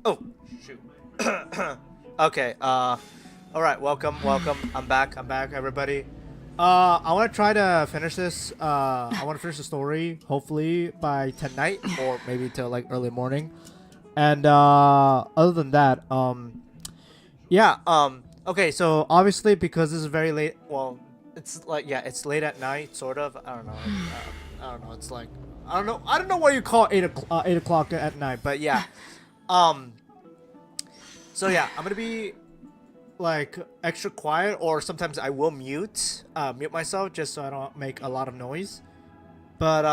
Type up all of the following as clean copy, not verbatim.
Oh, shoot. Okay, alright, welcome. I'm back, everybody. I want to try to finish this. I want to finish the story, hopefully, by tonight, or maybe till, like, early morning. And, other than that, yeah, okay, so, obviously, because this is very late, well, it's, like, yeah, it's late at night, sort of. I don't know. I don't know, it's like, I don't know what you call 8 o'clock at night, but yeah. Um, so yeah, I'm gonna be like extra quiet, or sometimes I will mute myself just so I don't make a lot of noise. But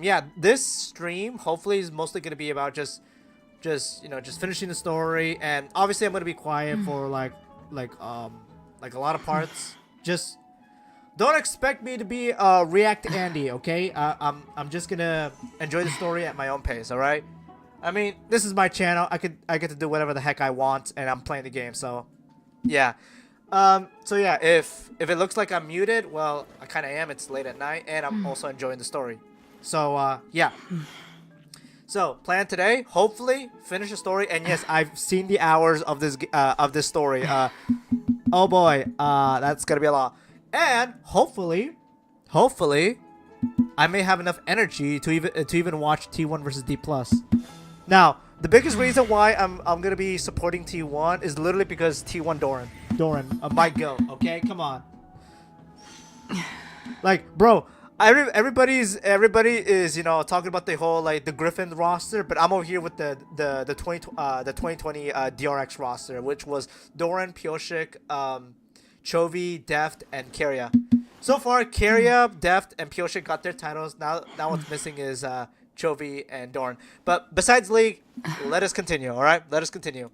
yeah, this stream hopefully is mostly gonna be about just finishing the story, and obviously I'm gonna be quiet for like a lot of parts. Just don't expect me to be React Andy, okay? I'm just gonna enjoy the story at my own pace, all right? I mean, this is my channel. I get to do whatever the heck I want, and I'm playing the game, so yeah. So yeah, if it looks like I'm muted, well, I kind of am. It's late at night, and I'm also enjoying the story. So yeah. So plan today, hopefully finish the story, and yes, I've seen the hours of this story. Oh boy, that's gonna be a lot, and hopefully, I may have enough energy to even watch T1 versus D plus. Now, the biggest reason why I'm gonna be supporting T1 is literally because T1 Doran might go. Okay, come on. Like, bro, everybody is talking about the whole like the Griffin roster, but I'm over here with the 2020 DRX roster, which was Doran, Pioshik, Chovy, Deft, and Keria. So far, Keria, Deft, and Pioshik got their titles. Now what's missing is Chovy and Dorn. But besides League, let us continue, alright? Let us continue.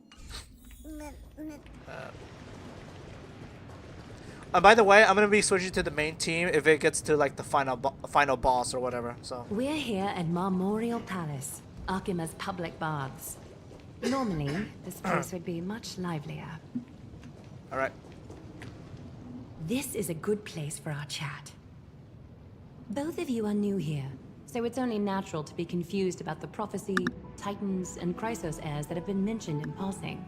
And by the way, I'm going to be switching to the main team if it gets to like the final boss or whatever. So we're here at Marmorial Palace, Akima's public baths. Normally, this place would be much livelier. Alright. This is a good place for our chat. Both of you are new here, so it's only natural to be confused about the prophecy, titans, and Chrysos heirs that have been mentioned in passing.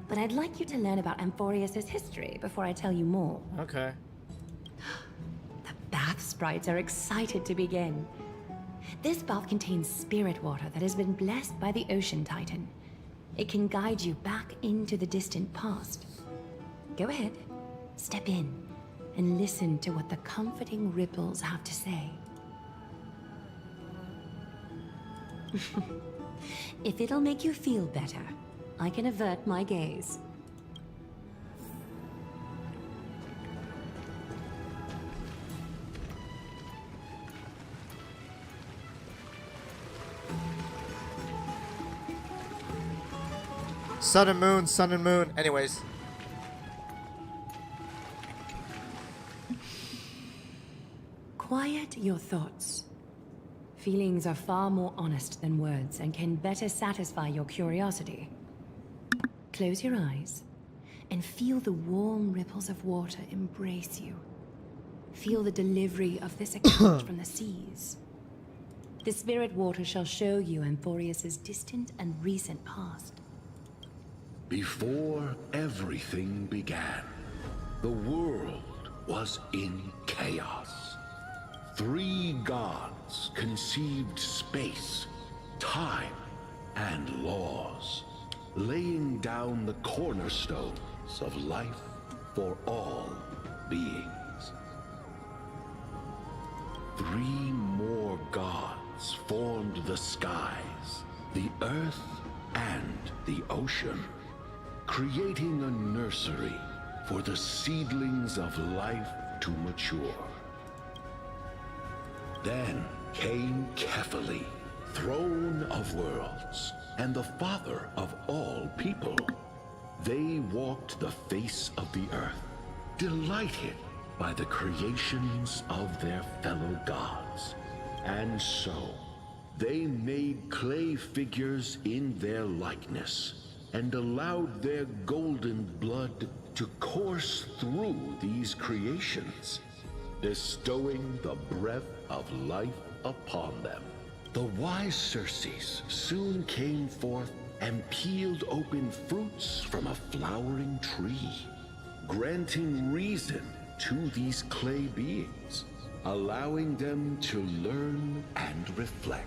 But I'd like you to learn about Amphorius' history before I tell you more. Okay. The bath sprites are excited to begin. This bath contains spirit water that has been blessed by the ocean titan. It can guide you back into the distant past. Go ahead, step in, and listen to what the comforting ripples have to say. If it'll make you feel better, I can avert my gaze. Sun and moon. Anyways. Quiet your thoughts. Feelings are far more honest than words and can better satisfy your curiosity. Close your eyes and feel the warm ripples of water embrace you. Feel the delivery of this account from the seas. The spirit water shall show you Amphorius' distant and recent past. Before everything began, the world was in chaos. 3 gods conceived space, time, and laws, laying down the cornerstones of life for all beings. 3 more gods formed the skies, the earth, and the ocean, creating a nursery for the seedlings of life to mature. Then came Kefali, throne of worlds, and the father of all people. They walked the face of the earth, delighted by the creations of their fellow gods. And so, they made clay figures in their likeness, and allowed their golden blood to course through these creations, bestowing the breath of life upon them. The wise Circes soon came forth and peeled open fruits from a flowering tree, granting reason to these clay beings, allowing them to learn and reflect.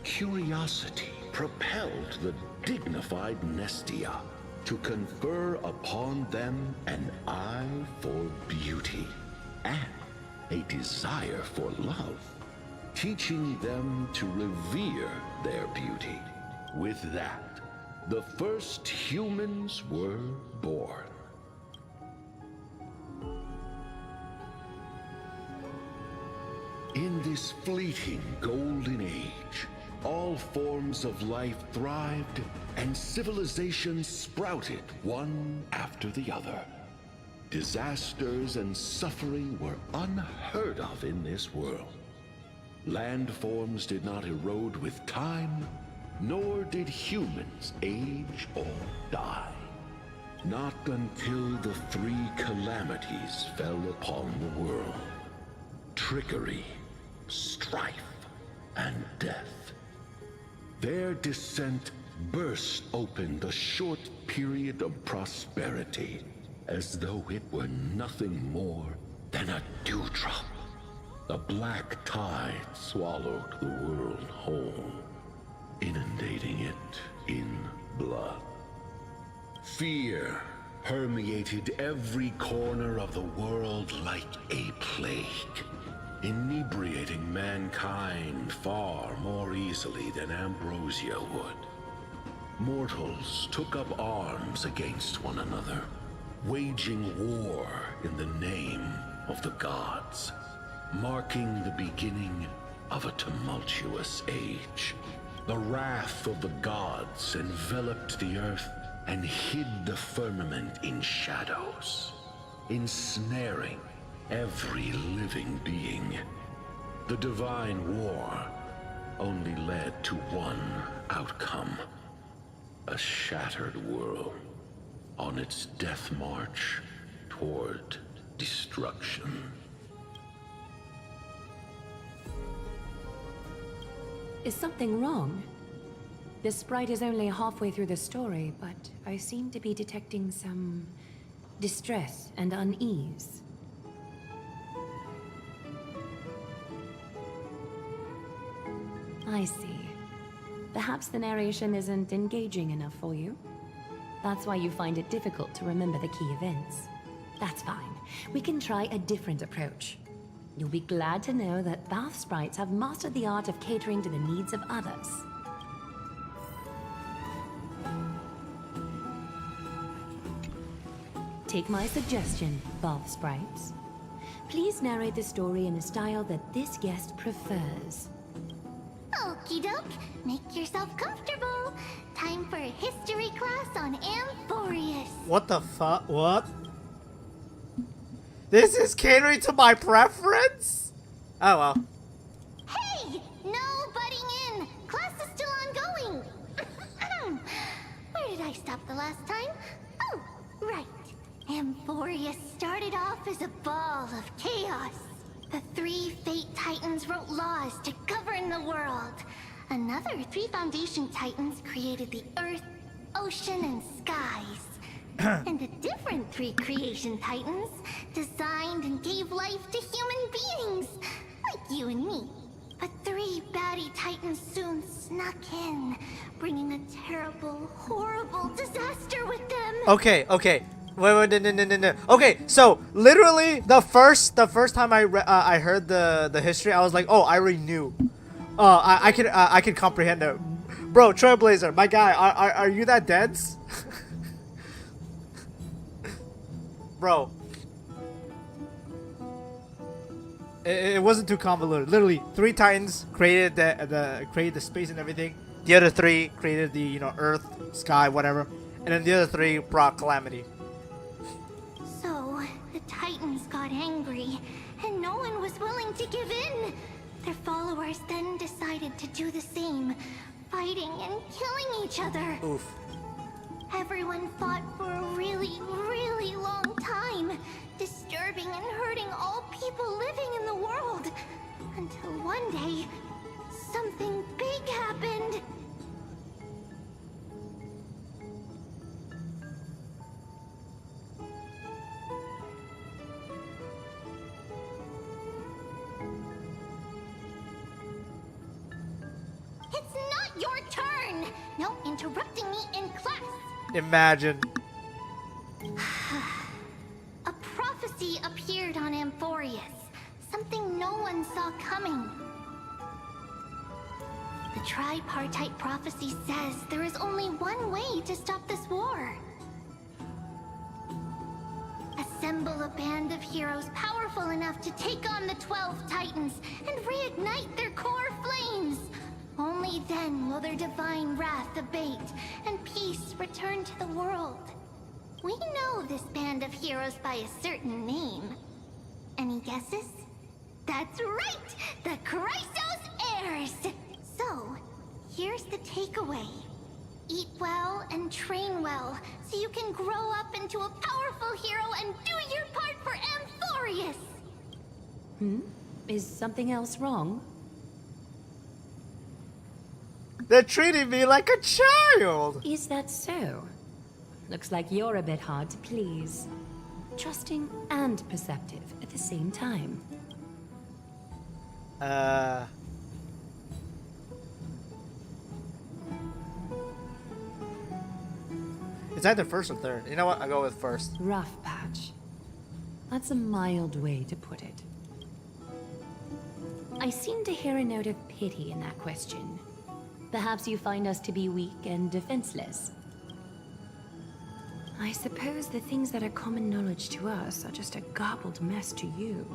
Curiosity propelled the dignified Nestia to confer upon them an eye for beauty and a desire for love, teaching them to revere their beauty. With that, the first humans were born. In this fleeting golden age, all forms of life thrived and civilizations sprouted one after the other. Disasters and suffering were unheard of in this world. Landforms did not erode with time, nor did humans age or die. Not until the three calamities fell upon the world: trickery, strife, and death. Their descent burst open the short period of prosperity, as though it were nothing more than a dewdrop. The black tide swallowed the world whole, inundating it in blood. Fear permeated every corner of the world like a plague, inebriating mankind far more easily than ambrosia would. Mortals took up arms against one another, waging war in the name of the gods, marking the beginning of a tumultuous age. The wrath of the gods enveloped the earth and hid the firmament in shadows, ensnaring every living being. The divine war only led to one outcome: a shattered world on its death march toward destruction. Is something wrong? The sprite is only halfway through the story, but I seem to be detecting some distress and unease. I see. Perhaps the narration isn't engaging enough for you. That's why you find it difficult to remember the key events. That's fine. We can try a different approach. You'll be glad to know that bath sprites have mastered the art of catering to the needs of others. Take my suggestion, bath sprites. Please narrate the story in a style that this guest prefers. Okie doke, make yourself comfortable. Time for a history class on Amphorius. What the fuck? What? This is catering to my preference? Oh well. Hey, no butting in. Class is still ongoing. Where did I stop the last time? Oh, right. Amphorius started off as a ball of chaos. The three Fate Titans wrote laws to govern the world. Another three Foundation Titans created the Earth, Ocean, and Skies. And the different three Creation Titans designed and gave life to human beings, like you and me. But three baddie Titans soon snuck in, bringing a terrible, horrible disaster with them. Okay. Wait, no. Okay, so literally the first time I heard the history, I was like, oh, I already knew. I can comprehend it. Bro, Trailblazer, my guy, are you that dense? Bro, it wasn't too convoluted. Literally, three Titans created the space and everything. The other three created the Earth, sky, whatever, and then the other three brought calamity. So, the Titans got angry, and no one was willing to give in. Their followers then decided to do the same, fighting and killing each other. Oof. Everyone fought for a really, really long time, disturbing and hurting all people living in the world. Until one day, something big happened. your turn! No interrupting me in class! Imagine. A prophecy appeared on Amphorius. Something no one saw coming. The tripartite prophecy says there is only one way to stop this war. Assemble a band of heroes powerful enough to take on the 12 Titans and reignite their core flames. Only then will their divine wrath abate and peace return to the world. We know this band of heroes by a certain name. Any guesses? That's right! The Chrysos Heirs! So, here's the takeaway. Eat well and train well, so you can grow up into a powerful hero and do your part for Amphorius! Is something else wrong? They're treating me like a child! Is that so? Looks like you're a bit hard to please. Trusting and perceptive at the same time. It's either first or third. You know what? I'll go with first. Rough patch. That's a mild way to put it. I seem to hear a note of pity in that question. Perhaps you find us to be weak and defenseless. I suppose the things that are common knowledge to us are just a garbled mess to you.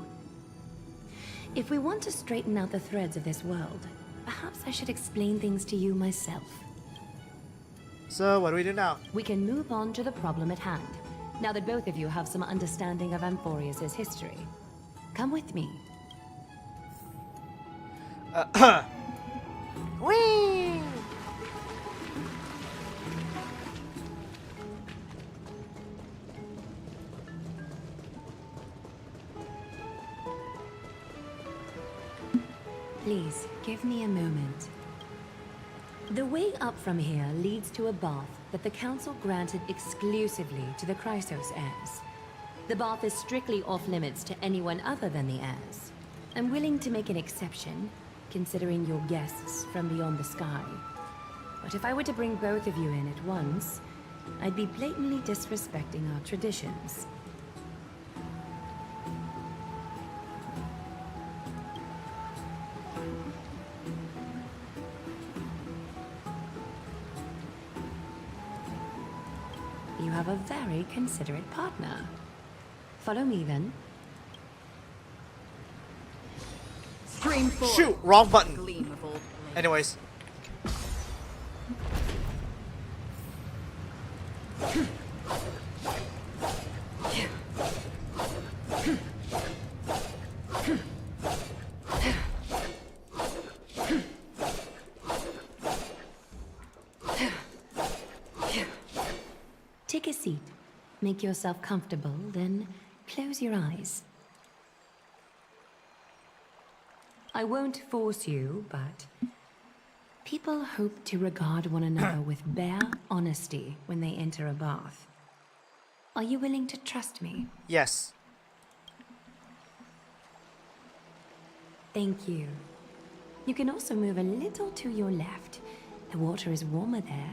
If we want to straighten out the threads of this world, perhaps I should explain things to you myself. So, what do we do now? We can move on to the problem at hand, now that both of you have some understanding of Amphorius' history. Come with me. Whee! Please, give me a moment. The way up from here leads to a bath that the Council granted exclusively to the Chrysos heirs. The bath is strictly off-limits to anyone other than the heirs. I'm willing to make an exception, considering you're guests from beyond the sky. But if I were to bring both of you in at once, I'd be blatantly disrespecting our traditions. You have a very considerate partner. Follow me then. Stream forth. Shoot! Wrong button. Gleam of old blade. Anyways. Take a seat. Make yourself comfortable, then close your eyes. I won't force you, but people hope to regard one another with bare honesty when they enter a bath. Are you willing to trust me? Yes. Thank you. You can also move a little to your left. The water is warmer there.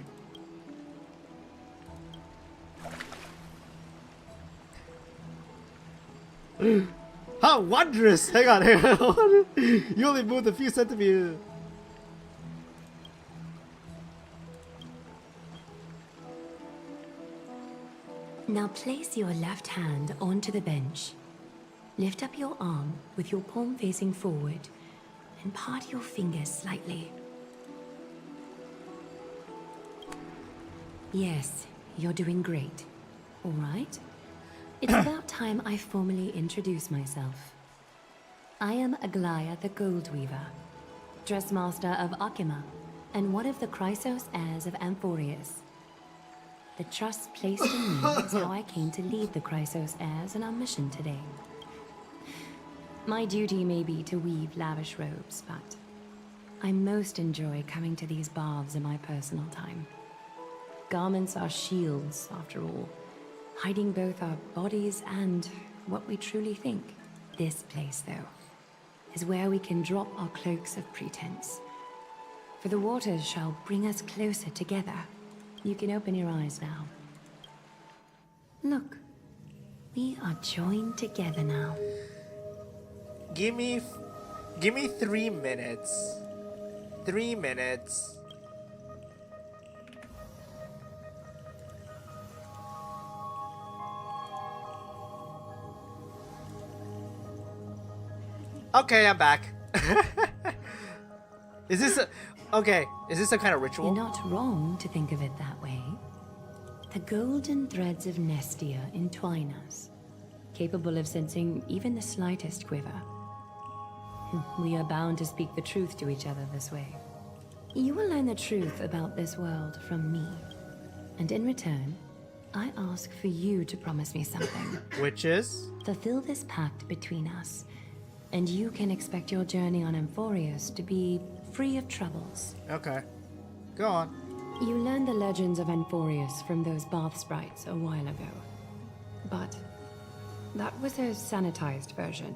How wondrous! Hang on, hang on. You only moved a few centimeters. Now place your left hand onto the bench. Lift up your arm with your palm facing forward and part your fingers slightly. Yes, you're doing great. All right? It's about time I formally introduce myself. I am Aglaya the Gold Weaver, Dressmaster of Akima, and one of the Chrysos heirs of Amphorius. The trust placed in me is how I came to lead the Chrysos heirs in our mission today. My duty may be to weave lavish robes, but I most enjoy coming to these baths in my personal time. Garments are shields, after all, hiding both our bodies and what we truly think. This place, though, is where we can drop our cloaks of pretense. For the waters shall bring us closer together. You can open your eyes now. Look, we are joined together now. Give me 3 minutes. 3 minutes. Okay, I'm back. Is this a kind of ritual? You're not wrong to think of it that way. The golden threads of Nestia entwine us, capable of sensing even the slightest quiver. We are bound to speak the truth to each other this way. You will learn the truth about this world from me. And in return, I ask for you to promise me something. Which is? Fulfill this pact between us, and you can expect your journey on Amphorius to be free of troubles. Okay. Go on. You learned the legends of Amphorius from those bath sprites a while ago. But that was a sanitized version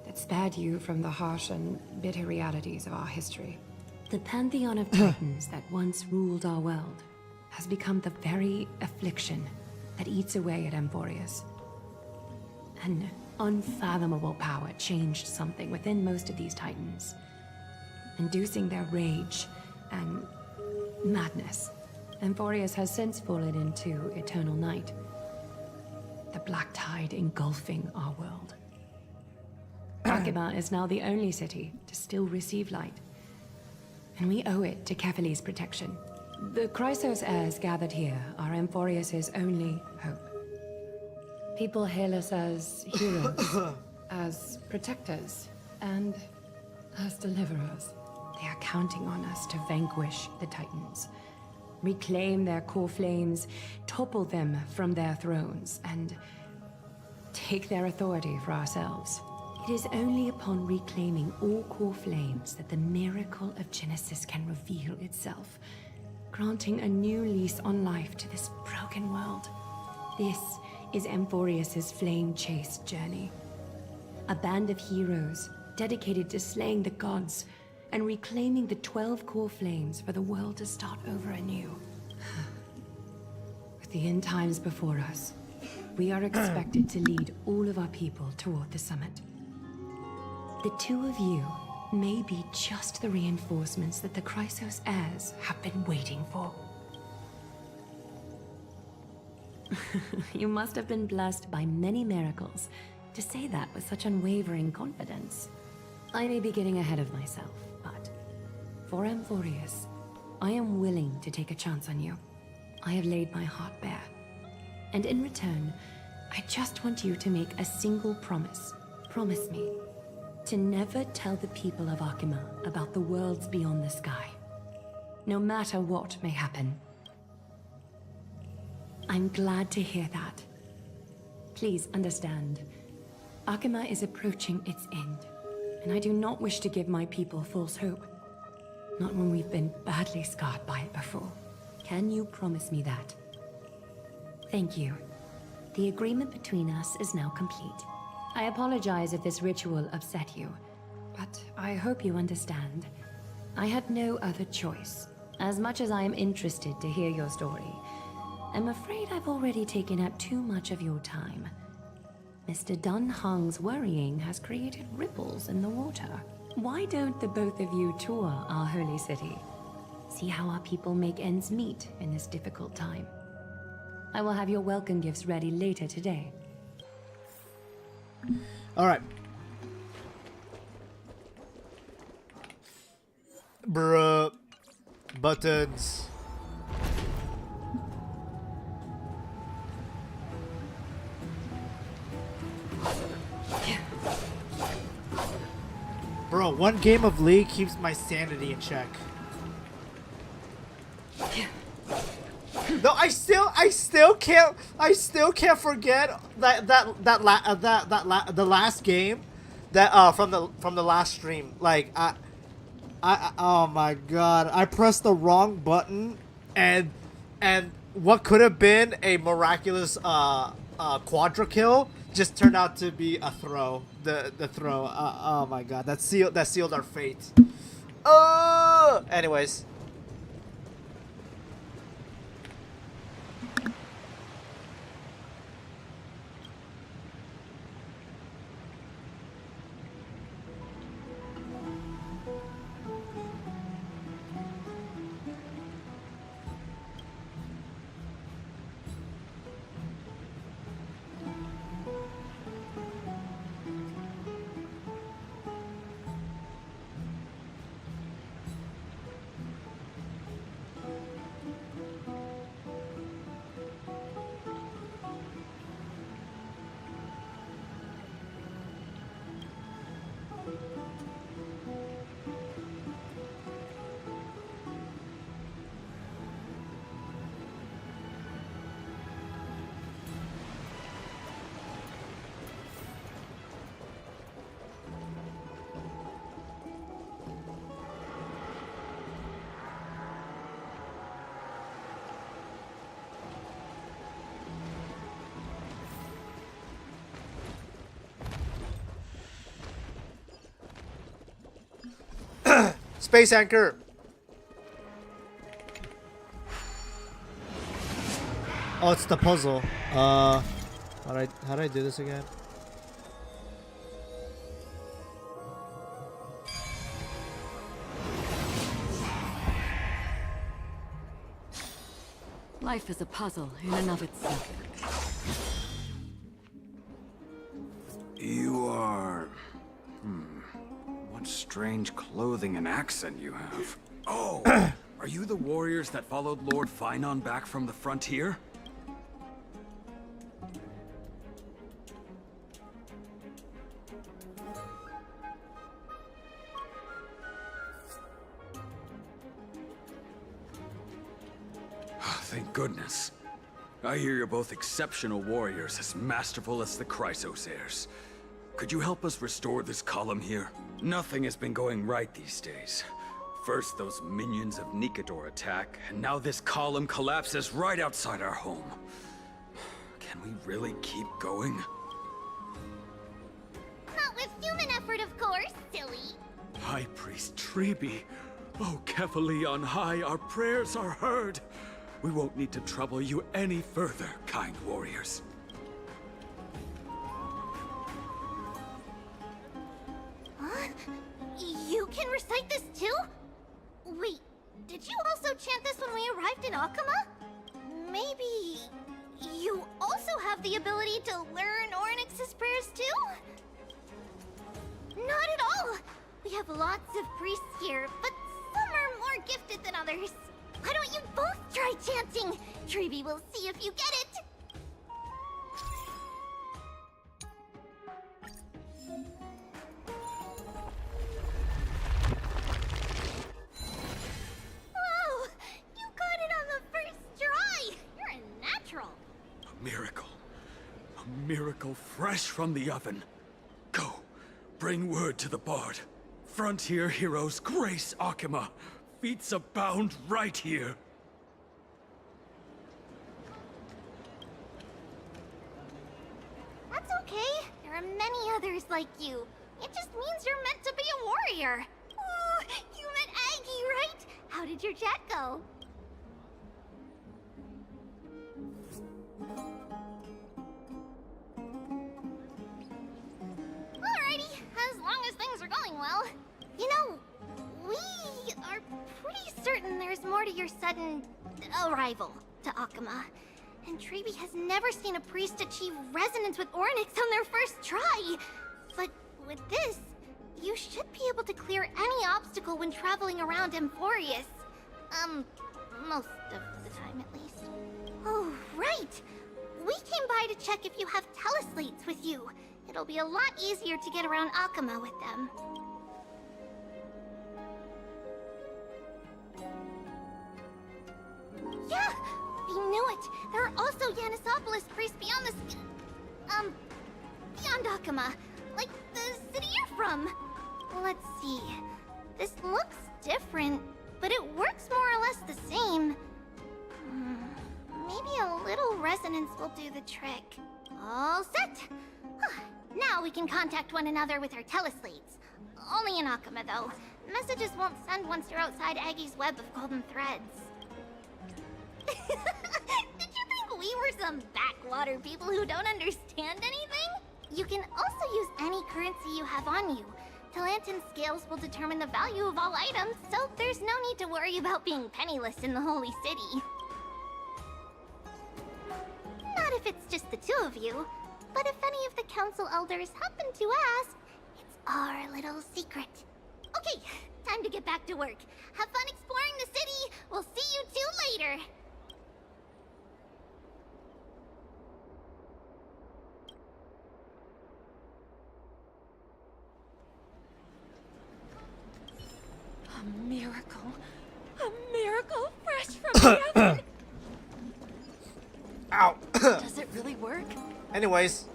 that spared you from the harsh and bitter realities of our history. The pantheon of titans that once ruled our world has become the very affliction that eats away at Amphorius. An unfathomable power changed something within most of these titans, inducing their rage and madness. Amphorius has since fallen into eternal night, the black tide engulfing our world. Akima is now the only city to still receive light, and we owe it to Kefali's protection. The Chrysos heirs gathered here are Amphorius's only hope. People hail us as heroes, as protectors, and as deliverers. They are counting on us to vanquish the Titans, reclaim their core flames, topple them from their thrones, and take their authority for ourselves. It is only upon reclaiming all core flames that the miracle of Genesis can reveal itself, granting a new lease on life to this broken world. This is Amphorius's flame-chased journey. A band of heroes dedicated to slaying the gods and reclaiming the 12 core flames for the world to start over anew. With the end times before us, we are expected to lead all of our people toward the summit. The two of you may be just the reinforcements that the Chrysos heirs have been waiting for. You must have been blessed by many miracles to say that with such unwavering confidence. I may be getting ahead of myself, but for Amphorius, I am willing to take a chance on you. I have laid my heart bare, and in return, I just want you to make a single promise. Promise me to never tell the people of Akima about the worlds beyond the sky, no matter what may happen. I'm glad to hear that. Please understand, Akima is approaching its end, and I do not wish to give my people false hope. Not when we've been badly scarred by it before. Can you promise me that? Thank you. The agreement between us is now complete. I apologize if this ritual upset you, but I hope you understand. I had no other choice. As much as I am interested to hear your story, I'm afraid I've already taken up too much of your time. Mr. Dun Hong's worrying has created ripples in the water. Why don't the both of you tour our holy city? See how our people make ends meet in this difficult time. I will have your welcome gifts ready later today. Alright. Bruh. Buttons. Bro, one game of League keeps my sanity in check. No, I still can't forget the last game that from the last stream. Like I oh my god, I pressed the wrong button and what could have been a miraculous quadra kill just turned out to be a throw. The throw. Oh my god, that sealed our fate. Oh! Anyways. Space anchor. Oh, it's the puzzle. How do I do this again? Life is a puzzle in and of itself. You are... What strange clothing and accent you have. Oh, are you the warriors that followed Lord Finon back from the frontier? Thank goodness. I hear you're both exceptional warriors, as masterful as the Chrysos heirs. Could you help us restore this column here? Nothing has been going right these days. First those minions of Nikador attack, and now this column collapses right outside our home. Can we really keep going? Not with human effort, of course, silly. High Priest Treeby. Oh, Kefali on high, our prayers are heard. We won't need to trouble you any further, kind warriors. Huh? You can recite this too? Wait, did you also chant this when we arrived in Akama? Maybe you also have the ability to learn Ornyx's prayers too? Not at all! We have lots of priests here, but some are more gifted than others. Why don't you both try chanting? Treeby will see if you get it! Wow! You got it on the first try! You're a natural! A miracle. A miracle fresh from the oven. Go, bring word to the bard. Frontier heroes grace Akama. Feats abound right here. That's okay. There are many others like you. It just means you're meant to be a warrior. Ooh, you met Aggie, right? How did your chat go? Alrighty, as long as things are going well. You know, we are pretty certain there's more to your sudden arrival to Akama. And Treeby has never seen a priest achieve resonance with Ornyx on their first try. But with this, you should be able to clear any obstacle when traveling around Emporius. Most of the time at least. Oh, right! We came by to check if you have teleslates with you. It'll be a lot easier to get around Akama with them. Yeah! We knew it! There are also Yanisopolis priests beyond the beyond Akama. Like the city you're from. Let's see. This looks different, but it works more or less the same. Maybe a little resonance will do the trick. All set! Now we can contact one another with our teleslates. Only in Akama, though. Messages won't send once you're outside Aggie's web of golden threads. Did you think we were some backwater people who don't understand anything? You can also use any currency you have on you. Talantan scales will determine the value of all items, so there's no need to worry about being penniless in the Holy City. Not if it's just the two of you, but if any of the council elders happen to ask, it's our little secret. Okay, time to get back to work. Have fun exploring the city. We'll see you two later. A miracle. A miracle fresh from heaven. Ow. Does it really work? Anyways.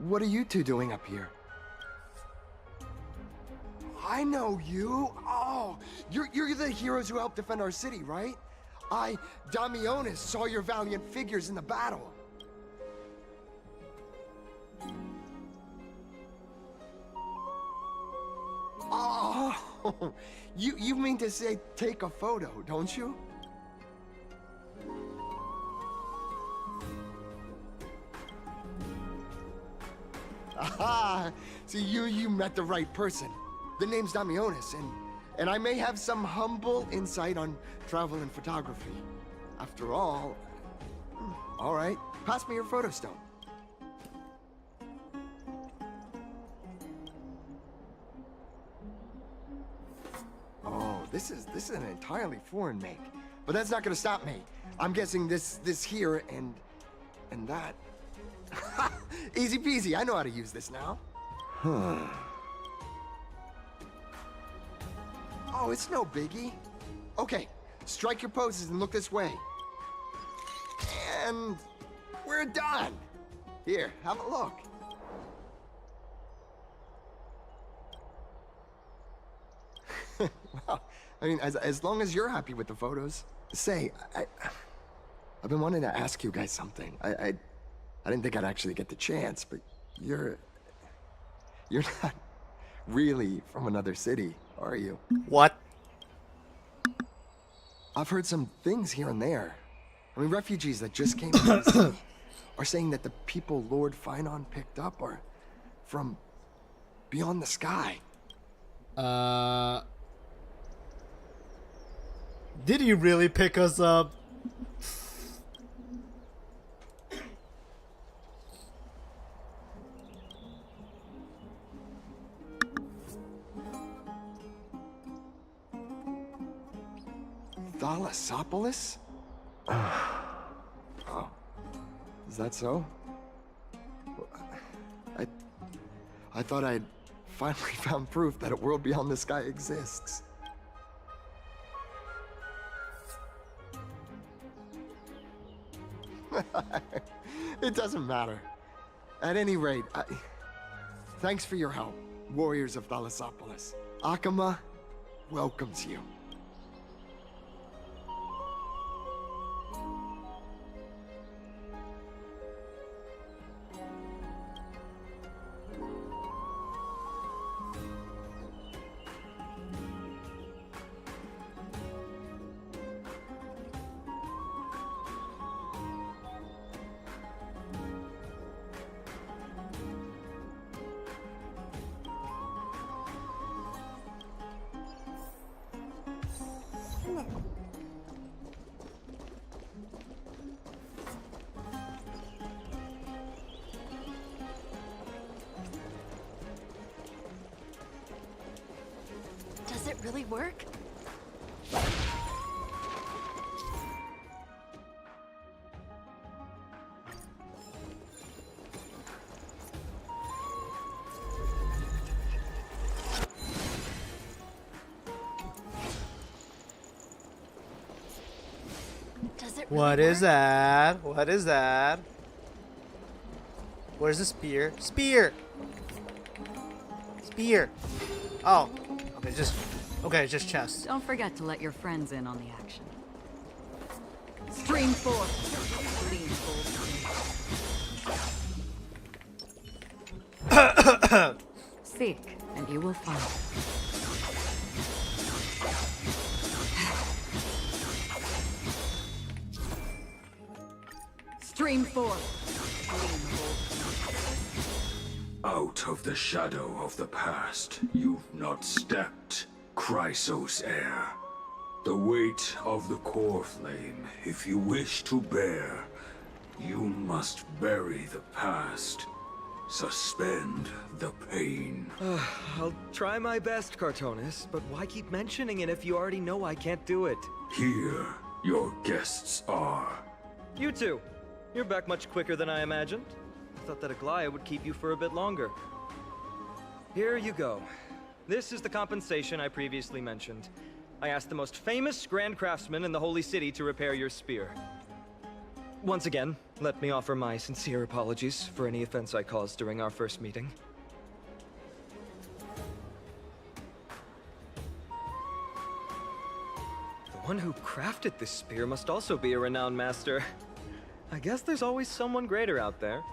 What are you two doing up here? I know you. Oh, you're the heroes who helped defend our city, right? I, Damionis, saw your valiant figures in the battle. Oh, you mean to say take a photo, don't you? Aha! See, you met the right person. The name's Damionis, and I may have some humble insight on travel and photography. After all... All right, pass me your photo stone. Oh, this is an entirely foreign make. But that's not gonna stop me. I'm guessing this here and that. Easy peasy, I know how to use this now. Huh. Oh, it's no biggie. Okay, strike your poses and look this way. And we're done. Here, have a look. Well, I mean, as long as you're happy with the photos. Say, I've been wanting to ask you guys something. I didn't think I'd actually get the chance, but you're not really from another city, are you? What? I've heard some things here and there. I mean, refugees that just came to the city are saying that the people Lord Finon picked up are from beyond the sky. Did he really pick us up? Thalassopolis? Oh. Is that so? I thought I'd finally found proof that a world beyond the sky exists. It doesn't matter. At any rate, thanks for your help, warriors of Thalassopolis. Akama welcomes you. Does it really work? Does it really What is work? that? What is that? Where's the spear? Spear! spear. Oh, okay, just chest. Don't forget to let your friends in on the action. Stream 4. Lean full. Seek, and you will find. Stream 4. Lean full. Out of the shadow of the past, you've not stepped, Chrysos heir. The weight of the core flame, if you wish to bear, you must bury the past. Suspend the pain. I'll try my best, Cartonis, but why keep mentioning it if you already know I can't do it? Here, your guests are. You two, you're back much quicker than I imagined. I thought that Aglaya would keep you for a bit longer. Here you go. This is the compensation I previously mentioned. I asked the most famous Grand Craftsman in the Holy City to repair your spear. Once again, let me offer my sincere apologies for any offense I caused during our first meeting. The one who crafted this spear must also be a renowned master. I guess there's always someone greater out there.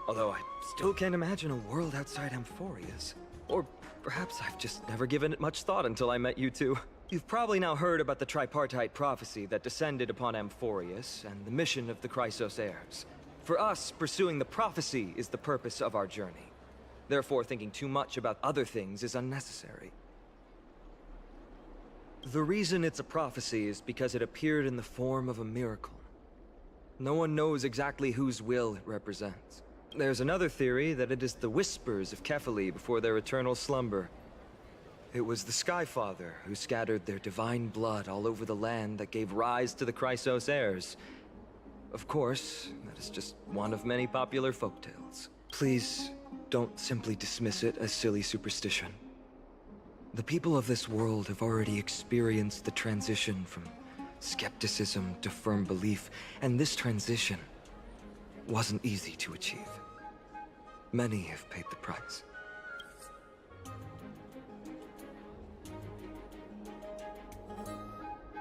Although I still can't imagine a world outside Amphorius. Or perhaps I've just never given it much thought until I met you two. You've probably now heard about the tripartite prophecy that descended upon Amphorius and the mission of the Chrysos heirs. For us, pursuing the prophecy is the purpose of our journey. Therefore, thinking too much about other things is unnecessary. The reason it's a prophecy is because it appeared in the form of a miracle. No one knows exactly whose will it represents. There's another theory that it is the whispers of Kefali before their eternal slumber. It was the Skyfather who scattered their divine blood all over the land that gave rise to the Chrysos heirs. Of course, that is just one of many popular folktales. Please, don't simply dismiss it as silly superstition. The people of this world have already experienced the transition from skepticism to firm belief, and this transition wasn't easy to achieve. Many have paid the price.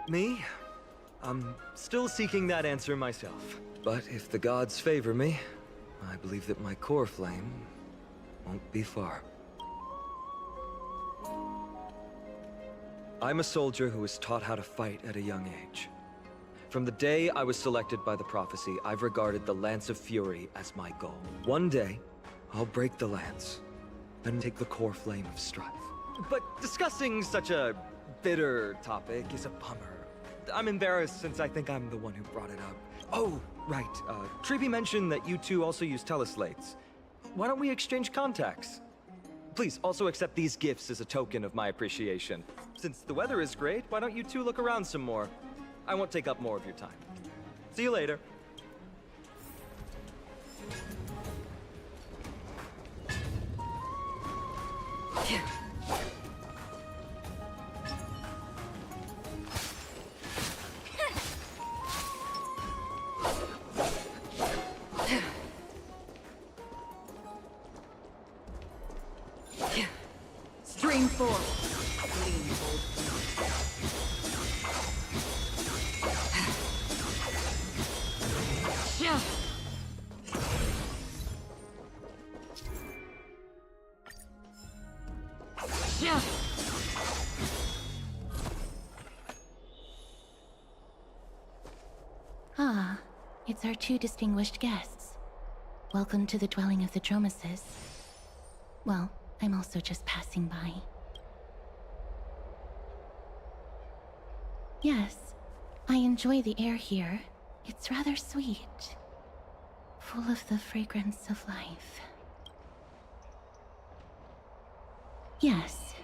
Me? I'm still seeking that answer myself. But if the gods favor me, I believe that my core flame won't be far. I'm a soldier who was taught how to fight at a young age. From the day I was selected by the prophecy, I've regarded the Lance of Fury as my goal. One day, I'll break the lance, then take the core flame of strife. But discussing such a bitter topic is a bummer. I'm embarrassed since I think I'm the one who brought it up. Oh, right. Treeby mentioned that you two also use teleslates. Why don't we exchange contacts? Please also accept these gifts as a token of my appreciation. Since the weather is great, why don't you two look around some more? I won't take up more of your time. See you later. Stream 4. Lean full. Yeah. Yeah. Ah, it's our two distinguished guests. Welcome to the dwelling of the Dromeses. Well, I'm also just passing by. Yes, I enjoy the air here. It's rather sweet, full of the fragrance of life. Yes.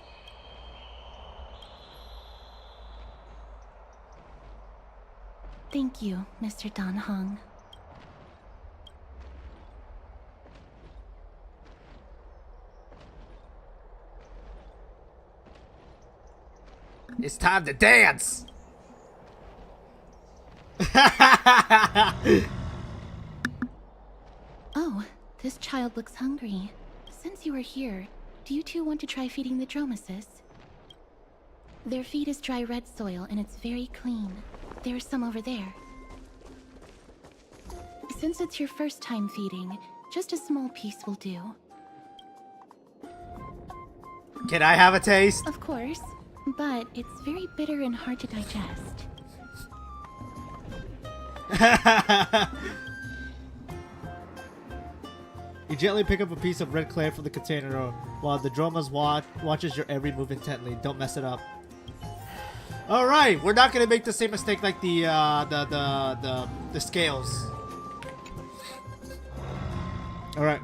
Thank you, Mr. Dan Hong. It's time to dance! Oh, this child looks hungry. Since you were here, do Do you two want to try feeding the Dromaeus? Their feed is dry red soil and it's very clean. There's some over there. Since it's your first time feeding, just a small piece will do. Can I have a taste? Of course, but it's very bitter and hard to digest. You gently pick up a piece of red clay from the container while the Dromaeus watches your every move intently. Don't mess it up. All right, we're not gonna make the same mistake like the scales. All right.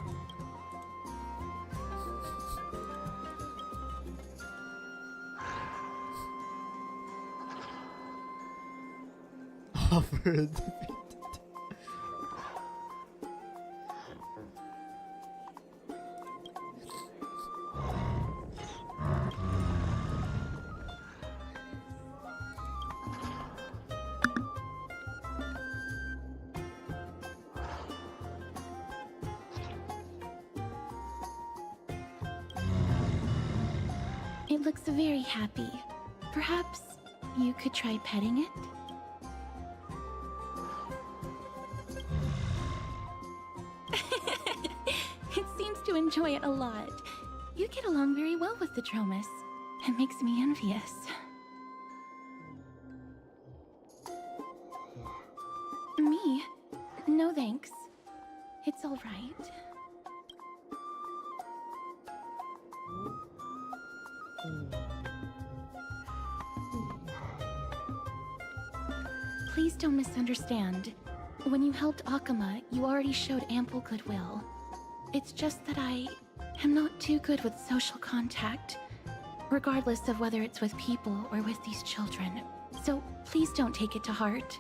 Offer. It looks very happy. Perhaps you could try petting it? It seems to enjoy it a lot. You get along very well with the Dromaeus. It makes me envious. Me? No thanks. It's all right. Please don't misunderstand. When you helped Akama, you already showed ample goodwill. It's just that I am not too good with social contact, regardless of whether it's with people or with these children. So please don't take it to heart.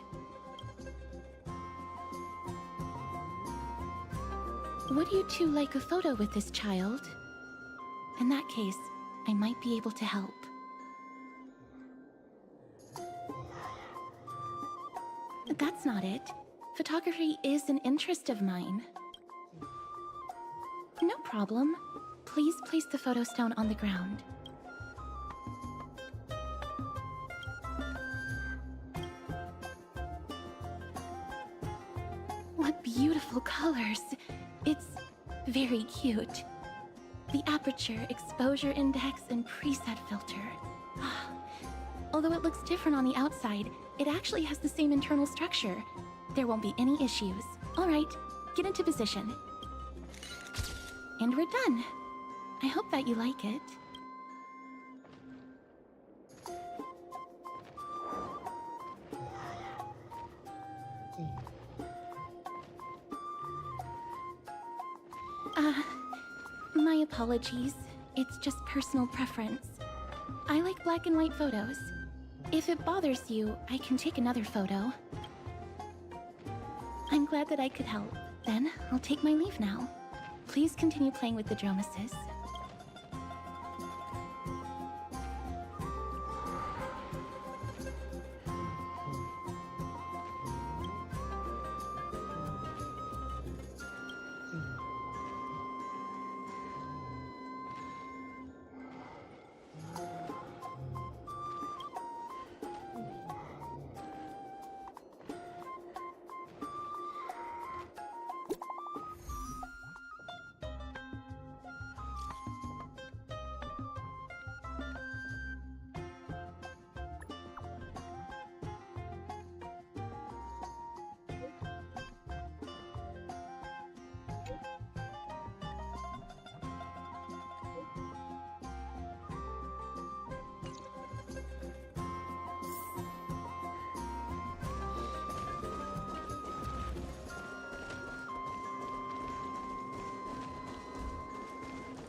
Would you two like a photo with this child? In that case, I might be able to help. That's not it. Photography is an interest of mine. No problem. Please place the photo stone on the ground. What beautiful colors. It's very cute. The aperture, exposure index, and preset filter. Although it looks different on the outside, it actually has the same internal structure. There won't be any issues. All right, get into position. And we're done. I hope that you like it. My apologies. It's just personal preference. I like black and white photos. If it bothers you, I can take another photo. I'm glad that I could help. Then, I'll take my leave now. Please continue playing with the Dromaeus.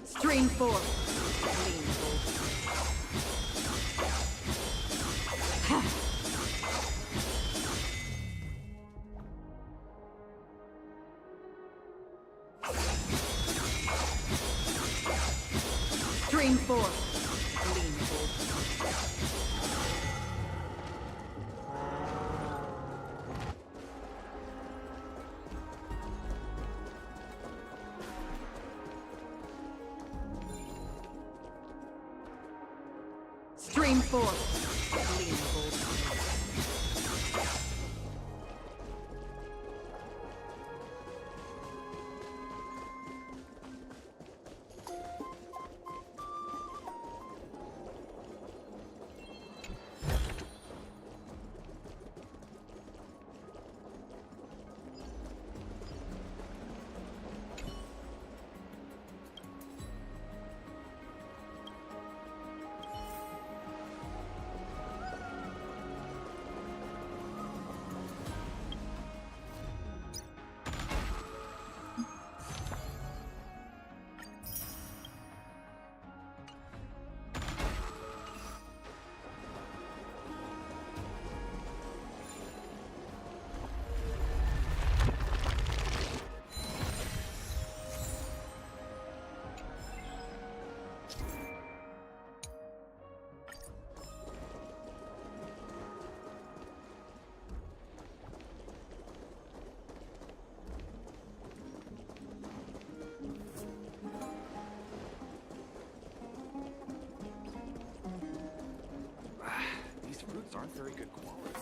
Stream 4. Stream 4. Stream 4. Clean bolt. These fruits aren't very good quality.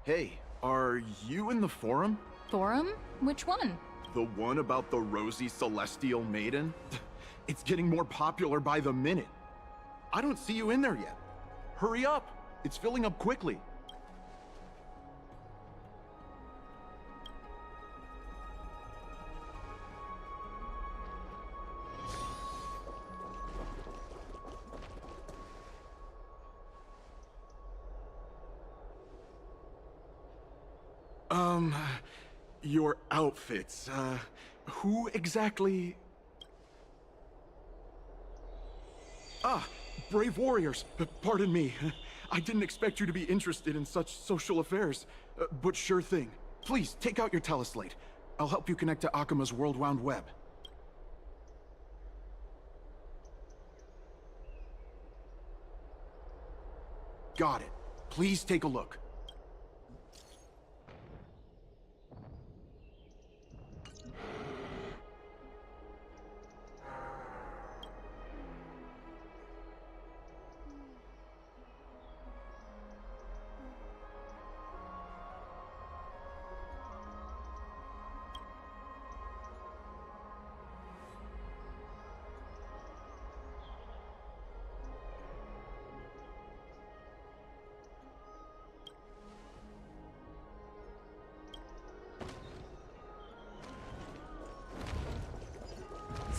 Hey, are you in the forum? Forum? Which one? The one about the rosy celestial maiden? It's getting more popular by the minute. I don't see you in there yet. Hurry up! It's filling up quickly. Your outfits, who exactly? Ah, brave warriors, pardon me. I didn't expect you to be interested in such social affairs, but sure thing. Please, take out your teleslate. I'll help you connect to Akuma's World Wound Web. Got it. Please take a look.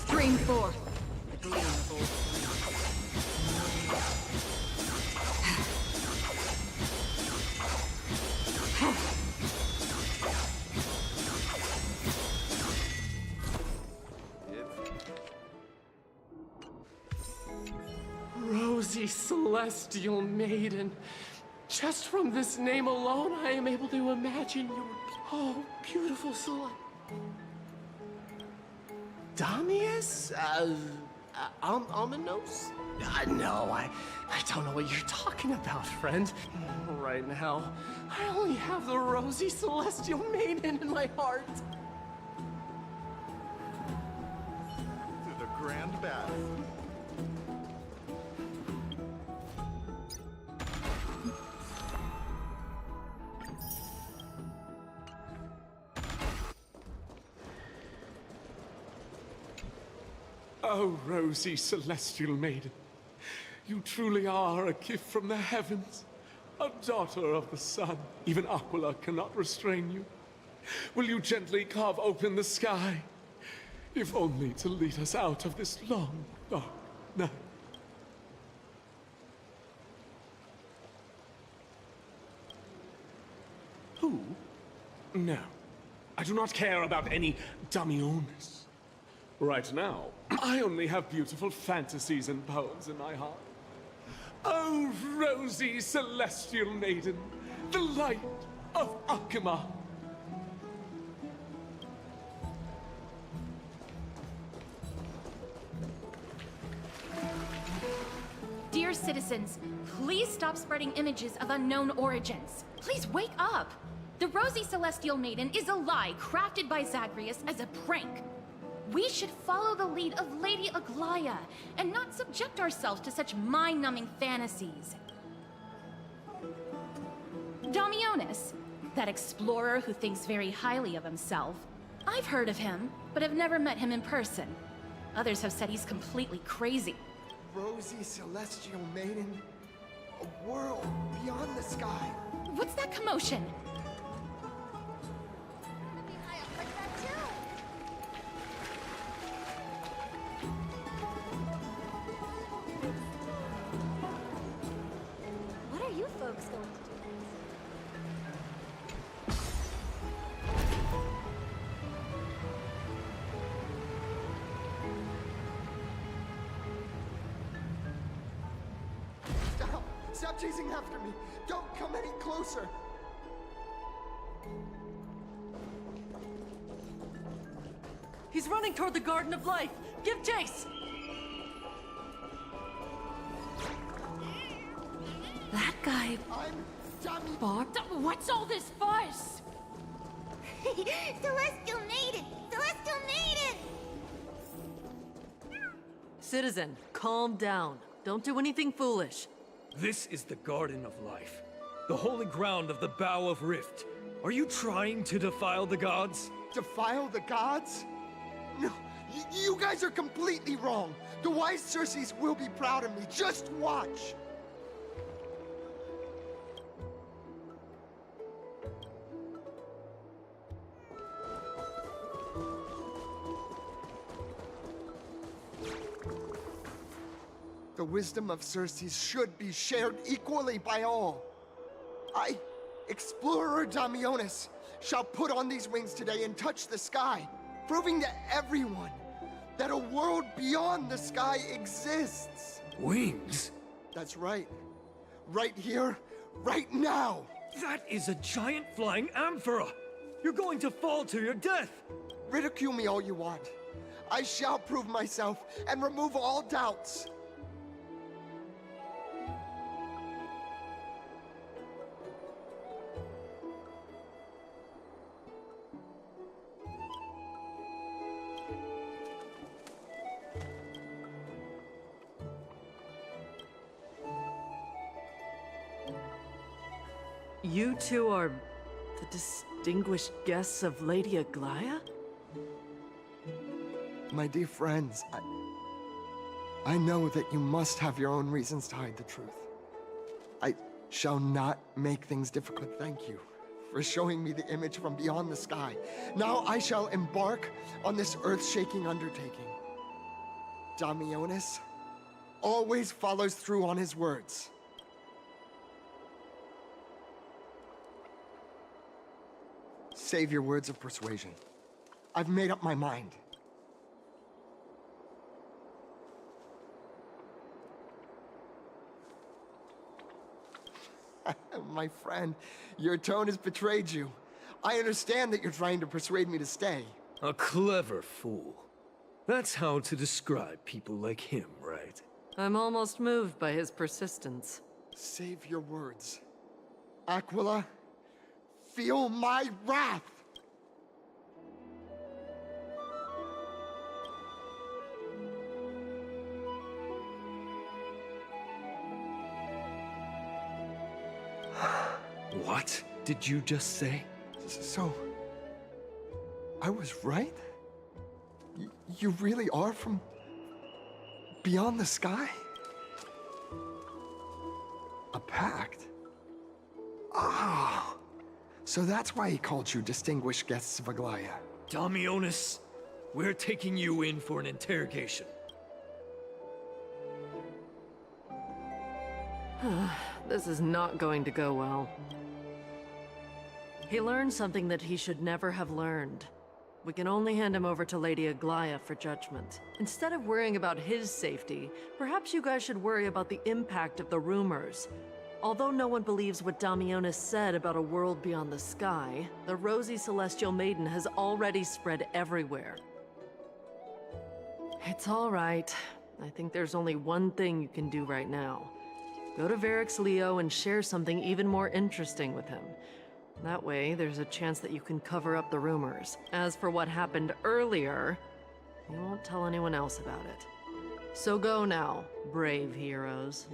Stream 4. The gleam of old. Rosy Celestial Maiden. Just from this name alone, I am able to imagine your beautiful Damius? Ominos? No, I don't know what you're talking about, friend. Right now, I only have the Rosy Celestial Maiden in my heart. To the Grand Bath. Oh, Rosy Celestial Maiden, you truly are a gift from the heavens, a daughter of the sun. Even Aquila cannot restrain you. Will you gently carve open the sky, if only to lead us out of this long, dark night? Who? No, I do not care about any Damiones. Right now, I only have beautiful fantasies and poems in my heart. Oh, Rosy Celestial Maiden, the light of Akuma. citizens, please stop spreading images of unknown origins. Please wake up. The Rosy Celestial Maiden is a lie crafted by Zagreus as a prank. We should follow the lead of Lady Aglaya and not subject ourselves to such mind-numbing fantasies. Damionis, that explorer who thinks very highly of himself. I've heard of him, but have never met him in person. Others have said he's completely crazy. Rosy Celestial Maiden, a world beyond the sky. What's that commotion? What are you folks going to do? Stop! Stop chasing after me! Don't come any closer! He's running toward the Garden of Life! Give chase! That guy... I'm Tommy... Bob? What's all this fuss? Celestial Maiden! Celestial Maiden! Citizen, calm down. Don't do anything foolish. This is the Garden of Life, the holy ground of the Bow of Rift. Are you trying to defile the gods? Defile the gods? No, you guys are completely wrong. The wise Circes will be proud of me. Just watch. The wisdom of Circes should be shared equally by all. I, Explorer Damionis, shall put on these wings today and touch the sky, proving to everyone that a world beyond the sky exists. Wings? That's right. Right here, right now. That is a giant flying amphora! You're going to fall to your death! Ridicule me all you want. I shall prove myself and remove all doubts. You two are the distinguished guests of Lady Aglaya? My dear friends, I know that you must have your own reasons to hide the truth. I shall not make things difficult. Thank you for showing me the image from beyond the sky. Now I shall embark on this earth-shaking undertaking. Damionis always follows through on his words. Save your words of persuasion. I've made up my mind. My friend, your tone has betrayed you. I understand that you're trying to persuade me to stay. A clever fool. That's how to describe people like him, right? I'm almost moved by his persistence. Save your words. Aquila, feel my wrath! What did you just say? So, I was right? You really are from beyond the sky? A pact? Ah, so that's why he called you distinguished guests of Aglaya. Damionis, we're taking you in for an interrogation. This is not going to go well. He learned something that he should never have learned. We can only hand him over to Lady Aglaya for judgment. Instead of worrying about his safety, perhaps you guys should worry about the impact of the rumors. Although no one believes what Damionis said about a world beyond the sky, the Rosy Celestial Maiden has already spread everywhere. It's all right. I think there's only one thing you can do right now. Go to Varric's Leo and share something even more interesting with him. That way, there's a chance that you can cover up the rumors. As for what happened earlier, you won't tell anyone else about it. So go now, brave heroes.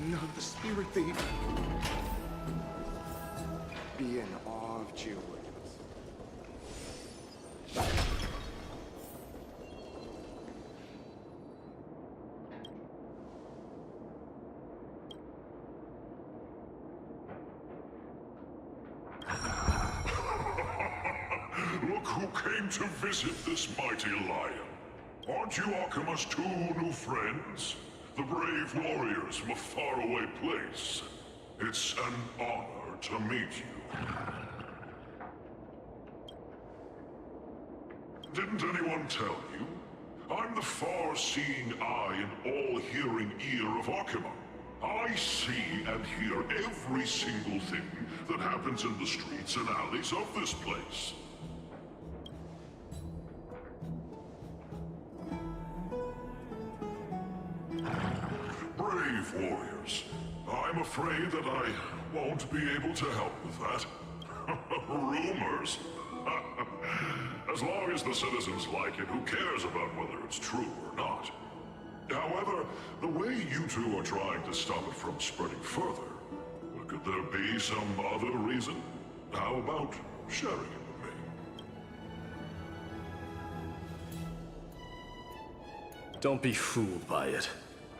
None of the spirit thief. Be in awe of Jill Williams. Look who came to visit this mighty lion. Aren't you Akima's two new friends? The brave warriors from a faraway place. It's an honor to meet you. Didn't anyone tell you? I'm the far-seeing eye and all-hearing ear of Akima. I see and hear every single thing that happens in the streets and alleys of this place. Brave warriors. I'm afraid that I won't be able to help with that. Rumors? As long as the citizens like it, who cares about whether it's true or not? However, the way you two are trying to stop it from spreading further, could there be some other reason? How about sharing it with me? Don't be fooled by it.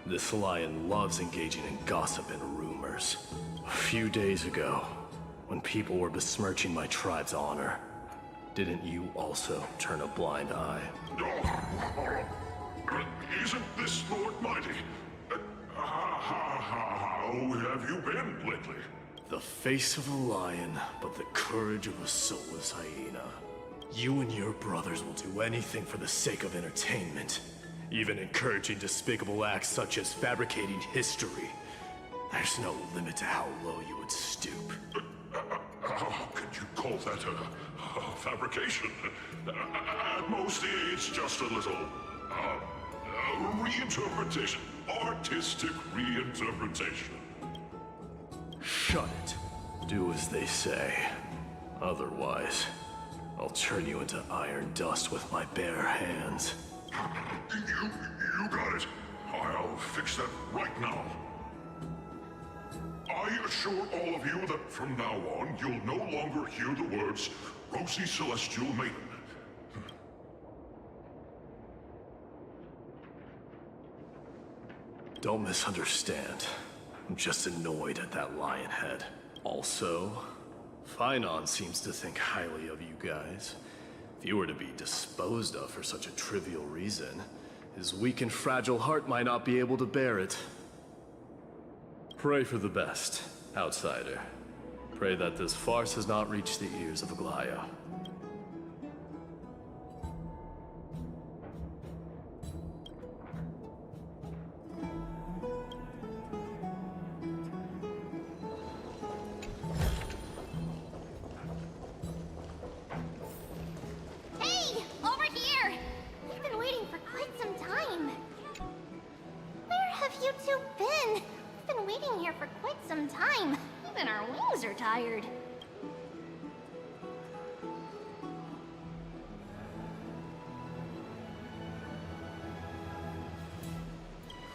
This lion loves engaging in gossip and rumors. A few days ago, when people were besmirching my tribe's honor, didn't you also turn a blind eye? Isn't this Lord Mighty? How have you been lately? The face of a lion, but the courage of a soulless hyena. You and your brothers will do anything for the sake of entertainment, even encouraging despicable acts such as fabricating history. There's no limit to how low you would stoop. How could you call that a fabrication? At most, it's just a little reinterpretation. Artistic reinterpretation. Shut it. Do as they say. Otherwise, I'll turn you into iron dust with my bare hands. You got it. I'll fix that right now. I assure all of you that from now on, you'll no longer hear the words Rosy Celestial Maiden. Don't misunderstand. I'm just annoyed at that lion head. Also, Finon seems to think highly of you guys. If you were to be disposed of for such a trivial reason, his weak and fragile heart might not be able to bear it. Pray for the best, outsider. Pray that this farce has not reached the ears of Aglaya. are tired.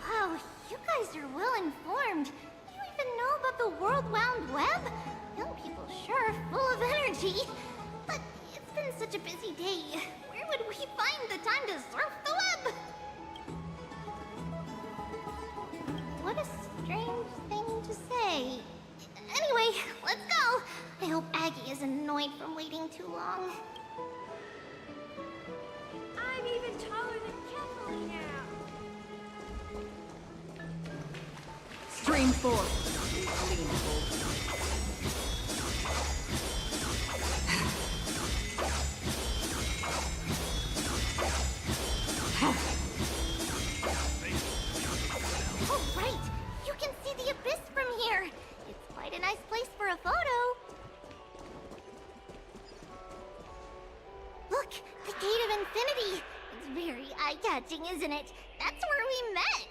Wow, you guys are well informed. You even know about the World Wound Web? Young people sure are full of energy. But it's been such a busy day. Where would we find the time to surf the web? What a strange thing to say. Anyway, let's go. I hope Aggie isn't annoyed from waiting too long. I'm even taller than Kefali now. Stream 4. Oh, right! You can see the abyss from here. It's quite a nice place for a photo. Look, the Gate of Infinity. It's very eye-catching, isn't it? That's where we met.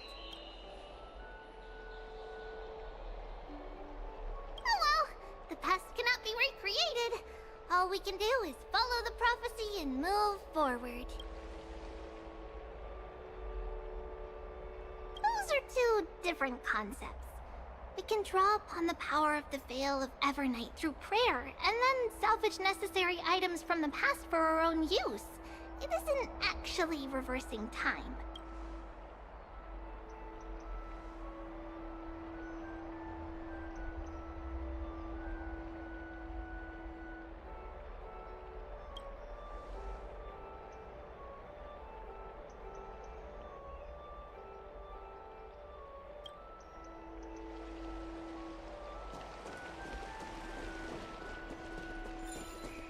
Oh well, the past cannot be recreated. All we can do is follow the prophecy and move forward. Those are two different concepts. We can draw upon the power of the Veil of Evernight through prayer, and then salvage necessary items from the past for our own use. It isn't actually reversing time.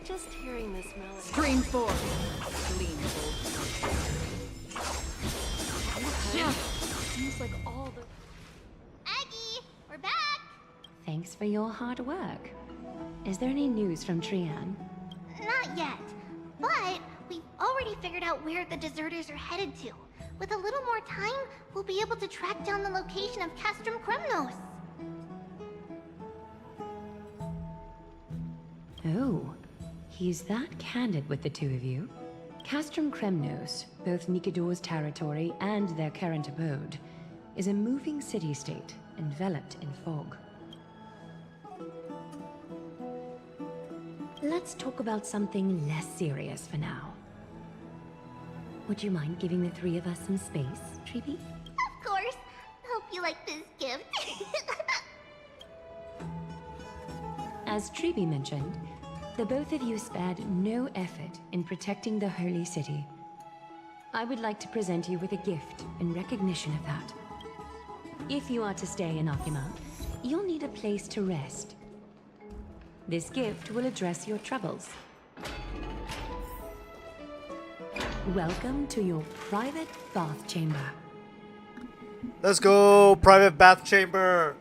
Just hearing this melody. Stream 4. Yeah. Seems like all the... Aggie, we're back! Thanks for your hard work. Is there any news from Trian? Not yet, but we've already figured out where the deserters are headed to. With a little more time, we'll be able to track down the location of Castrum Kremnos. Oh, he's that candid with the two of you. Castrum Kremnos, both Nikador's territory and their current abode, is a moving city-state enveloped in fog. Let's talk about something less serious for now. Would you mind giving the three of us some space, Treeby? Of course. Hope you like this gift. As Treeby mentioned, the both of you spared no effort in protecting the Holy City. I would like to present you with a gift in recognition of that. If you are to stay in Akima, you'll need a place to rest. This gift will address your troubles. Welcome to your private bath chamber. Let's go, private bath chamber.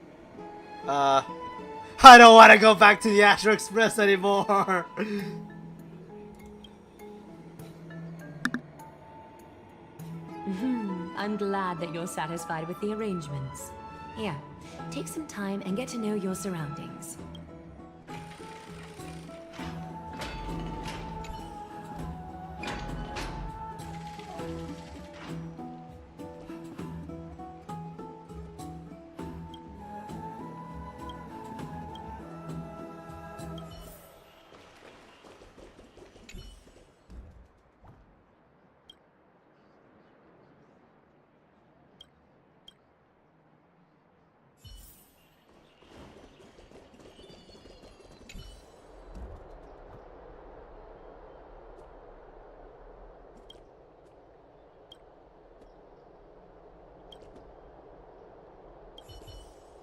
I don't want to go back to the Astro Express anymore. I'm glad that you're satisfied with the arrangements. Here, take some time and get to know your surroundings.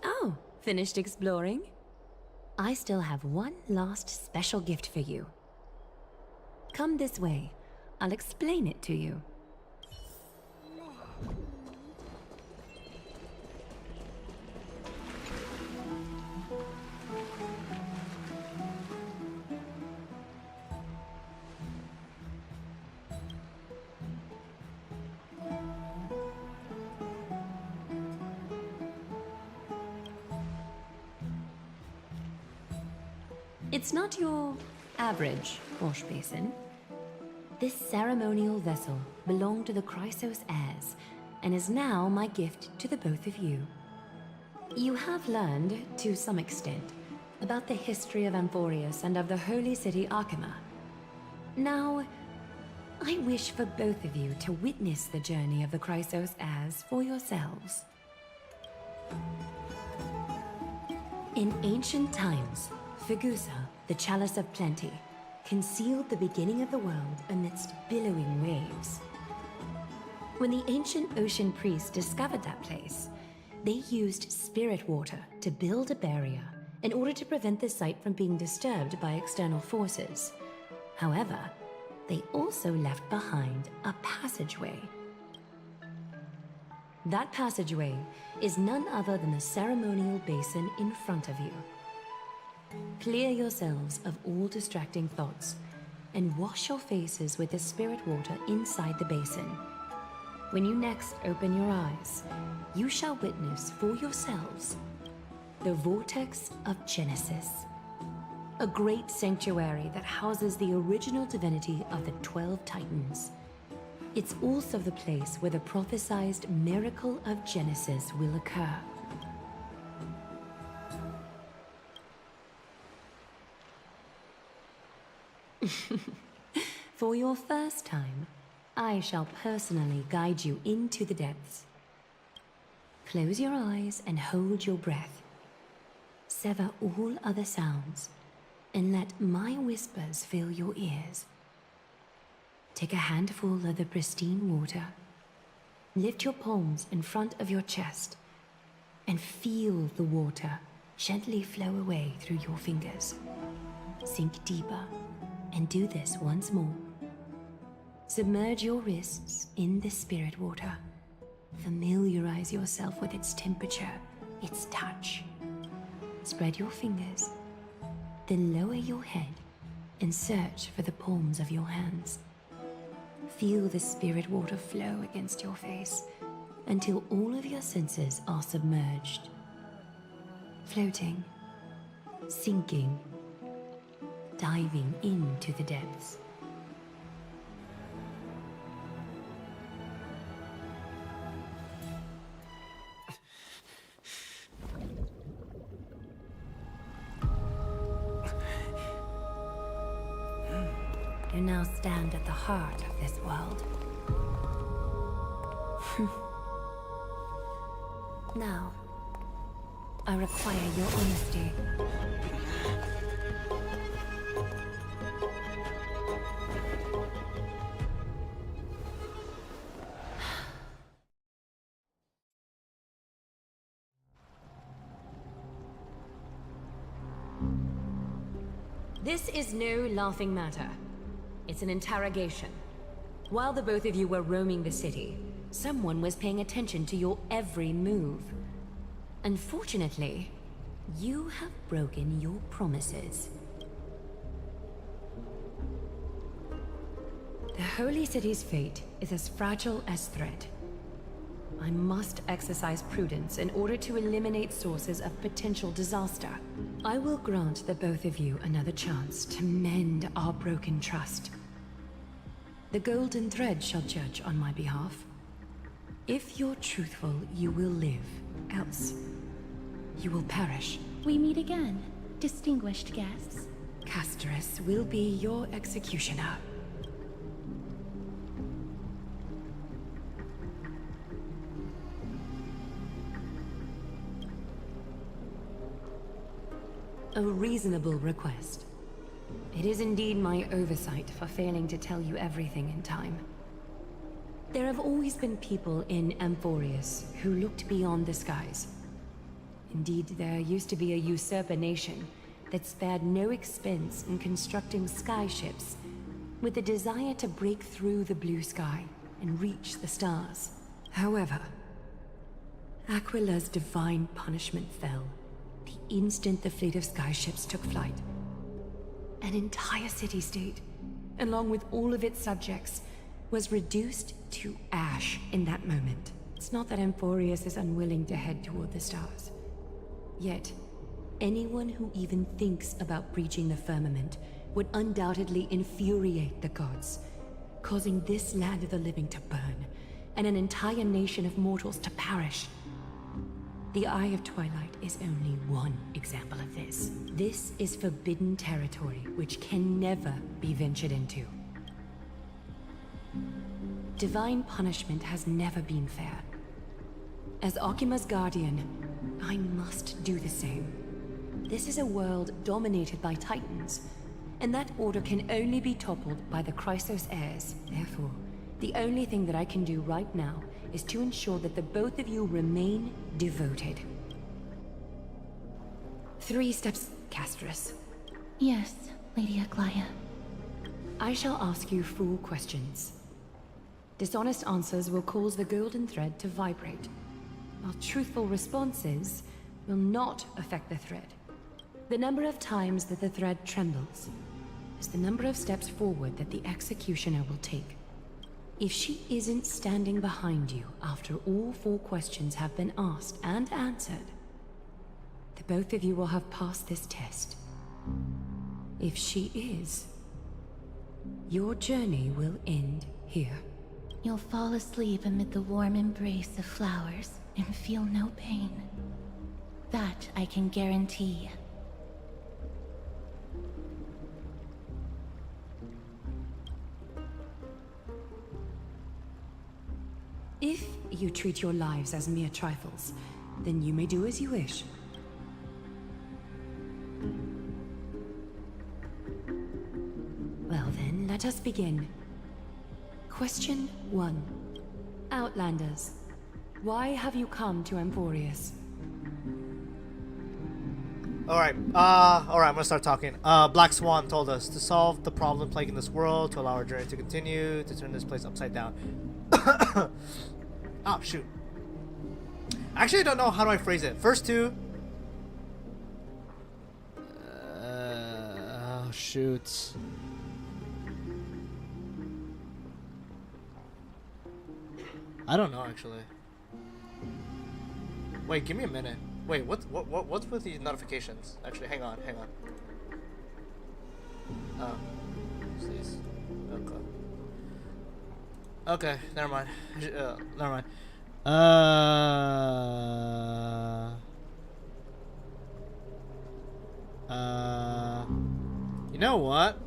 Oh, finished exploring? I still have one last special gift for you. Come this way. I'll explain it to you. It's not your average wash basin. This ceremonial vessel belonged to the Chrysos heirs, and is now my gift to the both of you. You have learned, to some extent, about the history of Amphorius and of the holy city Arkema. Now, I wish for both of you to witness the journey of the Chrysos heirs for yourselves. In ancient times, Fegusa, the Chalice of Plenty, concealed the beginning of the world amidst billowing waves. When the ancient ocean priests discovered that place, they used spirit water to build a barrier in order to prevent the site from being disturbed by external forces. However, they also left behind a passageway. That passageway is none other than the ceremonial basin in front of you. Clear yourselves of all distracting thoughts and wash your faces with the spirit water inside the basin. When you next open your eyes, you shall witness for yourselves the Vortex of Genesis, a great sanctuary that houses the original divinity of the 12 Titans. It's also the place where the prophesized miracle of Genesis will occur. For your first time, I shall personally guide you into the depths. Close your eyes and hold your breath. Sever all other sounds, and let my whispers fill your ears. Take a handful of the pristine water. Lift your palms in front of your chest, and feel the water gently flow away through your fingers. Sink deeper, and do this once more. Submerge your wrists in the spirit water. Familiarize yourself with its temperature, its touch. Spread your fingers, then lower your head and search for the palms of your hands. Feel the spirit water flow against your face until all of your senses are submerged. Floating, sinking, diving into the depths. You now stand at the heart of this world. Now, I require your honesty. This is no laughing matter. It's an interrogation. While the both of you were roaming the city, someone was paying attention to your every move. Unfortunately, you have broken your promises. The Holy City's fate is as fragile as thread. I must exercise prudence in order to eliminate sources of potential disaster. I will grant the both of you another chance to mend our broken trust. The golden thread shall judge on my behalf. If you're truthful, you will live. Else, you will perish. We meet again, distinguished guests. Casterus will be your executioner. A reasonable request. It is indeed my oversight for failing to tell you everything in time. There have always been people in Amphorius who looked beyond the skies. Indeed, there used to be a usurper nation that spared no expense in constructing skyships with the desire to break through the blue sky and reach the stars. However, Aquila's divine punishment fell the instant the fleet of skyships took flight. An entire city-state, along with all of its subjects, was reduced to ash in that moment. It's not that Amphorius is unwilling to head toward the stars. Yet, anyone who even thinks about breaching the firmament would undoubtedly infuriate the gods, causing this land of the living to burn, and an entire nation of mortals to perish. The Eye of Twilight is only one example of this. This is forbidden territory which can never be ventured into. Divine punishment has never been fair. As Akima's guardian, I must do the same. This is a world dominated by Titans, and that order can only be toppled by the Chrysos heirs. Therefore, the only thing that I can do right now is to ensure that the both of you remain devoted. 3 steps, Castris. Yes, Lady Aglaia. I shall ask you 4 questions. Dishonest answers will cause the golden thread to vibrate, while truthful responses will not affect the thread. The number of times that the thread trembles is the number of steps forward that the executioner will take. If she isn't standing behind you after all 4 questions have been asked and answered, the both of you will have passed this test. If she is, your journey will end here. You'll fall asleep amid the warm embrace of flowers and feel no pain. That I can guarantee. If you treat your lives as mere trifles, then you may do as you wish. Well then, let us begin. Question 1. Outlanders, why have you come to Emporius? Alright, I'm gonna start talking. Black Swan told us to solve the problem plaguing this world, to allow our journey to continue, to turn this place upside down. Oh, shoot. Actually, I don't know how do I phrase it. First 2. Oh, shoot. I don't know, actually. Wait, give me a minute. Wait, what's with these notifications? Actually, hang on. Please. Okay, never mind. Never mind. You know what?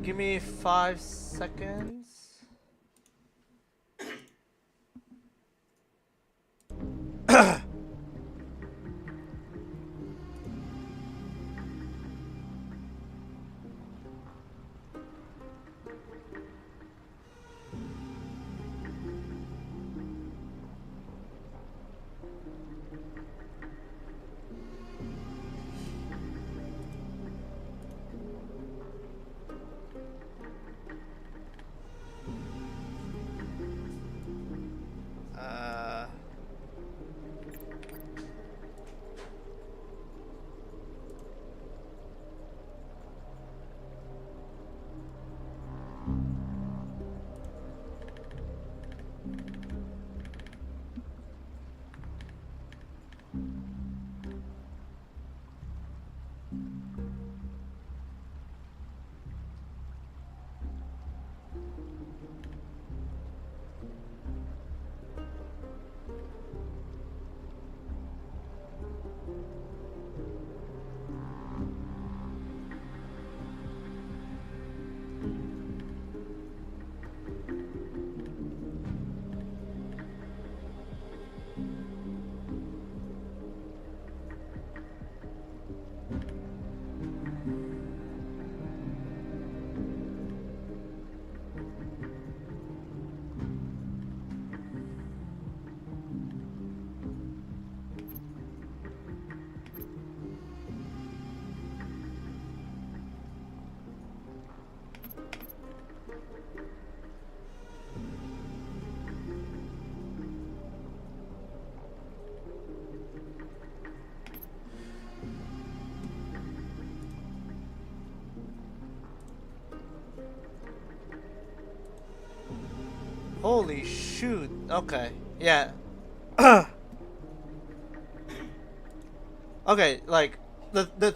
Give me 5 seconds. Holy shoot. Okay. Yeah. Okay, like the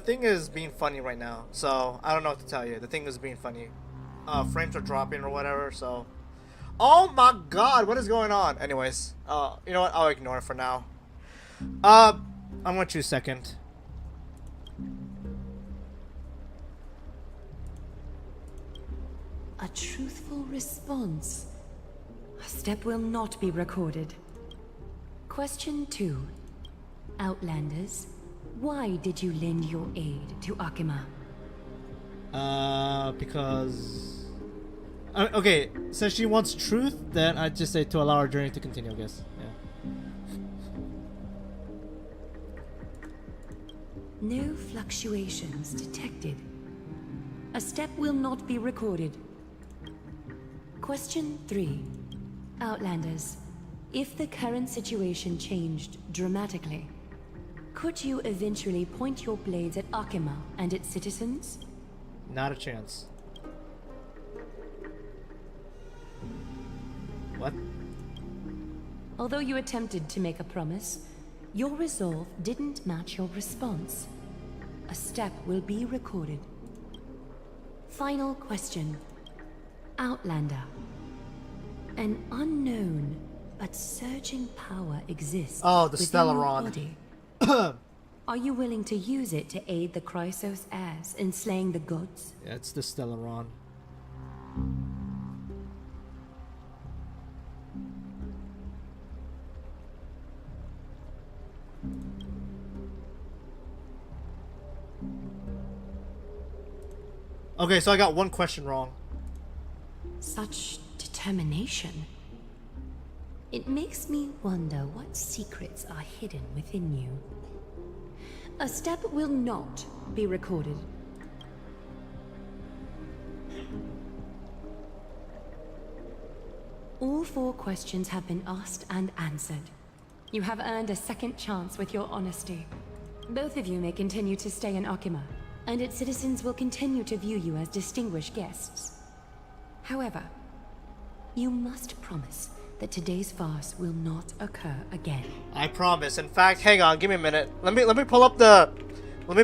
thing is being funny right now. So, I don't know what to tell you. The thing is being funny. Frames are dropping or whatever, so oh my god, what is going on? Anyways, you know what? I'll ignore it for now. I'm gonna choose second. A truthful response. A step will not be recorded. Question 2. Outlanders, why did you lend your aid to Akima? Because... okay, since she wants truth, then I'd just say to allow our journey to continue, I guess. Yeah. No fluctuations detected. A step will not be recorded. Question 3. Outlanders, if the current situation changed dramatically, could you eventually point your blades at Akima and its citizens? Not a chance. What? Although you attempted to make a promise, your resolve didn't match your response. A step will be recorded. Final question. Outlander. An unknown but surging power exists. Oh, the within your Stellaron. body. Are you willing to use it to aid the Chrysos heirs in slaying the gods? Yeah, it's the Stellaron. Okay, so I got one question wrong. Such determination. It makes me wonder what secrets are hidden within you. A step will not be recorded. All 4 questions have been asked and answered. You have earned a second chance with your honesty. Both of you may continue to stay in Akima, and its citizens will continue to view you as distinguished guests. However, you must promise that today's farce will not occur again. I promise. In fact, hang on, give me a minute. Let me pull up the what do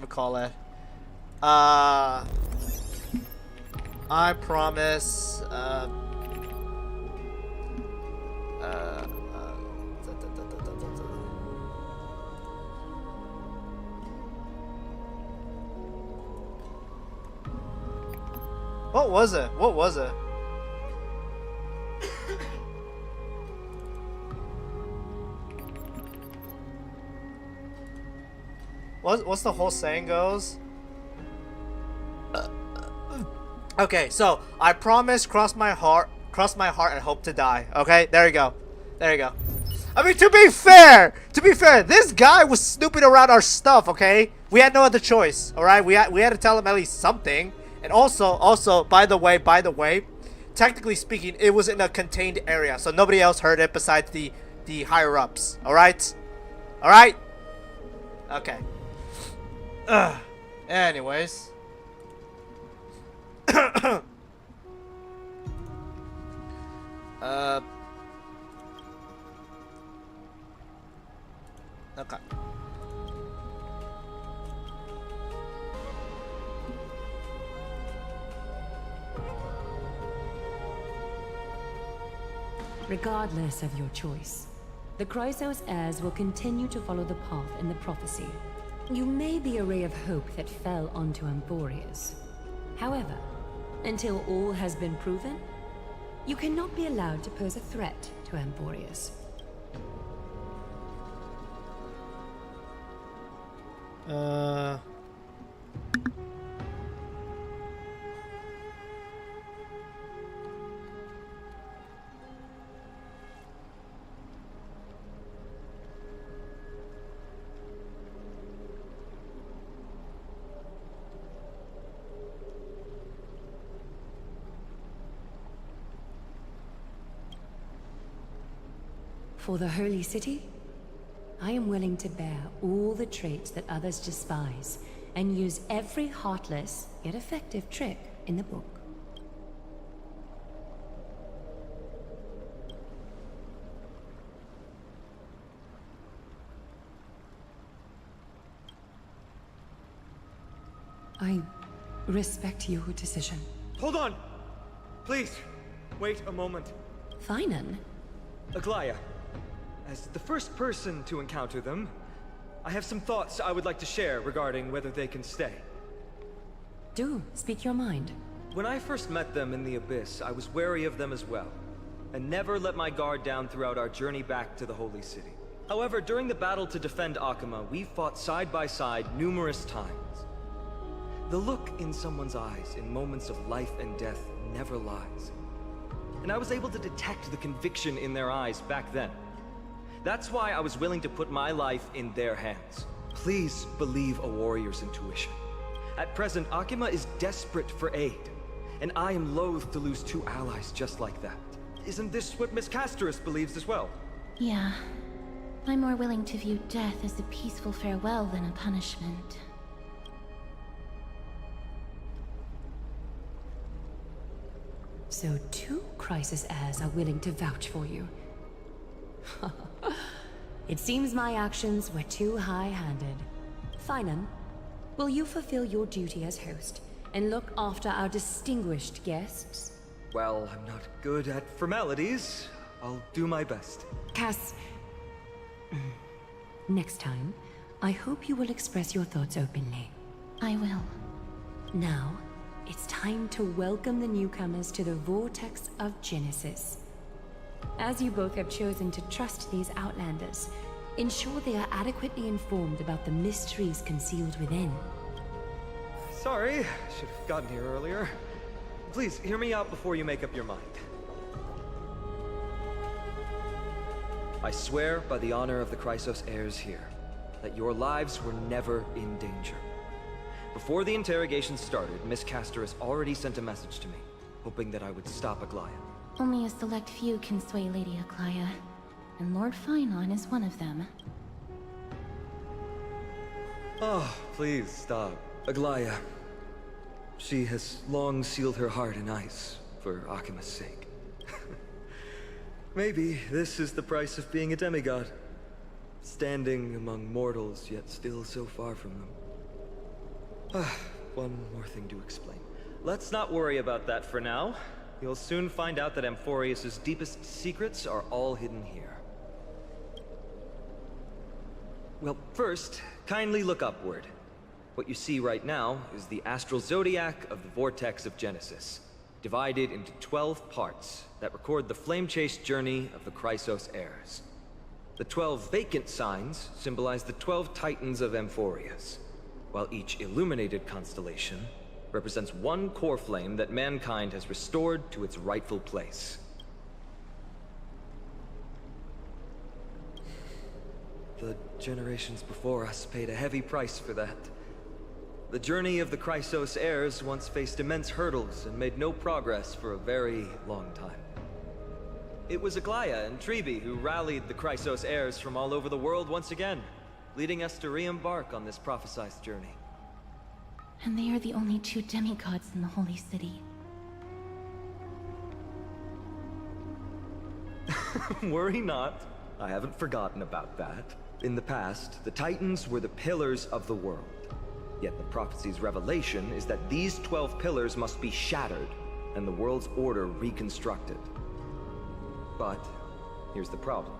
you call it? I promise what was it? What was it? What's the whole saying goes? Okay, so I promise, cross my heart and hope to die. Okay, there you go. There you go. I mean, to be fair, this guy was snooping around our stuff. Okay, we had no other choice. All right, we had to tell him at least something. And also, by the way, technically speaking, it was in a contained area, so nobody else heard it besides the higher ups. All right. Okay. Anyways. Okay. Regardless of your choice, the Chrysos heirs will continue to follow the path in the prophecy. You may be a ray of hope that fell onto Emporius. However, until all has been proven, you cannot be allowed to pose a threat to Emporius. For the Holy City, I am willing to bear all the traits that others despise and use every heartless yet effective trick in the book. I respect your decision. Hold on! Please, wait a moment. Finan? Aglaya, as the first person to encounter them, I have some thoughts I would like to share regarding whether they can stay. Do, speak your mind. When I first met them in the Abyss, I was wary of them as well, and never let my guard down throughout our journey back to the Holy City. However, during the battle to defend Akama, we fought side by side numerous times. The look in someone's eyes in moments of life and death never lies. And I was able to detect the conviction in their eyes back then. That's why I was willing to put my life in their hands. Please believe a warrior's intuition. At present, Akima is desperate for aid, and I am loath to lose two allies just like that. Isn't this what Miss Casterus believes as well? Yeah. I'm more willing to view death as a peaceful farewell than a punishment. So 2 Crisis heirs are willing to vouch for you. It seems my actions were too high-handed. Finan, will you fulfill your duty as host and look after our distinguished guests? Well, I'm not good at formalities. I'll do my best. Cass... Next time, I hope you will express your thoughts openly. I will. Now, it's time to welcome the newcomers to the Vortex of Genesis. As you both have chosen to trust these Outlanders, ensure they are adequately informed about the mysteries concealed within. Sorry, should have gotten here earlier. Please, hear me out before you make up your mind. I swear by the honor of the Chrysos heirs here, that your lives were never in danger. Before the interrogation started, Miss Casterus already sent a message to me, hoping that I would stop Aglaya. Only a select few can sway Lady Aglaya, and Lord Finon is one of them. Oh, please stop. Aglaya. She has long sealed her heart in ice, for Akima's sake. Maybe this is the price of being a demigod. Standing among mortals, yet still so far from them. One more thing to explain. Let's not worry about that for now. You'll soon find out that Amphorius's deepest secrets are all hidden here. Well, first, kindly look upward. What you see right now is the astral zodiac of the Vortex of Genesis, divided into 12 parts that record the flame-chased journey of the Chrysos heirs. The 12 vacant signs symbolize the 12 titans of Amphorius, while each illuminated constellation represents one core flame that mankind has restored to its rightful place. The generations before us paid a heavy price for that. The journey of the Chrysos heirs once faced immense hurdles and made no progress for a very long time. It was Aglaya and Trebi who rallied the Chrysos heirs from all over the world once again, leading us to re-embark on this prophesized journey. And they are the only 2 demigods in the Holy City. Worry not. I haven't forgotten about that. In the past, the Titans were the pillars of the world. Yet the prophecy's revelation is that these 12 pillars must be shattered, and the world's order reconstructed. But here's the problem.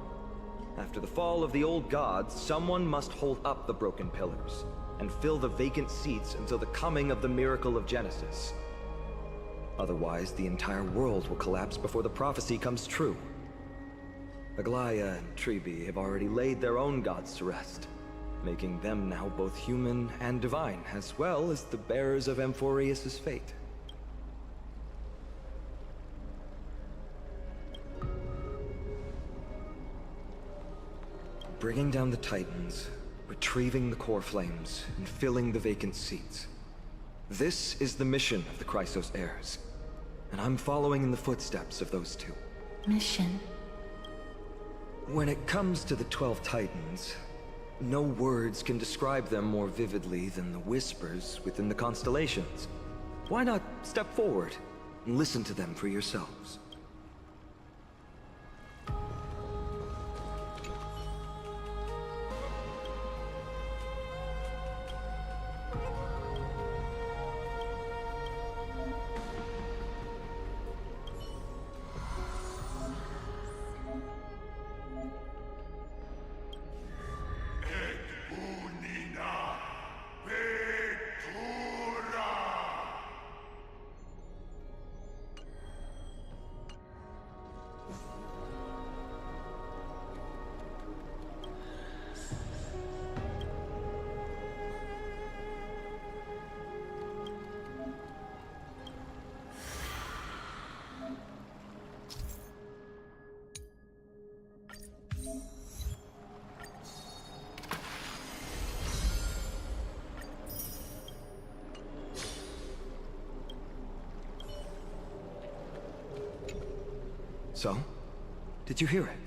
After the fall of the old gods, someone must hold up the broken pillars, and fill the vacant seats until the coming of the miracle of Genesis. Otherwise, the entire world will collapse before the prophecy comes true. Aglaya and Trebi have already laid their own gods to rest, making them now both human and divine, as well as the bearers of Amphorius' fate. Bringing down the Titans, retrieving the core flames, and filling the vacant seats. This is the mission of the Chrysos heirs, and I'm following in the footsteps of those 2. Mission? When it comes to the 12 Titans, no words can describe them more vividly than the whispers within the constellations. Why not step forward and listen to them for yourselves? So? Did you hear it?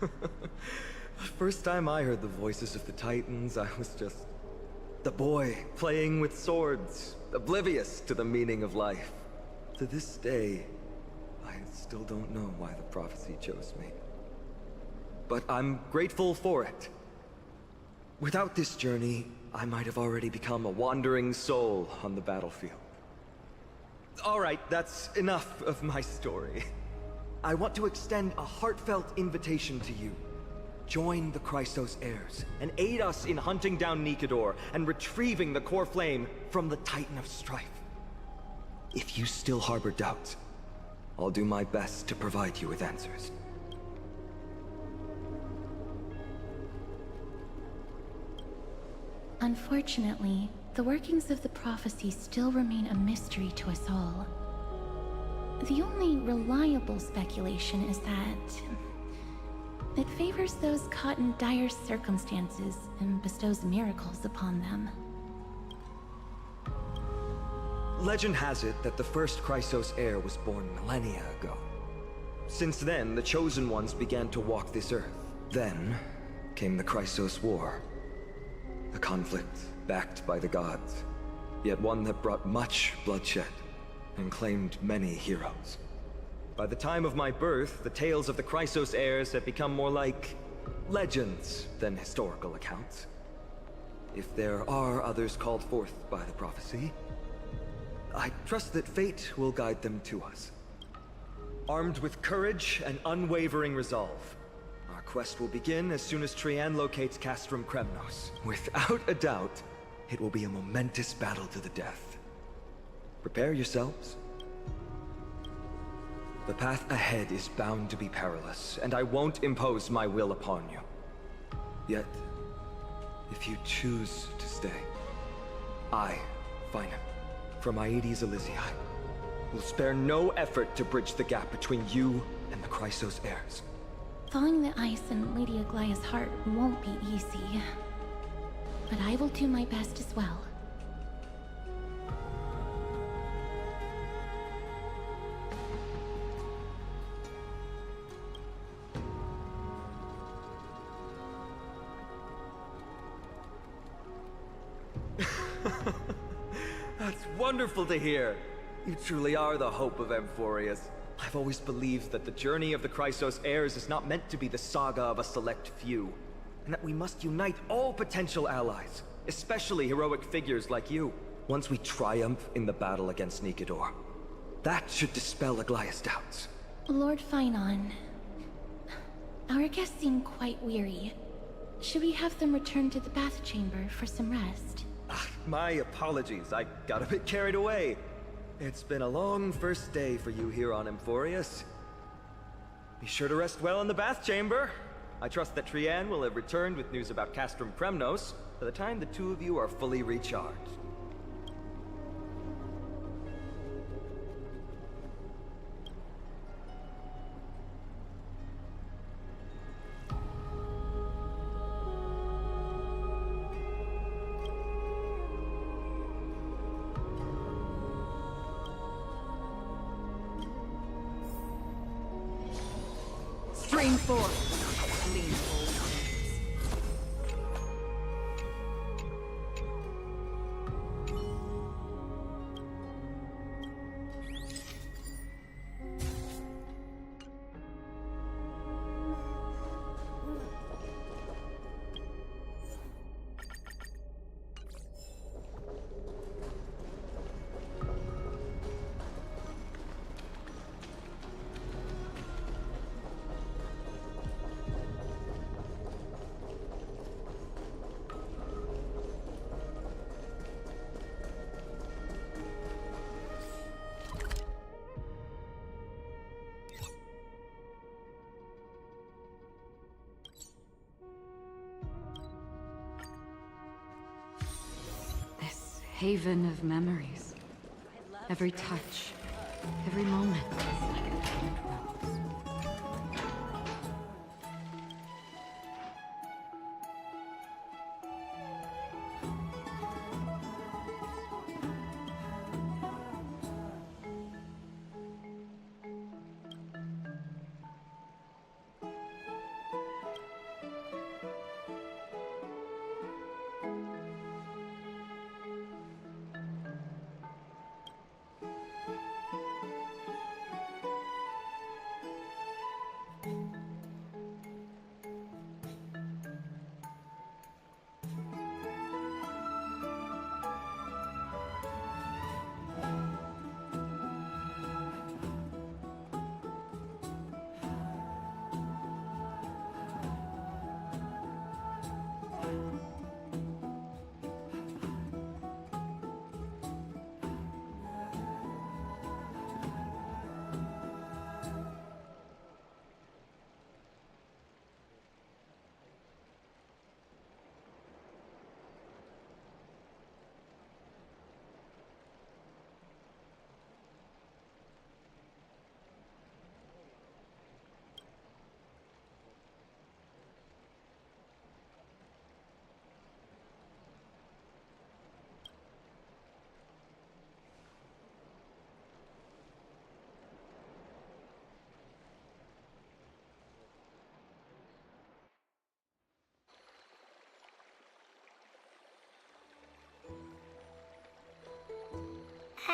The first time I heard the voices of the Titans, I was just the boy playing with swords, oblivious to the meaning of life. To this day, I still don't know why the prophecy chose me. But I'm grateful for it. Without this journey, I might have already become a wandering soul on the battlefield. All right, that's enough of my story. I want to extend a heartfelt invitation to you. Join the Chrysos heirs, and aid us in hunting down Nikedor and retrieving the core flame from the Titan of Strife. If you still harbor doubts, I'll do my best to provide you with answers. Unfortunately, the workings of the prophecy still remain a mystery to us all. The only reliable speculation is that it favors those caught in dire circumstances and bestows miracles upon them. Legend has it that the first Chrysos heir was born millennia ago. Since then, the Chosen Ones began to walk this earth. Then came the Chrysos War. A conflict backed by the gods, yet one that brought much bloodshed and claimed many heroes. By the time of my birth, the tales of the Chrysos heirs had become more like legends than historical accounts. If there are others called forth by the prophecy, I trust that fate will guide them to us. Armed with courage and unwavering resolve, our quest will begin as soon as Trian locates Castrum Kremnos. Without a doubt, it will be a momentous battle to the death. Prepare yourselves. The path ahead is bound to be perilous, and I won't impose my will upon you. Yet, if you choose to stay, I, Finam, from Aedes Elysiae, will spare no effort to bridge the gap between you and the Chrysos heirs. Thawing the ice in Lady Aglaya's heart won't be easy, but I will do my best as well. That's wonderful to hear. You truly are the hope of Amphorius. I've always believed that the journey of the Chrysos heirs is not meant to be the saga of a select few, and that we must unite all potential allies, especially heroic figures like you. Once we triumph in the battle against Nikedor, that should dispel Aglaya's doubts. Lord Finon, our guests seem quite weary. Should we have them return to the bath chamber for some rest? My apologies, I got a bit carried away. It's been a long first day for you here on Amphorius. Be sure to rest well in the bath chamber. I trust that Trian will have returned with news about Castrum Kremnos by the time the two of you are fully recharged. Strain forth. Lean forward. Haven of memories. Every touch, every moment is like a painted rose.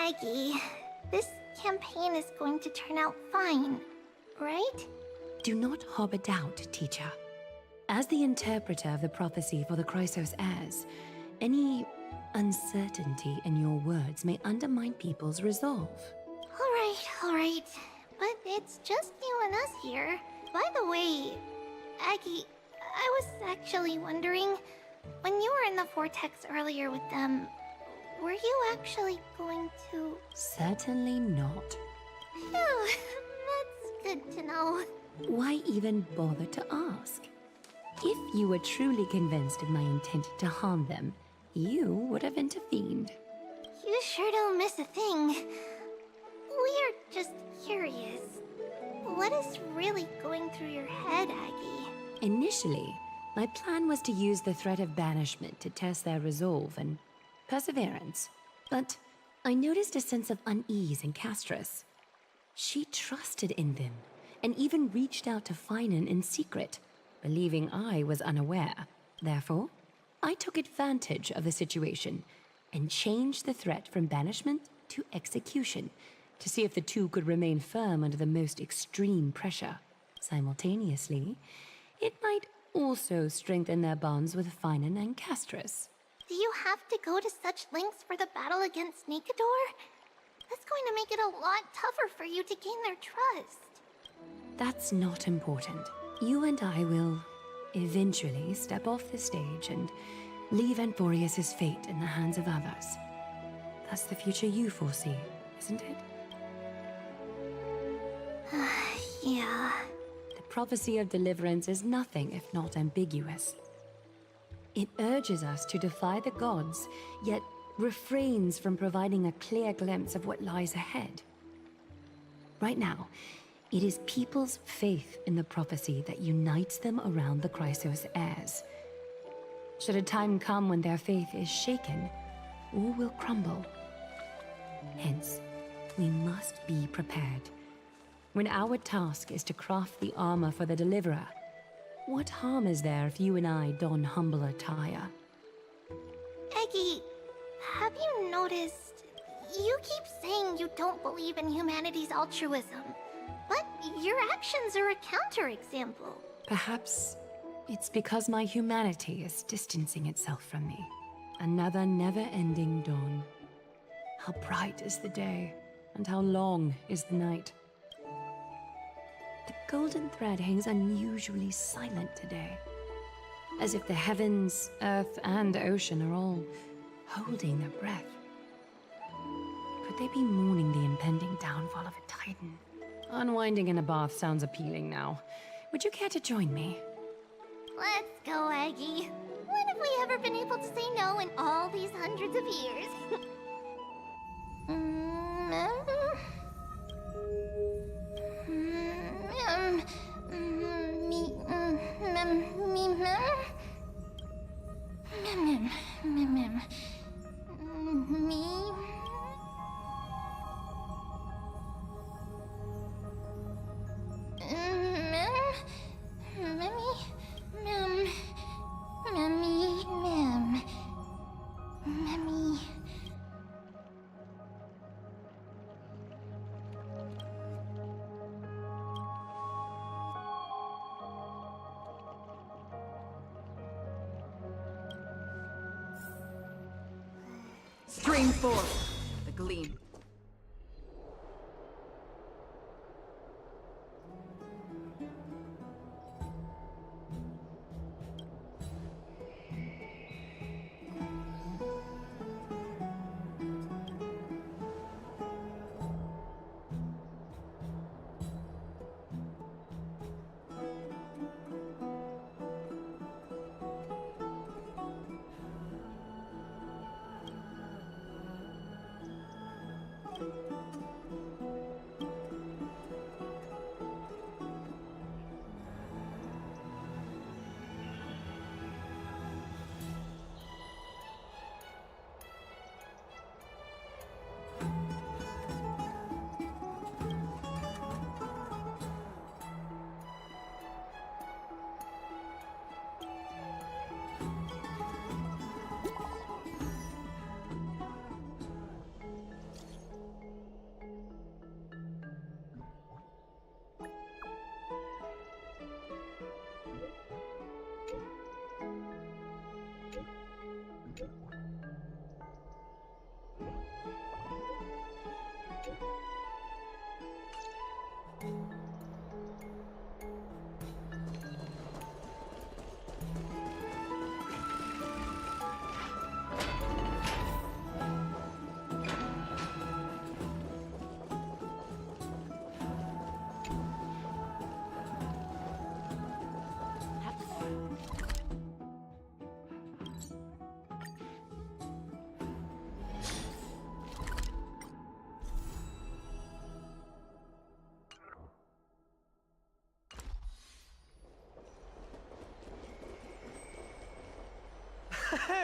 Aggie, this campaign is going to turn out fine, right? Do not harbor doubt, teacher. As the interpreter of the prophecy for the Chrysos heirs, any uncertainty in your words may undermine people's resolve. Alright. But it's just you and us here. By the way, Aggie, I was actually wondering, when you were in the vortex earlier with them, were you actually going to... Certainly not. Phew, that's good to know. Why even bother to ask? If you were truly convinced of my intent to harm them, you would have intervened. You sure don't miss a thing. We're just curious. What is really going through your head, Aggie? Initially, my plan was to use the threat of banishment to test their resolve and perseverance. But I noticed a sense of unease in Castris. She trusted in them, and even reached out to Finan in secret, believing I was unaware. Therefore, I took advantage of the situation and changed the threat from banishment to execution to see if the two could remain firm under the most extreme pressure. Simultaneously, it might also strengthen their bonds with Finan and Castris. Do you have to go to such lengths for the battle against Nikador? That's going to make it a lot tougher for you to gain their trust. That's not important. You and I will eventually step off the stage and leave Anthorius' fate in the hands of others. That's the future you foresee, isn't it? Yeah. The prophecy of deliverance is nothing if not ambiguous. It urges us to defy the gods, yet refrains from providing a clear glimpse of what lies ahead. Right now, it is people's faith in the prophecy that unites them around the Chrysos heirs. Should a time come when their faith is shaken, all will crumble. Hence, we must be prepared. When our task is to craft the armor for the Deliverer, what harm is there if you and I don humble attire? Eggie, have you noticed... You keep saying you don't believe in humanity's altruism, but your actions are a counterexample. Perhaps it's because my humanity is distancing itself from me. Another never-ending dawn. How bright is the day, and how long is the night. The golden thread hangs unusually silent today, as if the heavens, earth, and ocean are all holding their breath. Could they be mourning the impending downfall of a titan? Unwinding in a bath sounds appealing now. Would you care to join me? Let's go, Aggie. When have we ever been able to say no in all these hundreds of years? Stream forth, the gleam.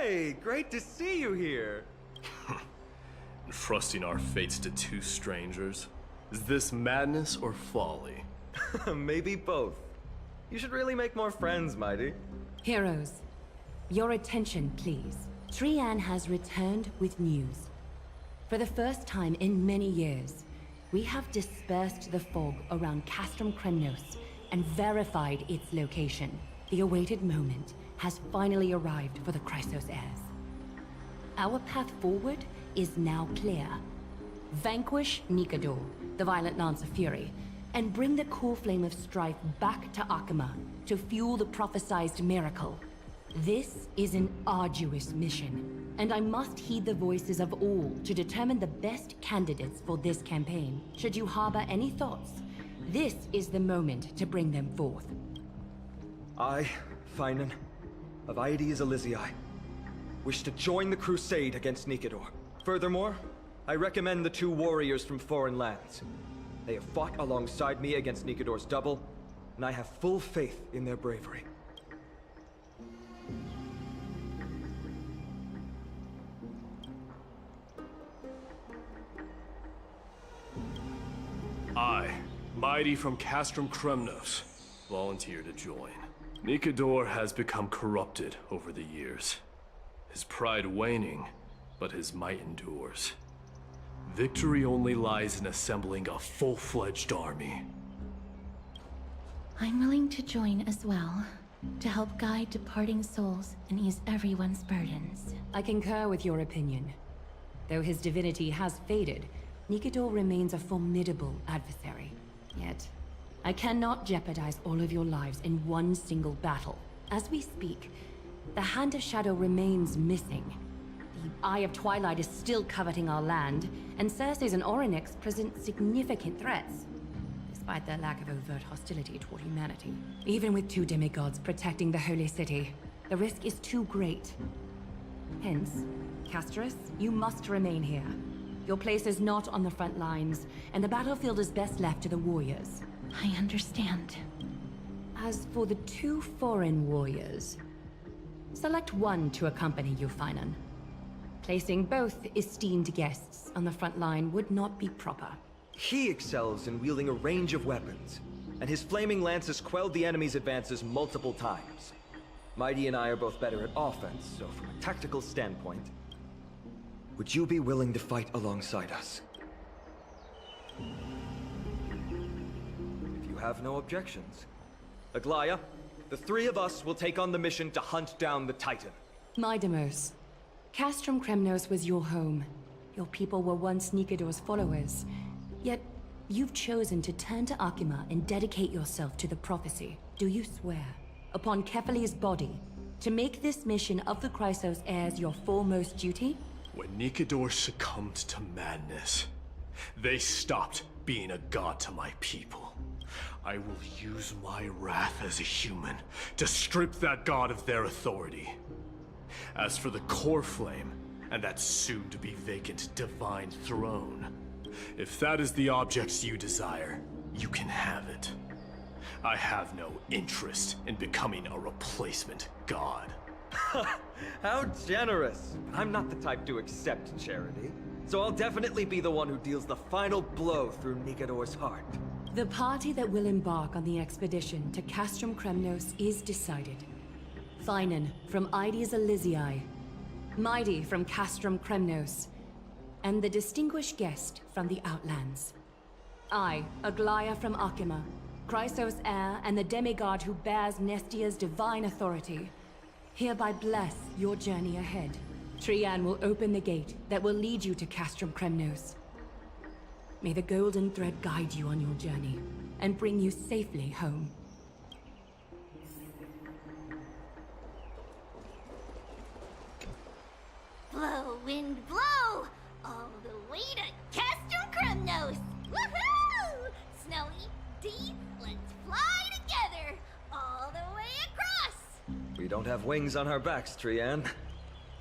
Hey, great to see you here. Entrusting our fates to two strangers? Is this madness or folly? Maybe both. You should really make more friends, Mighty. Heroes, your attention, please. Trian has returned with news. For the first time in many years, we have dispersed the fog around Castrum Kremnos and verified its location. The awaited moment has finally arrived for the Chrysos heirs. Our path forward is now clear. Vanquish Nikador, the violent Lance of Fury, and bring the core flame of strife back to Akima to fuel the prophesized miracle. This is an arduous mission, and I must heed the voices of all to determine the best candidates for this campaign. Should you harbor any thoughts, this is the moment to bring them forth. I, Finan, of Aedes Elysiae, wish to join the crusade against Nikador. Furthermore, I recommend the two warriors from foreign lands. They have fought alongside me against Nikador's double, and I have full faith in their bravery. I, Mighty from Castrum Kremnos, volunteer to join. Nikador has become corrupted over the years. His pride waning, but his might endures. Victory only lies in assembling a full-fledged army. I'm willing to join as well, to help guide departing souls and ease everyone's burdens. I concur with your opinion. Though his divinity has faded, Nikador remains a formidable adversary. Yet, I cannot jeopardize all of your lives in one single battle. As we speak, the Hand of Shadow remains missing. The Eye of Twilight is still coveting our land, and Circes and Orynyx present significant threats, despite their lack of overt hostility toward humanity. Even with two demigods protecting the Holy City, the risk is too great. Hence, Casterus, you must remain here. Your place is not on the front lines, and the battlefield is best left to the warriors. I understand. As for the two foreign warriors, select one to accompany you, Finan. Placing both esteemed guests on the front line would not be proper. He excels in wielding a range of weapons, and his flaming lance has quelled the enemy's advances multiple times. Mighty and I are both better at offense, so from a tactical standpoint, would you be willing to fight alongside us? If you have no objections. Aglaya, the three of us will take on the mission to hunt down the Titan. Mydemos, Castrum Kremnos was your home. Your people were once Nikador's followers. Yet, you've chosen to turn to Akima and dedicate yourself to the prophecy. Do you swear, upon Kefali's body, to make this mission of the Chrysos heirs your foremost duty? When Nikador succumbed to madness, they stopped being a god to my people. I will use my wrath as a human to strip that god of their authority. As for the core flame, and that soon-to-be vacant divine throne, if that is the object you desire, you can have it. I have no interest in becoming a replacement god. How generous! I'm not the type to accept charity, so I'll definitely be the one who deals the final blow through Nikador's heart. The party that will embark on the expedition to Castrum Kremnos is decided. Finan from Aedes Elysiae, Mighty from Castrum Kremnos, and the distinguished guest from the Outlands. I, Aglaya from Akima, Chrysos heir and the demigod who bears Nestia's divine authority, hereby bless your journey ahead. Trian will open the gate that will lead you to Castrum Kremnos. May the golden thread guide you on your journey and bring you safely home. Blow, wind, blow! All the way to Castrum Kremnos! Woohoo! Snowy, deep, let's fly together! All the way across! We don't have wings on our backs, Trian.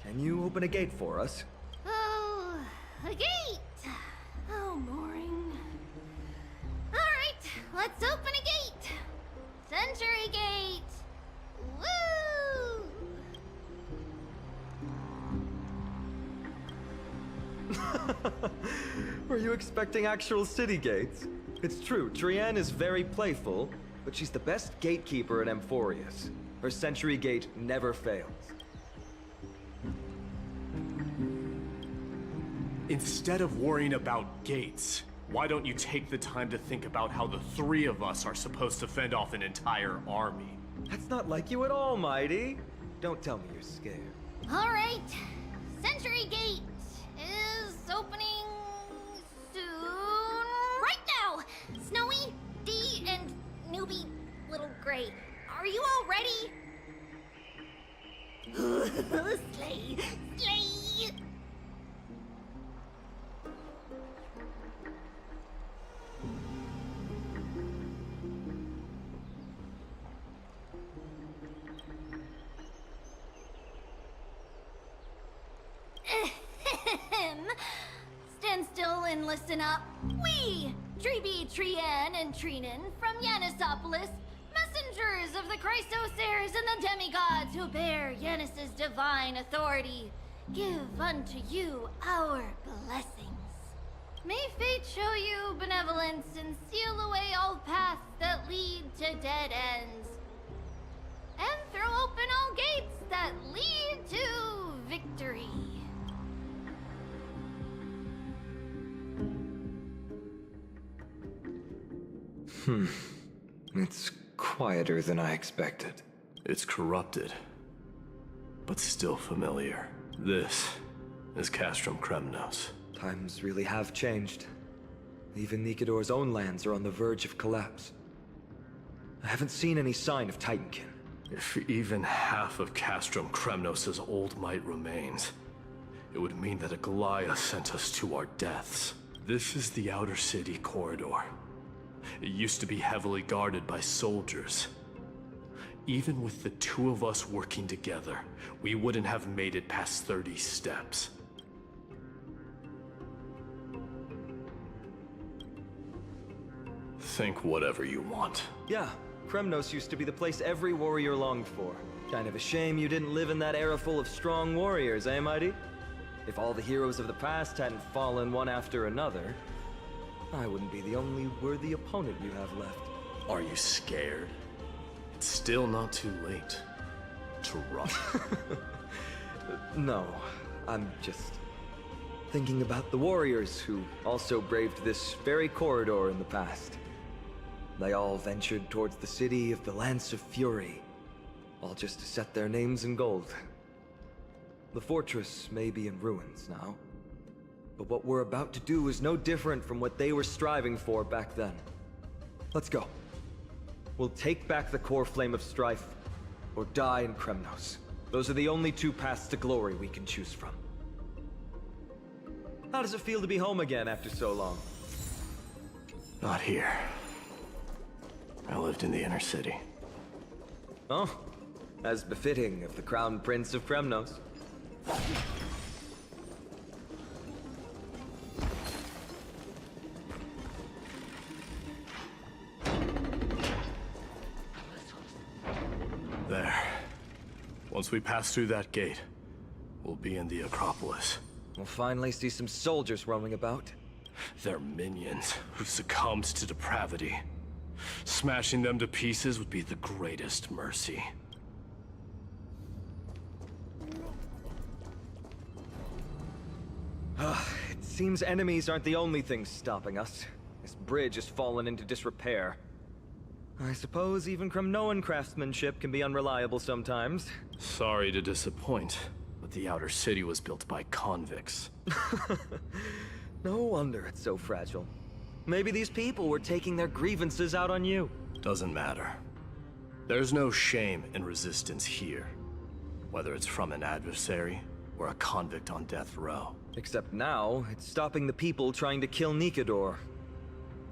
Can you open a gate for us? Oh, a gate! Oh, boring. Alright, let's open a gate! Century Gate! Woo! Were you expecting actual city gates? It's true, Trienne is very playful, but she's the best gatekeeper in Amphorius. Her sentry gate never fails. Instead of worrying about gates, why don't you take the time to think about how the three of us are supposed to fend off an entire army? That's not like you at all, Mighty. Don't tell me you're scared. All right. Sentry Gate is opening soon. Right now! Snowy, D, and newbie Little Gray. Are you all ready? Slay! Slay! Stand still and listen up. We, Treeby, Trienne, and Trinin from Yanisopolis, messengers of the Chrysosaurs and the demigods who bear Yanis's divine authority, give unto you our blessings. May fate show you benevolence and seal away all paths that lead to dead ends. And throw open all gates that lead to victory. It's quieter than I expected. It's corrupted, but still familiar. This is Castrum Kremnos. Times really have changed. Even Nikador's own lands are on the verge of collapse. I haven't seen any sign of Titankin. If even half of Castrum Kremnos' old might remains, it would mean that Aglaya sent us to our deaths. This is the outer city corridor. It used to be heavily guarded by soldiers. Even with the two of us working together, we wouldn't have made it past 30 steps. Think whatever you want. Yeah, Kremnos used to be the place every warrior longed for. Kind of a shame you didn't live in that era full of strong warriors, eh, Mighty? If all the heroes of the past hadn't fallen one after another, I wouldn't be the only worthy opponent you have left. Are you scared? It's still not too late to run. No, I'm just thinking about the warriors who also braved this very corridor in the past. They all ventured towards the city of the Lance of Fury, all just to set their names in gold. The fortress may be in ruins now, but what we're about to do is no different from what they were striving for back then. Let's go. We'll take back the core flame of strife, or die in Kremnos. Those are the only two paths to glory we can choose from. How does it feel to be home again after so long? Not here. I lived in the inner city. Oh, as befitting of the Crown Prince of Kremnos. There. Once we pass through that gate, we'll be in the Acropolis. We'll finally see some soldiers roaming about. They're minions who succumbed to depravity. Smashing them to pieces would be the greatest mercy. It seems enemies aren't the only things stopping us. This bridge has fallen into disrepair. I suppose even Kremnoan craftsmanship can be unreliable sometimes. Sorry to disappoint, but the outer city was built by convicts. No wonder it's so fragile. Maybe these people were taking their grievances out on you. Doesn't matter. There's no shame in resistance here, whether it's from an adversary or a convict on death row. Except now, it's stopping the people trying to kill Nikador.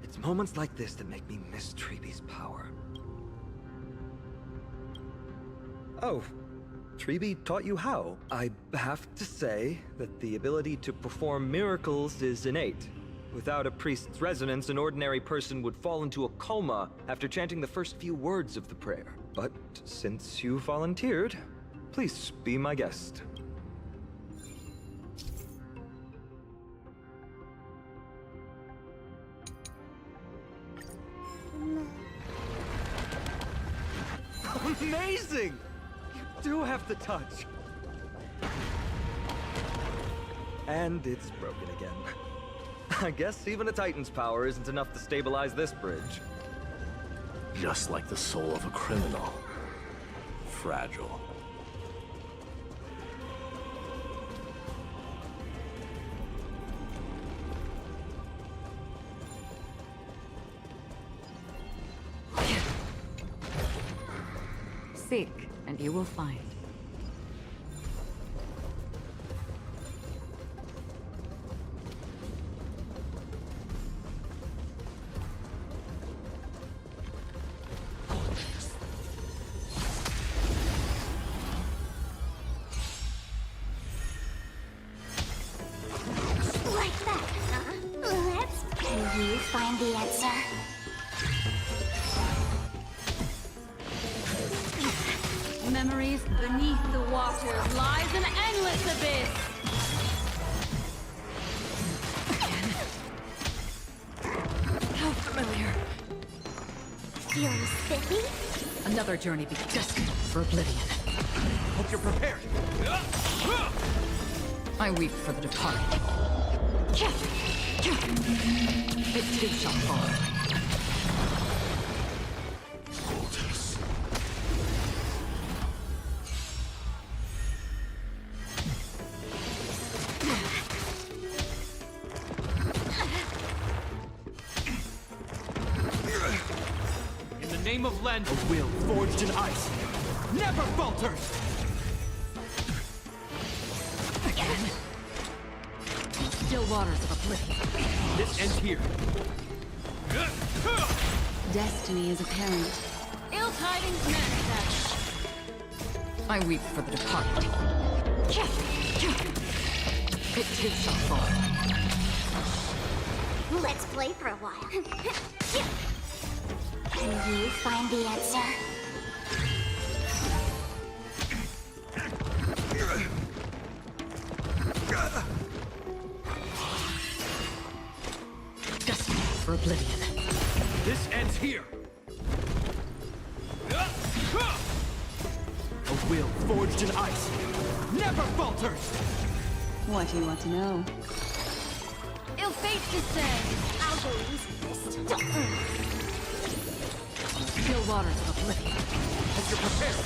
It's moments like this that make me miss Treeby's power. Oh, Treeby taught you how? I have to say that the ability to perform miracles is innate. Without a priest's resonance, an ordinary person would fall into a coma after chanting the first few words of the prayer. But since you volunteered, please be my guest. Amazing! You do have the touch. And it's broken again. I guess even a Titan's power isn't enough to stabilize this bridge. Just like the soul of a criminal. Fragile. Seek, and you will find. Like that, huh? Let's... Can you find the answer? Memories beneath the water lies an endless abyss. How familiar. Feeling spiffy? Another journey destined for oblivion. Hope you're prepared. I weep for the departed. It too shall fall. In the name of Len, a will forged in ice never falters. Again. Still waters of oblivion. This ends here. Destiny is apparent. Ill tidings manifest. I weep for the departed. It too shall fall. Let's play for a while. Can you find the answer? Destiny for oblivion. This ends here. A will forged in ice never falters. What do you want to know? Ill fate descends. I'll go easy this time. Still waters of oblivion. Hope you're prepared.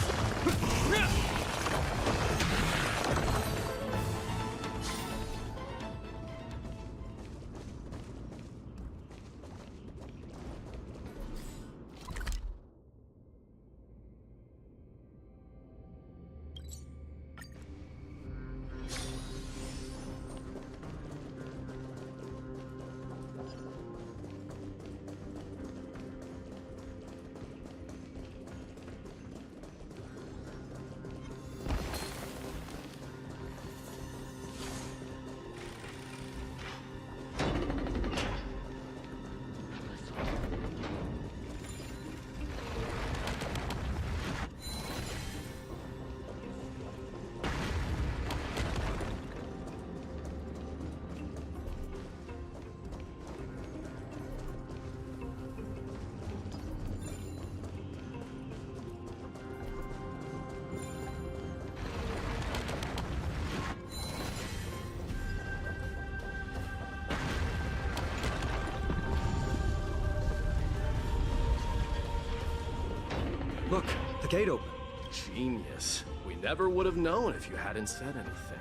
Look, the gate open. Genius. We never would have known if you hadn't said anything.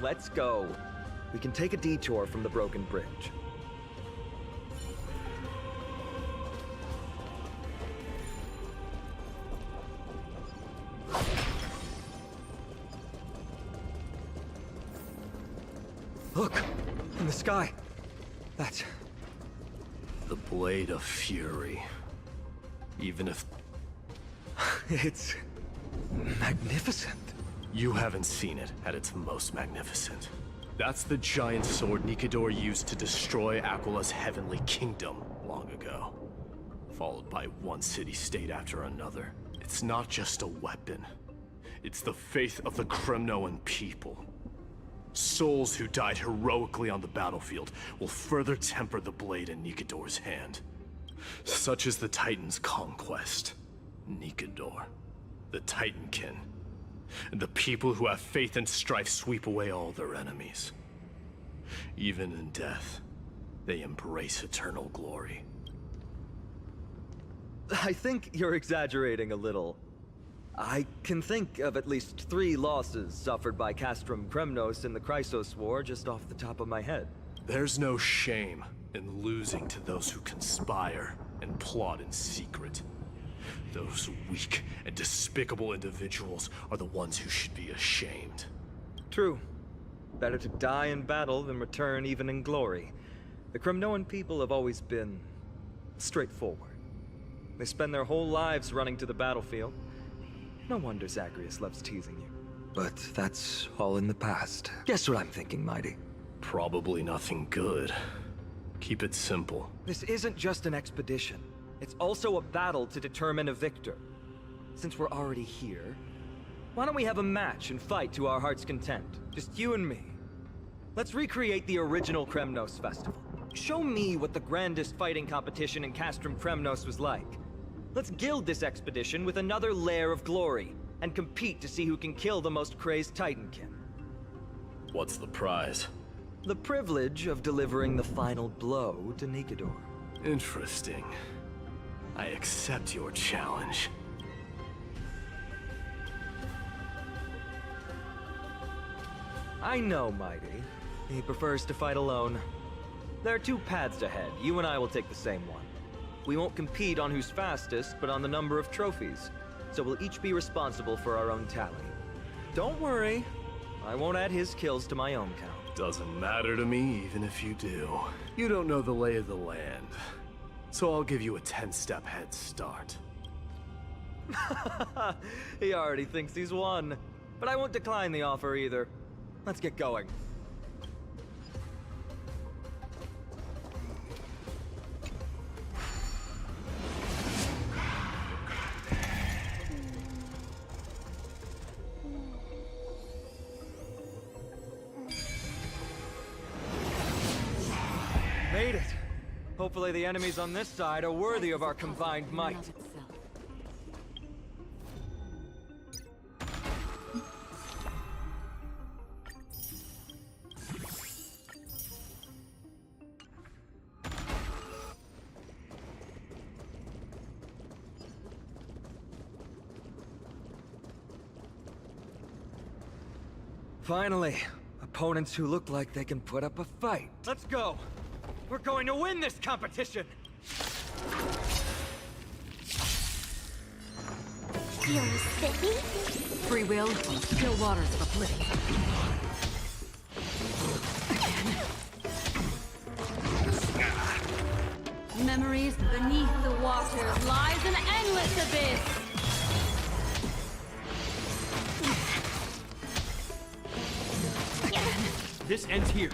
Let's go. We can take a detour from the broken bridge. Look, in the sky. That's... The Blade of Fury. Even if... It's... magnificent. You haven't seen it at its most magnificent. That's the giant sword Nikador used to destroy Aquila's heavenly kingdom long ago. Followed by one city-state after another. It's not just a weapon. It's the faith of the Kremnoan people. Souls who died heroically on the battlefield will further temper the blade in Nikador's hand. Such is the Titan's conquest. Nikador, the Titankin, and the people who have faith in strife sweep away all their enemies. Even in death, they embrace eternal glory. I think you're exaggerating a little. I can think of at least 3 losses suffered by Castrum Kremnos in the Chrysos War just off the top of my head. There's no shame in losing to those who conspire and plot in secret. Those weak and despicable individuals are the ones who should be ashamed. True. Better to die in battle than return even in glory. The Kremnoan people have always been straightforward. They spend their whole lives running to the battlefield. No wonder Zagreus loves teasing you. But that's all in the past. Guess what I'm thinking, Mighty? Probably nothing good. Keep it simple. This isn't just an expedition. It's also a battle to determine a victor. Since we're already here, why don't we have a match and fight to our heart's content? Just you and me. Let's recreate the original Kremnos festival. Show me what the grandest fighting competition in Castrum Kremnos was like. Let's gild this expedition with another layer of glory, and compete to see who can kill the most crazed Titankin. What's the prize? The privilege of delivering the final blow to Nikador. Interesting. I accept your challenge. I know, Mighty. He prefers to fight alone. There are 2 paths ahead. You and I will take the same one. We won't compete on who's fastest, but on the number of trophies. So we'll each be responsible for our own tally. Don't worry. I won't add his kills to my own count. Doesn't matter to me, even if you do. You don't know the lay of the land. So I'll give you a 10-step head start. He already thinks he's won. But I won't decline the offer either. Let's get going. Made it. Hopefully the enemies on this side are worthy of our combined might. Finally, opponents who look like they can put up a fight. Let's go! We're going to win this competition! Feeling spiffy? Free will, still waters of oblivion. Memories beneath the water lies an endless abyss. This ends here.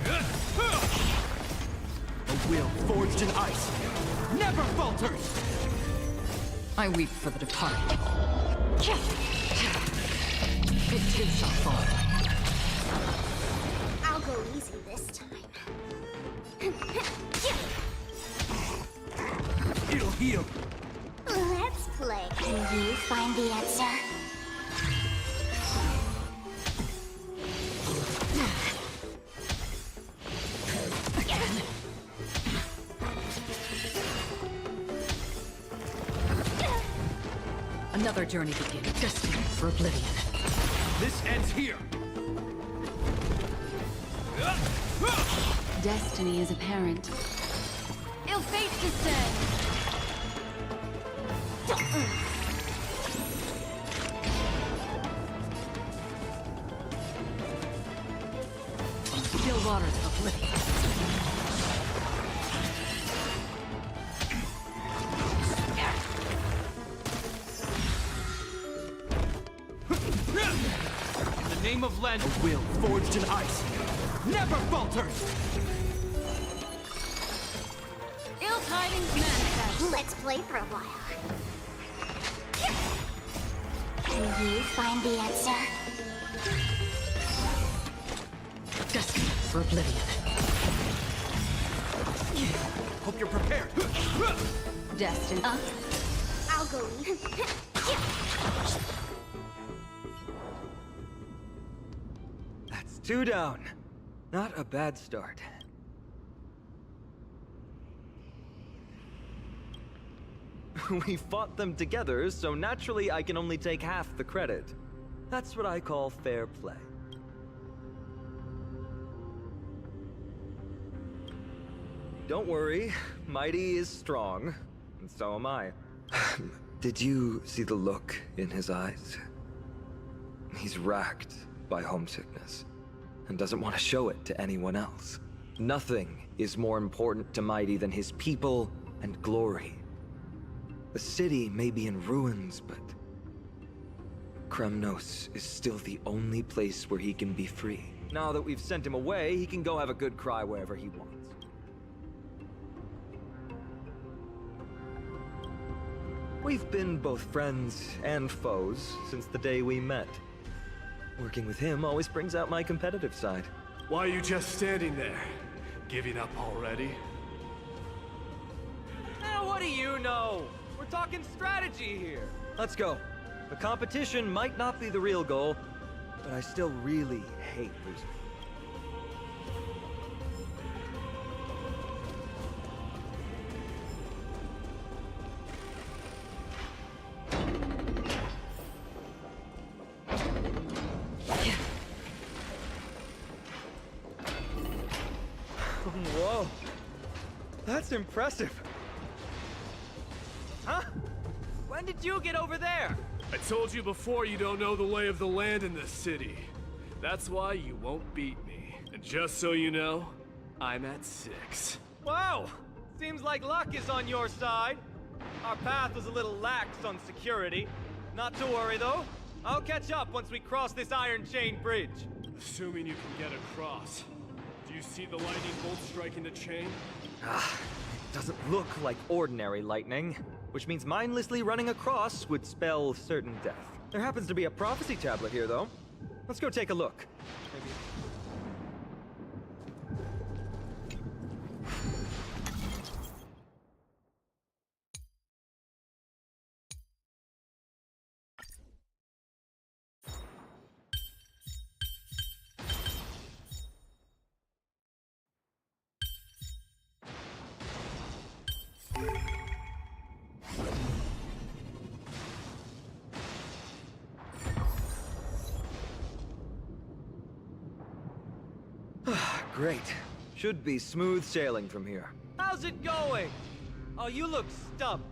A will forged in ice never falters! I weep for the departed. It too shall fall. I'll go easy this time. It'll heal. Let's play. Can you find the answer? Another journey begins, destined for oblivion. This ends here. Destiny is apparent. Ill fate descend. Still waters of oblivion. In the name of Len, a will forged in ice never falters! Ill tidings manifest. Let's play for a while. Can you find the answer? Destined for oblivion. Hope you're prepared. Destined. I'll go lead. That's 2 down. Not a bad start. We fought them together, so naturally I can only take half the credit. That's what I call fair play. Don't worry, Mighty is strong, and so am I. Did you see the look in his eyes? He's racked by homesickness, and doesn't want to show it to anyone else. Nothing is more important to Mighty than his people and glory. The city may be in ruins, but Kremnos is still the only place where he can be free. Now that we've sent him away, he can go have a good cry wherever he wants. We've been both friends and foes since the day we met. Working with him always brings out my competitive side. Why are you just standing there? Giving up already? What do you know? We're talking strategy here. Let's go. The competition might not be the real goal, but I still really hate losing. Whoa. That's impressive. Huh? When did you get over there? I told you before you don't know the lay of the land in this city. That's why you won't beat me. And just so you know, I'm at 6. Wow! Seems like luck is on your side. Our path was a little lax on security. Not to worry, though. I'll catch up once we cross this iron chain bridge. Assuming you can get across. Do you see the lightning bolt striking the chain? It doesn't look like ordinary lightning, which means mindlessly running across would spell certain death. There happens to be a prophecy tablet here, though. Let's go take a look. Maybe... Great. Should be smooth sailing from here. How's it going? Oh, you look stumped.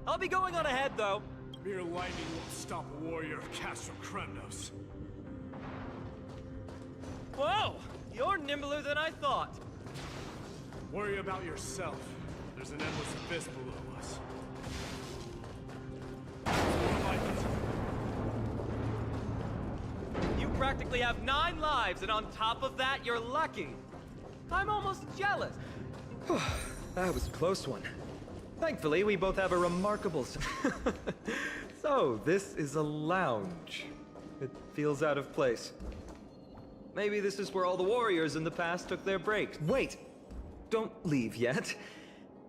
I'll be going on ahead, though. Mere lightning won't stop a warrior of Castro Kremnos. Whoa! You're nimbler than I thought. Worry about yourself. There's an endless abyss below us. You practically have 9 lives, and on top of that, you're lucky. I'm almost jealous. That was a close one. Thankfully, we both have a remarkable... So, this is a lounge. It feels out of place. Maybe this is where all the warriors in the past took their breaks. Wait! Don't leave yet.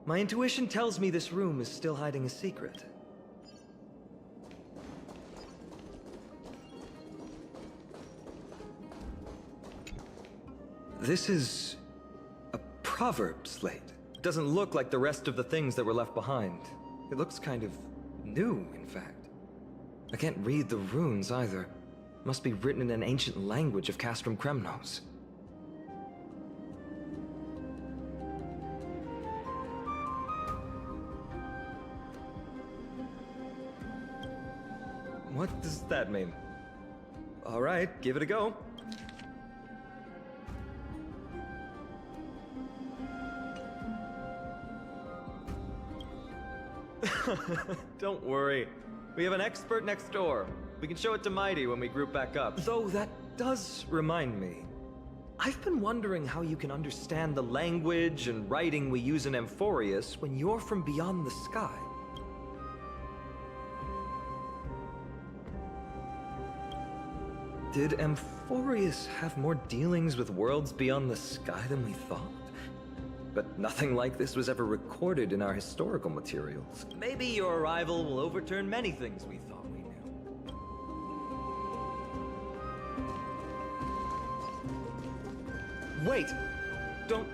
My intuition tells me this room is still hiding a secret. This is a proverb slate. It doesn't look like the rest of the things that were left behind. It looks kind of new, in fact. I can't read the runes either. Must be written in an ancient language of Castrum Kremnos. What does that mean? All right, give it a go. Don't worry. We have an expert next door. We can show it to Mighty when we group back up. Though that does remind me. I've been wondering how you can understand the language and writing we use in Amphorius when you're from beyond the sky. Did Amphorius have more dealings with worlds beyond the sky than we thought? but nothing like this was ever recorded in our historical materials. Maybe your arrival will overturn many things we thought we knew. Wait! Don't...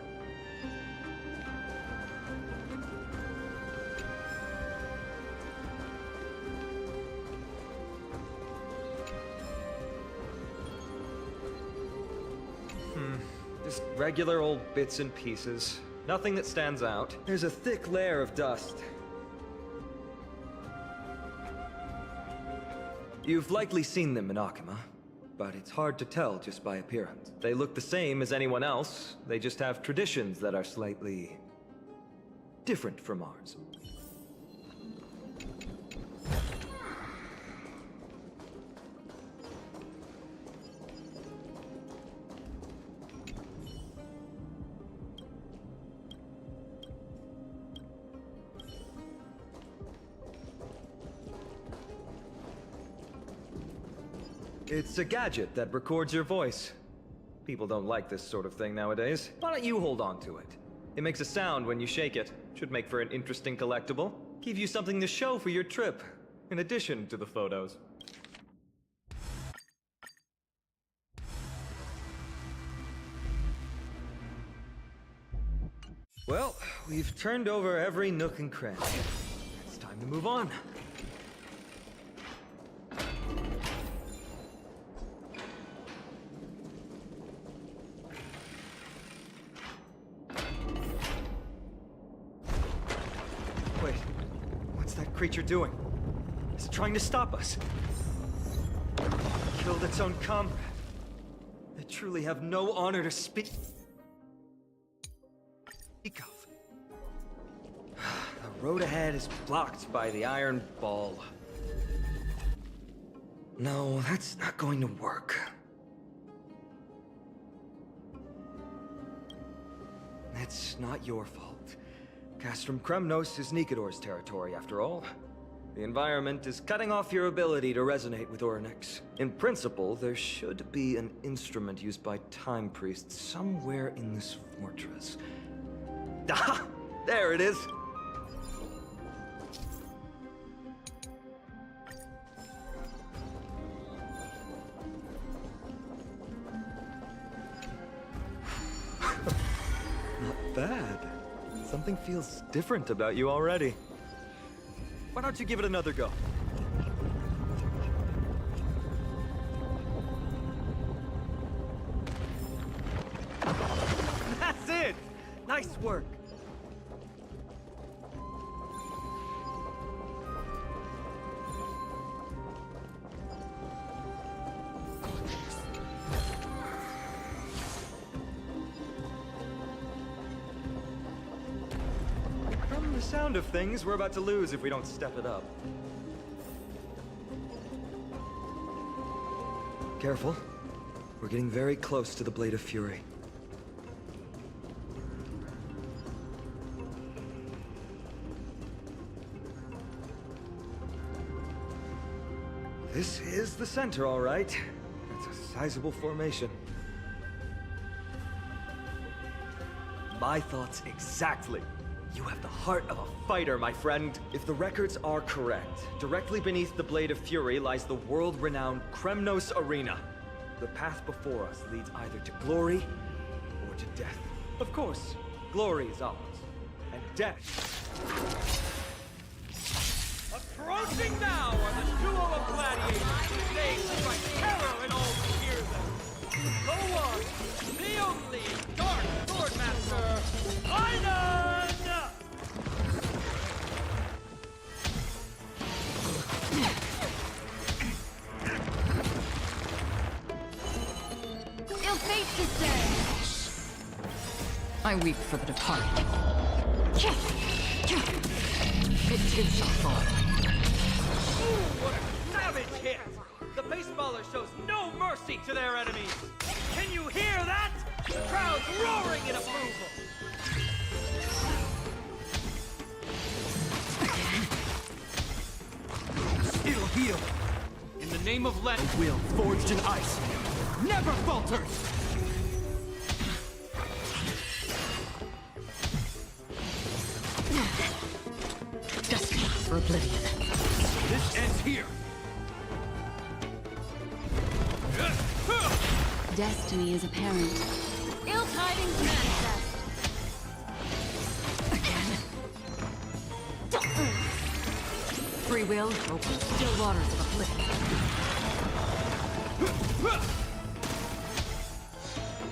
Just regular old bits and pieces. Nothing that stands out. There's a thick layer of dust. You've likely seen them in Akima, but it's hard to tell just by appearance. They look the same as anyone else, they just have traditions that are slightly different from ours. It's a gadget that records your voice. People don't like this sort of thing nowadays. Why don't you hold on to it? It makes a sound when you shake it. Should make for an interesting collectible. Give you something to show for your trip, in addition to the photos. Well, we've turned over every nook and cranny. It's time to move on. Wait, what's that creature doing? It's trying to stop us. Killed its own comrade. They truly have no honor to speak of. The road ahead is blocked by the iron ball. No, that's not going to work. It's not your fault. Castrum Kremnos is Nikador's territory, after all. The environment is cutting off your ability to resonate with Ornyx. In principle, there should be an instrument used by time priests somewhere in this fortress. Ah! There it is! Not bad. Something feels different about you already. Why don't you give it another go? That's it! Nice work! From the sound of things, we're about to lose if we don't step it up. Careful. We're getting very close to the Blade of Fury. This is the center, all right. That's a sizable formation. My thoughts exactly. You have the heart of a fighter, my friend. If the records are correct, directly beneath the Blade of Fury lies the world-renowned Kremnos Arena. The path before us leads either to glory or to death. Of course, glory is ours, and death... Approaching now are the duo of gladiators. They strike terror in all who hear them. The one, the only, Dark Swordmaster, Ainan! Ill fate to say. I weep for the departed. It too shall fall. Ooh, what a savage hit! The baseballer shows no mercy to their enemies! Can you hear that? The crowd's roaring in approval! It'll heal. In the name of Let, a will forged in ice never falters. for oblivion. This ends here. Destiny is apparent. Ill tidings manifest. Free will, open still waters of oblivion.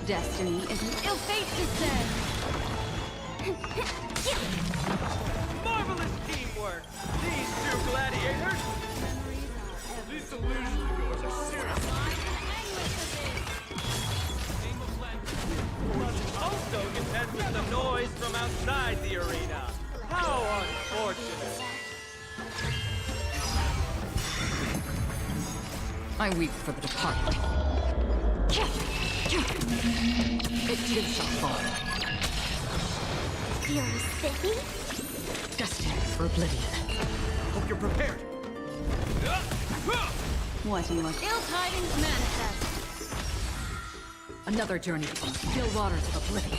Destiny is an ill fate descends. Marvelous teamwork! These two gladiators! These illusions of yours are serious. Also contend with the noise from outside the arena. How unfortunate! I weep for the departed. It too shall fall. Feeling spiffy? Destined for oblivion. Hope you're prepared. What do you want? Ill tidings manifest. Another journey from still waters of oblivion.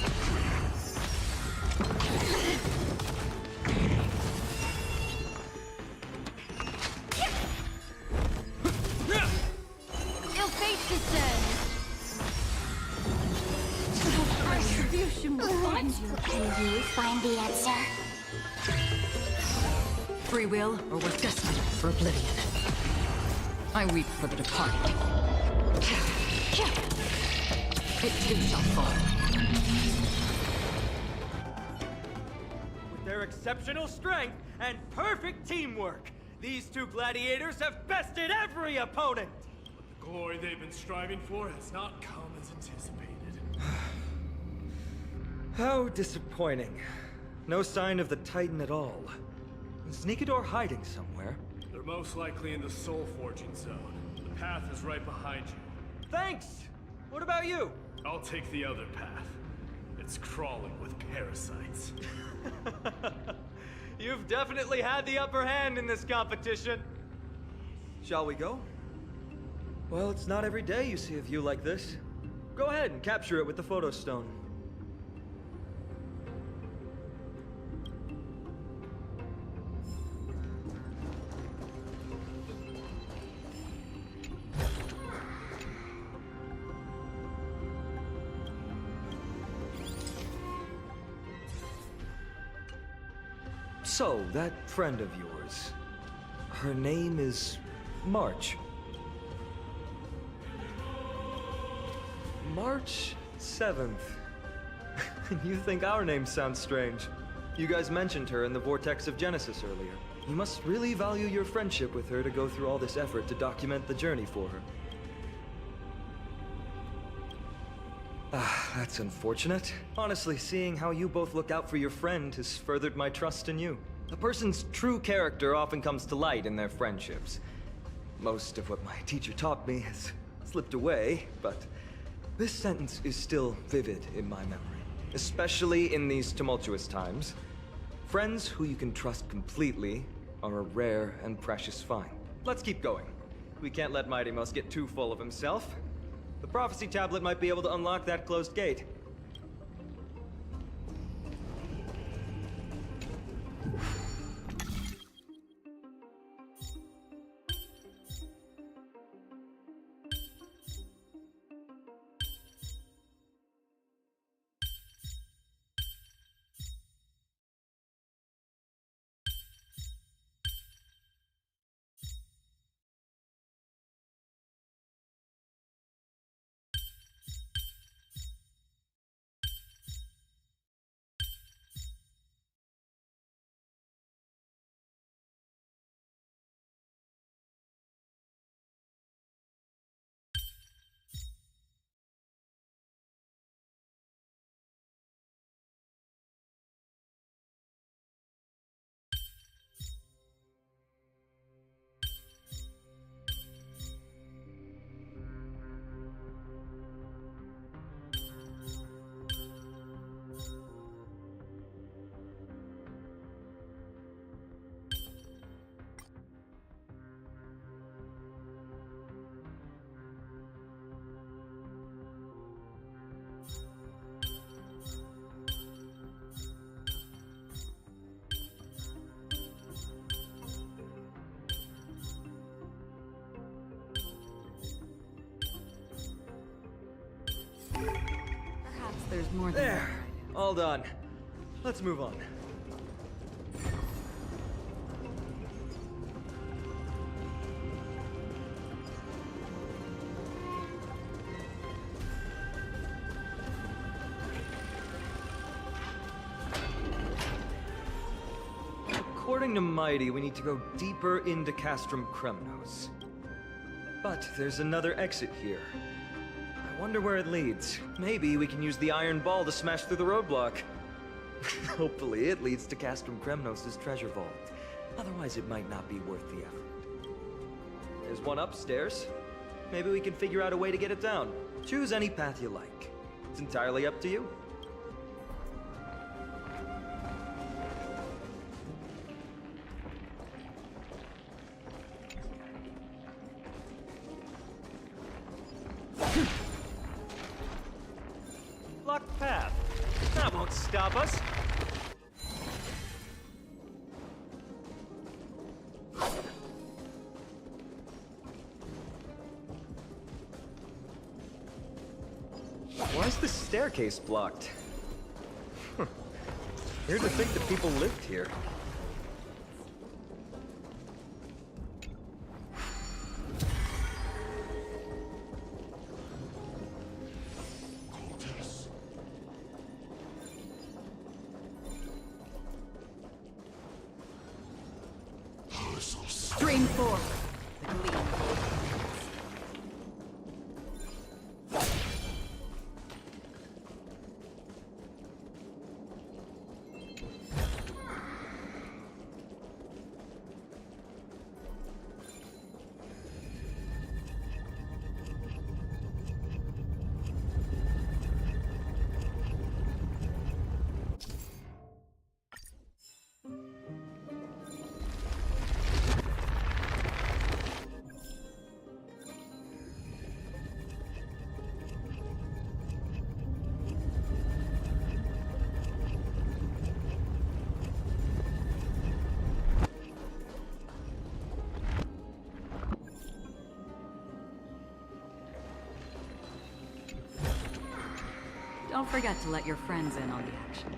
Ill fate descends. Retribution will find you. Can you find the answer? Free will, or was destined for oblivion. I weep for the departed. It too shall fall. With their exceptional strength and perfect teamwork, these two gladiators have bested every opponent! The glory they've been striving for has not come as anticipated. How disappointing. No sign of the Titan at all. Is Nikador hiding somewhere? They're most likely in the soul forging zone. The path is right behind you. Thanks! What about you? I'll take the other path. It's crawling with parasites. You've definitely had the upper hand in this competition. Shall we go? Well, it's not every day you see a view like this. Go ahead and capture it with the photo stone. So, that friend of yours, her name is March. March 7th. You think our names sound strange? You guys mentioned her in the Vortex of Genesis earlier. You must really value your friendship with her to go through all this effort to document the journey for her. Ah, that's unfortunate. Honestly, seeing how you both look out for your friend has furthered my trust in you. A person's true character often comes to light in their friendships. Most of what my teacher taught me has slipped away, but this sentence is still vivid in my memory, especially in these tumultuous times. Friends who you can trust completely are a rare and precious find. Let's keep going. We can't let Mighty Mouse get too full of himself. The prophecy tablet might be able to unlock that closed gate. More than There. All done. Let's move on. According to Mighty, we need to go deeper into Castrum Kremnos. But there's another exit here. I wonder where it leads. Maybe we can use the iron ball to smash through the roadblock. Hopefully it leads to Castrum Kremnos' treasure vault. Otherwise it might not be worth the effort. There's one upstairs. Maybe we can figure out a way to get it down. Choose any path you like. It's entirely up to you. Locked path. That won't stop us. Why is the staircase blocked? Weird to think that people lived here. Stream forth. Don't forget to let your friends in on the action.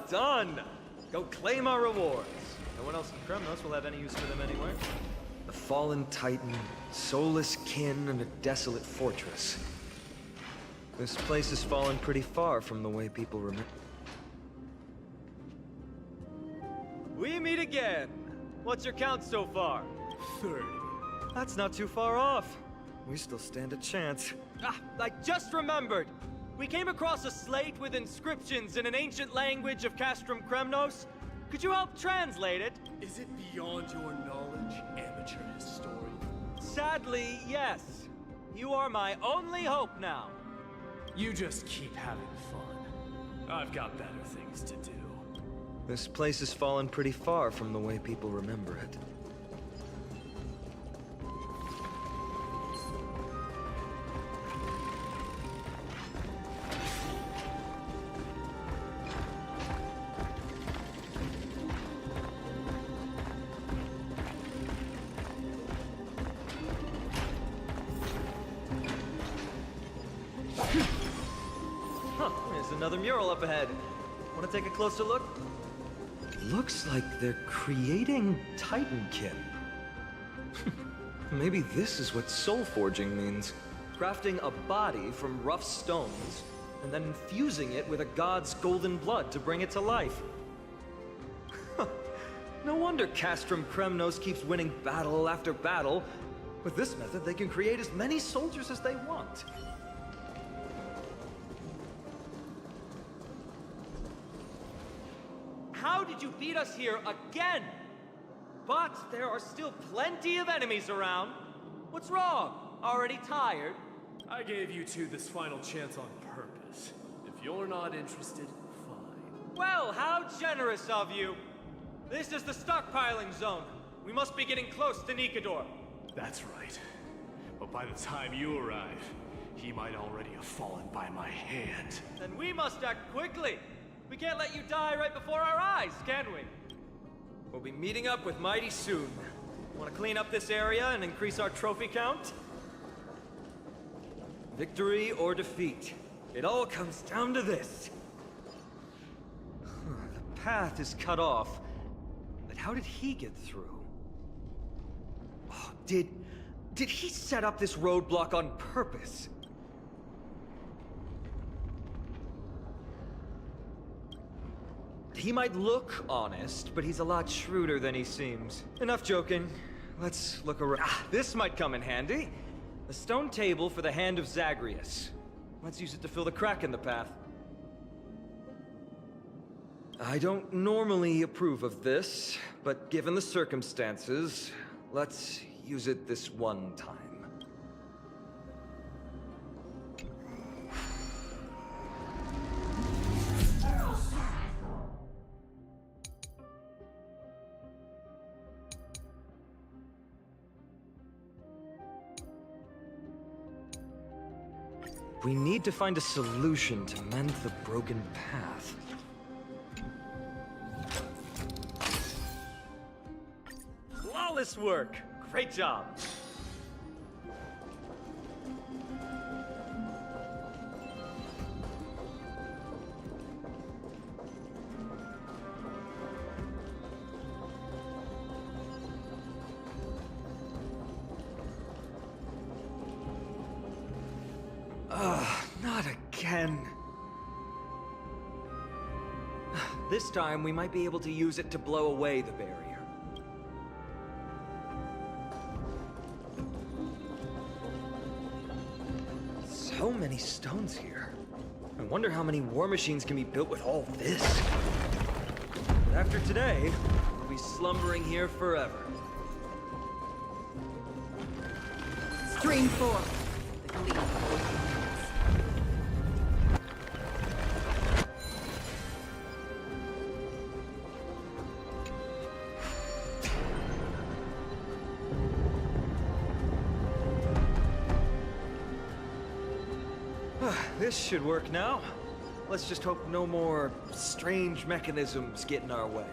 done! Go claim our rewards. No one else in Kremnos will have any use for them anyway. A fallen titan, soulless kin, and a desolate fortress. This place has fallen pretty far from the way people remember. We meet again! What's your count so far? 30. That's not too far off. We still stand a chance. Ah, I just remembered! We came across a slate with inscriptions in an ancient language of Castrum Kremnos. Could you help translate it? Is it beyond your knowledge, amateur historian? Sadly, yes. You are my only hope now. You just keep having fun. I've got better things to do. This place has fallen pretty far from the way people remember it. Huh, there's another mural up ahead. Want to take a closer look? Looks like they're creating Titankin. Maybe this is what soul forging means. Crafting a body from rough stones, and then infusing it with a god's golden blood to bring it to life. No wonder Castrum Kremnos keeps winning battle after battle. With this method, they can create as many soldiers as they want. How did you beat us here again? But there are still plenty of enemies around. What's wrong? Already tired? I gave you two this final chance on purpose. If you're not interested, fine. Well, how generous of you. This is the stockpiling zone. We must be getting close to Nikador. That's right. But by the time you arrive, he might already have fallen by my hand. Then we must act quickly. We can't let you die right before our eyes, can we? We'll be meeting up with Mighty soon. Want to clean up this area and increase our trophy count? Victory or defeat. It all comes down to this. The path is cut off. But how did he get through? Oh, did he set up this roadblock on purpose? He might look honest, but he's a lot shrewder than he seems. Enough joking. Let's look around. Ah, this might come in handy. A stone table for the hand of Zagreus. Let's use it to fill the crack in the path. I don't normally approve of this, but given the circumstances, let's use it this one time. We need to find a solution to mend the broken path. Flawless work! Great job! Not again. This time, we might be able to use it to blow away the barrier. So many stones here. I wonder how many war machines can be built with all this. But after today, we'll be slumbering here forever. Stream 4. The Gleam. This should work now. Let's just hope no more strange mechanisms get in our way.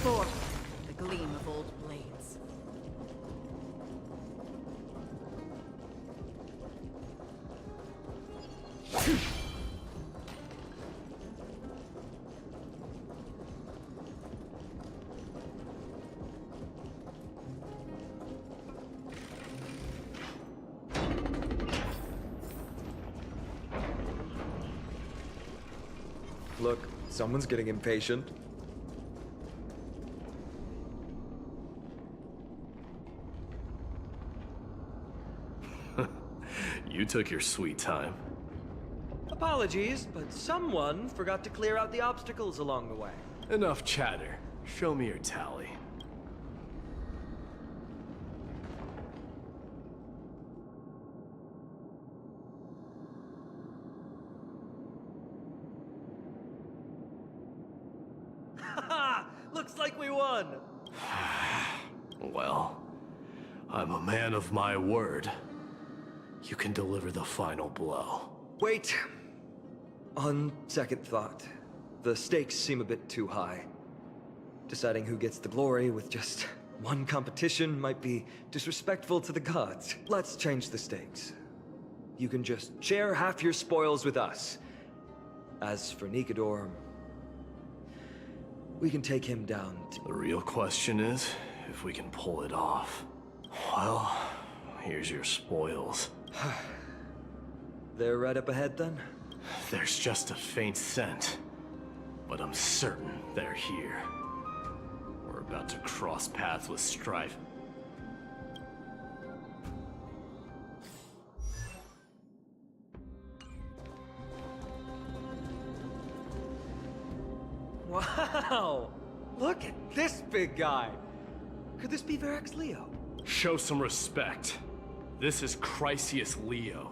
forth the gleam of old blades. Look, someone's getting impatient. You took your sweet time. Apologies, but someone forgot to clear out the obstacles along the way. Enough chatter. Show me your tally. Haha! Looks like we won! Well, I'm a man of my word. You can deliver the final blow. Wait. On second thought, the stakes seem a bit too high. Deciding who gets the glory with just one competition might be disrespectful to the gods. Let's change the stakes. You can just share half your spoils with us. As for Nikador, we can take him down to... The real question is if we can pull it off. Well, here's your spoils. They're right up ahead then? There's just a faint scent, but I'm certain they're here. We're about to cross paths with strife. Wow! Look at this big guy! Could this be Varric's Leo? Show some respect. This is Chrysius Leo,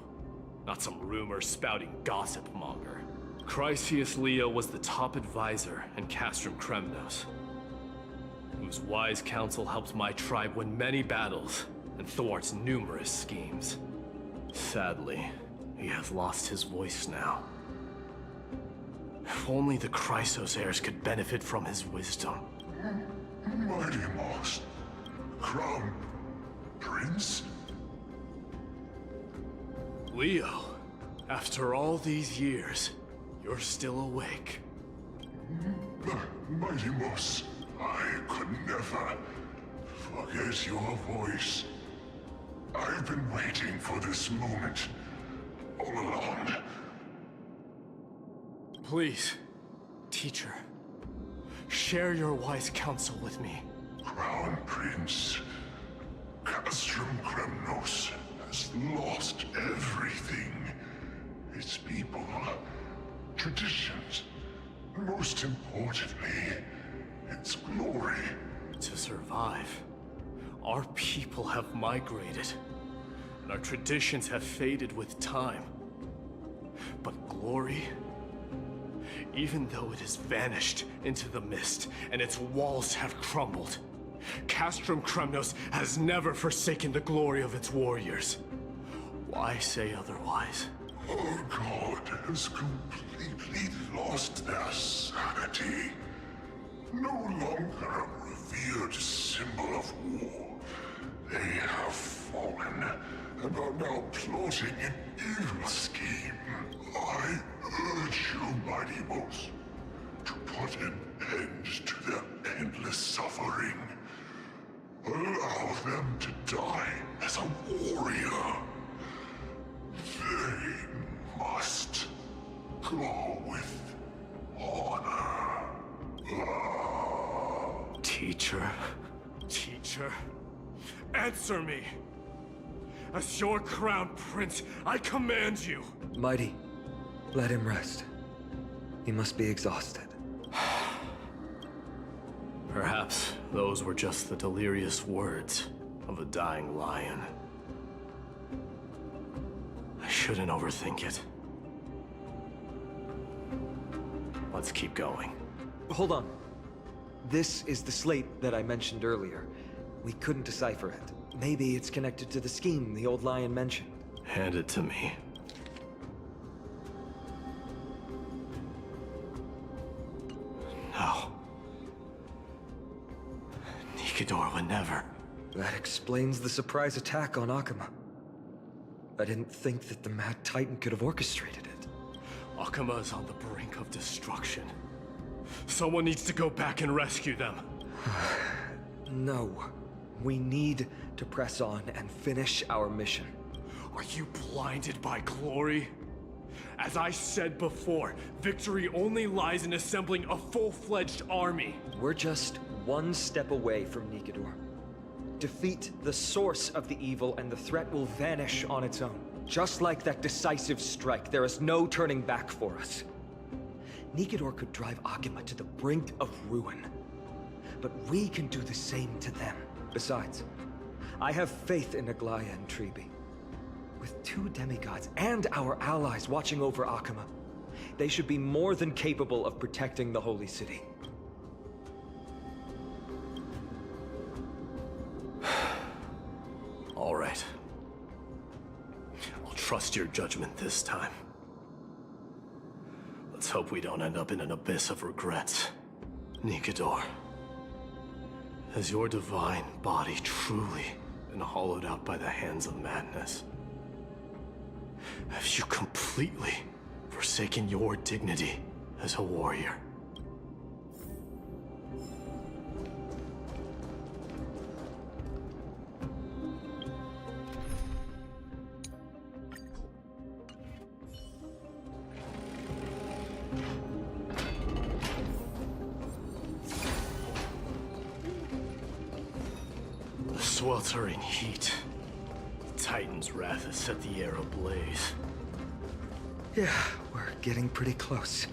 not some rumor-spouting gossip monger. Chrysius Leo was the top advisor in Castrum Kremnos, whose wise counsel helped my tribe win many battles and thwarts numerous schemes. Sadly, he has lost his voice now. If only the Chrysos heirs could benefit from his wisdom. Mighty Moss, Crown Prince? Leo, after all these years, you're still awake. Mighty Moss, I could never forget your voice. I've been waiting for this moment all along. Please, teacher, share your wise counsel with me. Crown Prince, Castrum Kremnos has lost everything. Its people, traditions, and most importantly, its glory. To survive, our people have migrated, and our traditions have faded with time. But glory, even though it has vanished into the mist and its walls have crumbled, Castrum Kremnos has never forsaken the glory of its warriors. Why say otherwise? Our god has completely lost their sanity. No longer a revered symbol of war. They have fallen and are now plotting an evil scheme. I urge you, Mighty Boss, to put an end to their endless suffering. Allow them to die as a warrior. They must go with honor. Teacher, answer me! As your crown prince, I command you! Mighty, let him rest. He must be exhausted. Perhaps those were just the delirious words of a dying lion. I shouldn't overthink it. Let's keep going. Hold on. This is the slate that I mentioned earlier. We couldn't decipher it. Maybe it's connected to the scheme the old lion mentioned. Hand it to me. No. Nikador would never. That explains the surprise attack on Akuma. I didn't think that the Mad Titan could have orchestrated it. Akuma is on the brink of destruction. Someone needs to go back and rescue them. No. We need to press on and finish our mission. Are you blinded by glory? As I said before, victory only lies in assembling a full-fledged army. We're just one step away from Nikador. Defeat the source of the evil and the threat will vanish on its own. Just like that decisive strike, there is no turning back for us. Nikador could drive Akuma to the brink of ruin. But we can do the same to them. Besides, I have faith in Aglaya and Tribi. With 2 demigods and our allies watching over Akuma, they should be more than capable of protecting the Holy City. All right. I'll trust your judgment this time. Let's hope we don't end up in an abyss of regrets. Nikador, has your divine body truly been hollowed out by the hands of madness? Have you completely forsaken your dignity as a warrior? The sweltering heat. The Titan's wrath has set the air ablaze. Yeah, we're getting pretty close.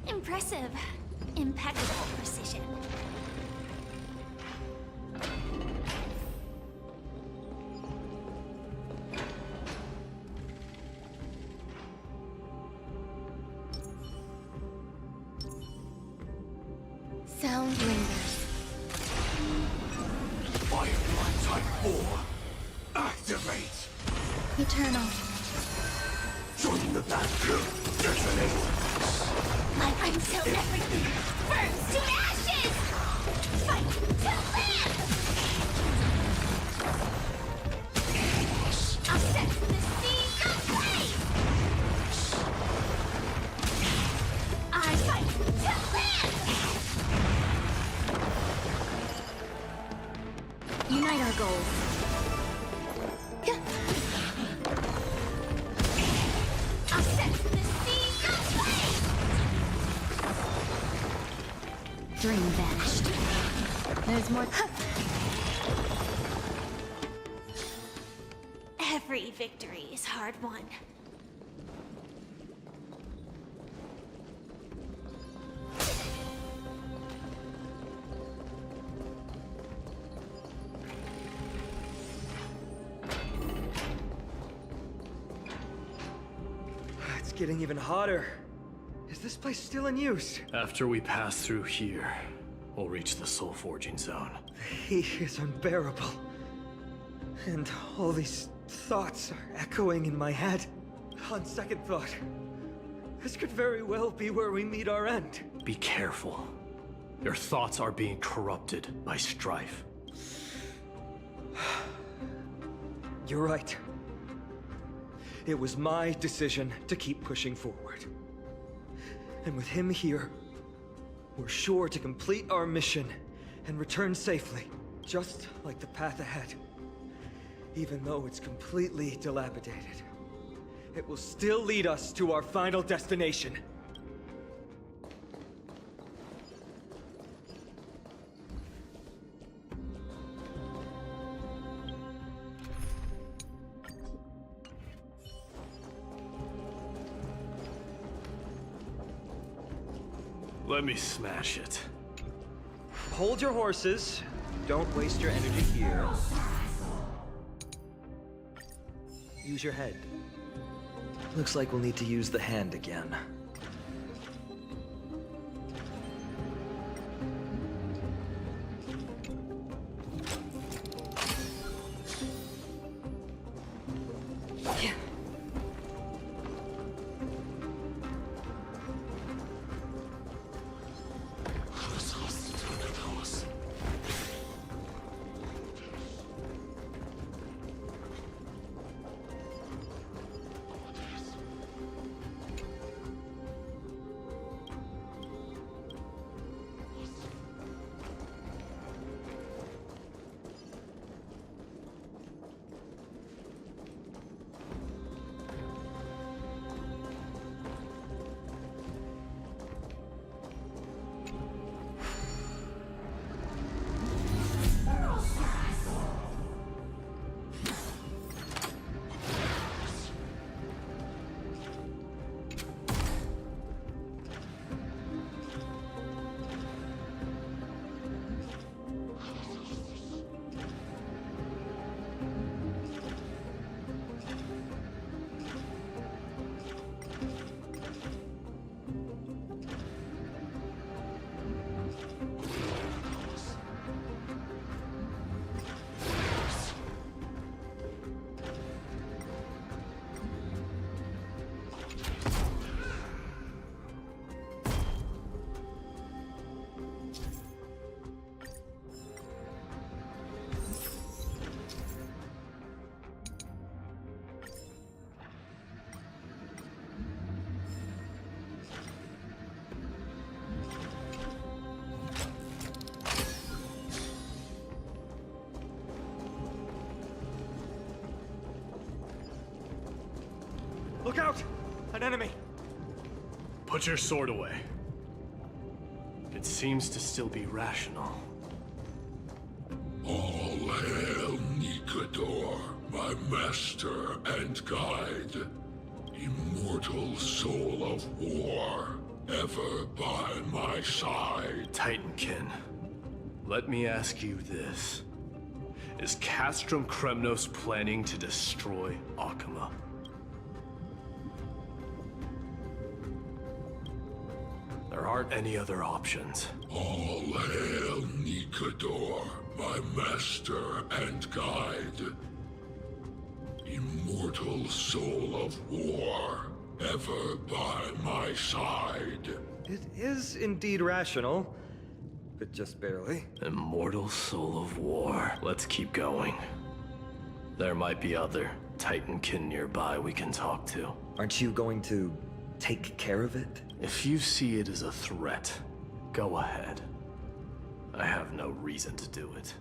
Impressive. Impeccable precision. Sound lingers. Firefly Type 4. Activate. Eternal. Join the battle. Detonate. Until everything burns to ashes! Fight to live! I'll set the seas ablaze! I fight to live! Unite our goals. I'll set the seas ablaze! Dream vanished. There's more. Every victory is hard won. It's getting even hotter. Is this place still in use? After we pass through here, we'll reach the soul forging zone. The heat is unbearable. And all these thoughts are echoing in my head. On second thought, this could very well be where we meet our end. Be careful. Your thoughts are being corrupted by strife. You're right. It was my decision to keep pushing forward. And with him here, we're sure to complete our mission and return safely, just like the path ahead. Even though it's completely dilapidated, it will still lead us to our final destination. Let me smash it. Hold your horses. Don't waste your energy here. Use your head. Looks like we'll need to use the hand again. Look out! An enemy! Put your sword away. It seems to still be rational. All hail Nikador, my master and guide. Immortal soul of war, ever by my side. Titankin, let me ask you this. Is Castrum Kremnos planning to destroy Akuma? There aren't any other options. All hail Nikador, my master and guide. Immortal soul of war, ever by my side. It is indeed rational, but just barely. Immortal soul of war. Let's keep going. There might be other Titankin nearby we can talk to. Aren't you going to take care of it? If you see it as a threat, go ahead. I have no reason to do it.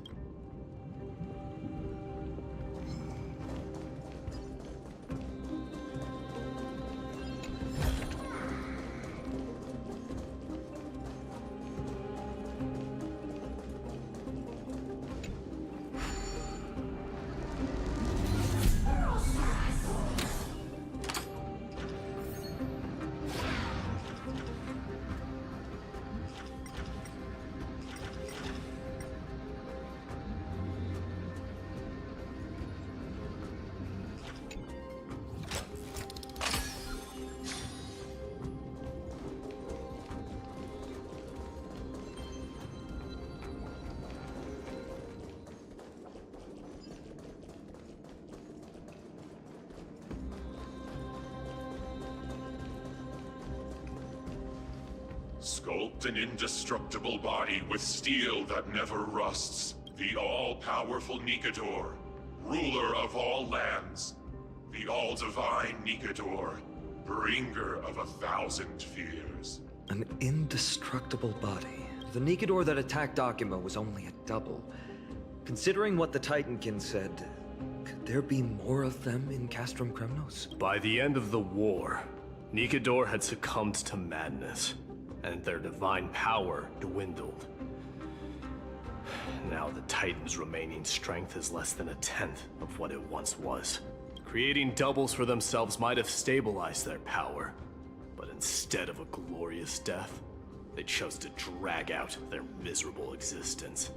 Sculpt an indestructible body with steel that never rusts. The all-powerful Nikador, ruler of all lands. The all-divine Nikador, bringer of 1,000 fears. An indestructible body. The Nikador that attacked Akuma was only a double. Considering what the Titankin said, could there be more of them in Castrum Kremnos? By the end of the war, Nikador had succumbed to madness, and their divine power dwindled. Now the Titan's remaining strength is less than 1/10 of what it once was. Creating doubles for themselves might have stabilized their power, but instead of a glorious death, they chose to drag out their miserable existence.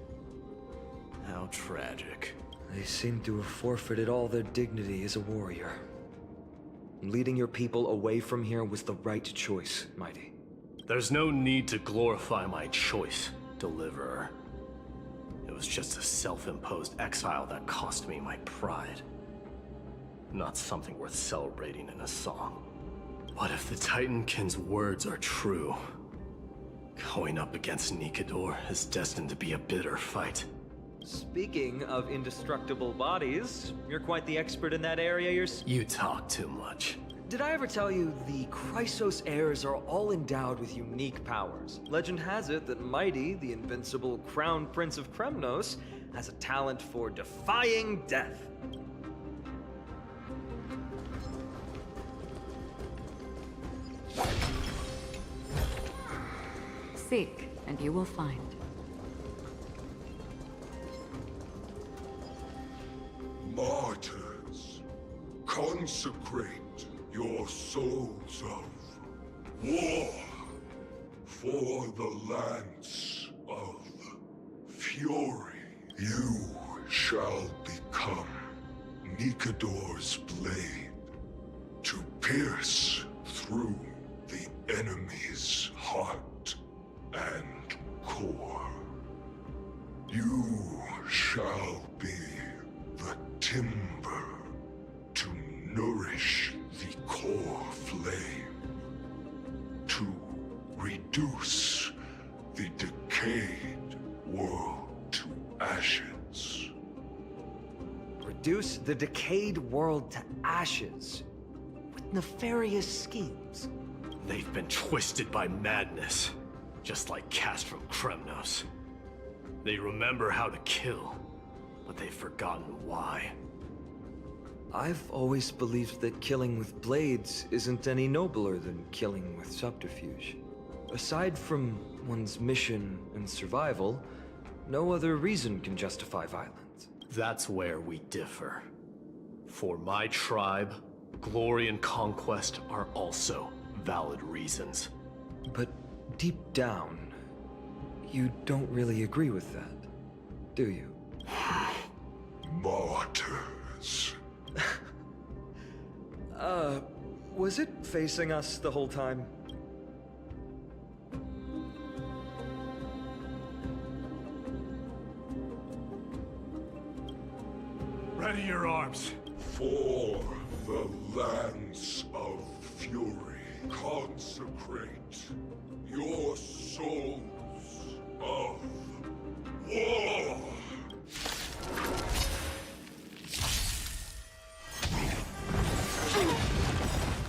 How tragic. They seem to have forfeited all their dignity as a warrior. Leading your people away from here was the right choice, Mighty. There's no need to glorify my choice, Deliverer. It was just a self-imposed exile that cost me my pride. Not something worth celebrating in a song. What if the Titankin's words are true? Going up against Nikador is destined to be a bitter fight. Speaking of indestructible bodies, you're quite the expert in that area yourself. You talk too much. Did I ever tell you the Chrysos heirs are all endowed with unique powers? Legend has it that Mighty, the invincible Crown Prince of Kremnos, has a talent for defying death. Seek, and you will find. Martyrs, consecrate your souls of war for the lance of fury. You shall become Nikador's blade to pierce through the enemy's heart and core. You shall be the timber to nourish the core flame, to reduce the decayed world to ashes. Reduce the decayed world to ashes with nefarious schemes. They've been twisted by madness, just like Castrum Kremnos. They remember how to kill, but they've forgotten why. I've always believed that killing with blades isn't any nobler than killing with subterfuge. Aside from one's mission and survival, no other reason can justify violence. That's where we differ. For my tribe, glory and conquest are also valid reasons. But deep down, you don't really agree with that, do you? Martyrs. Was it facing us the whole time? Ready your arms. For the lands of fury, consecrate your souls of war.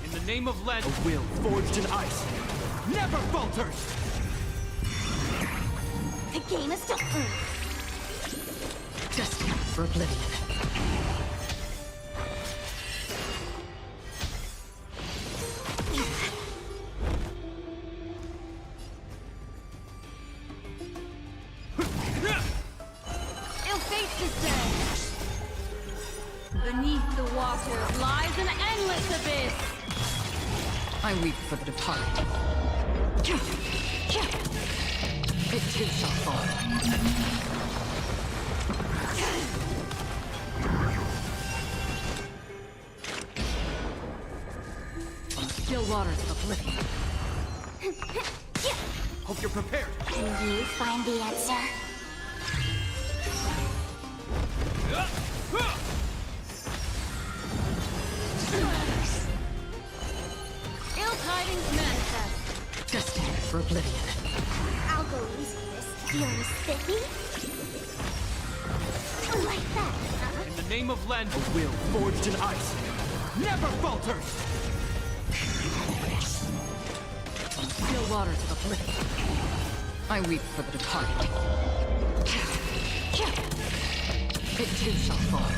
In the name of Len, a will forged in ice never falters! The game is still... Just for oblivion. Beneath the water lies an endless abyss. I weep for the departed. It too shall fall. Still waters of oblivion. Hope you're prepared. Can you find the answer? Ill tidings manifest. Destined for oblivion. I'll go easy this. Feeling spiffy? Like that, huh? In the name of Len, a will forged in ice never falters! Still waters of oblivion. I weep for the departed. It too shall fall.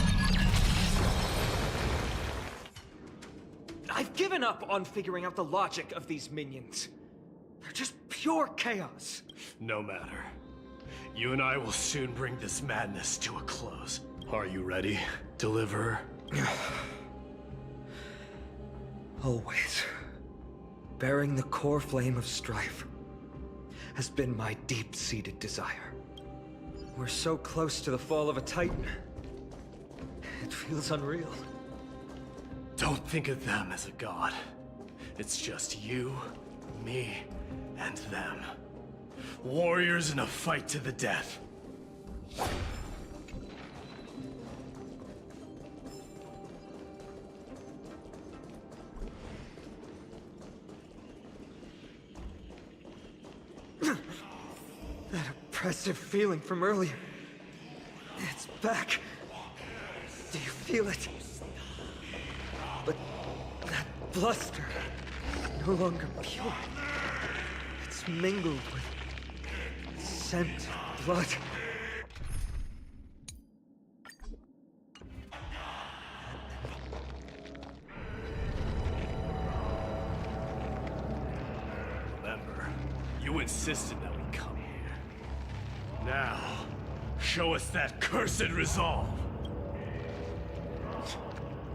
I've given up on figuring out the logic of these minions. They're just pure chaos. No matter. You and I will soon bring this madness to a close. Are you ready, Deliverer? Always. Bearing the core flame of strife has been my deep-seated desire. We're so close to the fall of a Titan. It feels unreal. Don't think of them as a god. It's just you, me, and them. Warriors in a fight to the death. That oppressive feeling from earlier. It's back. Do you feel it? But that bluster is no longer pure. It's mingled with scent of blood. Remember, you insisted that we come here. Now, show us that cursed resolve.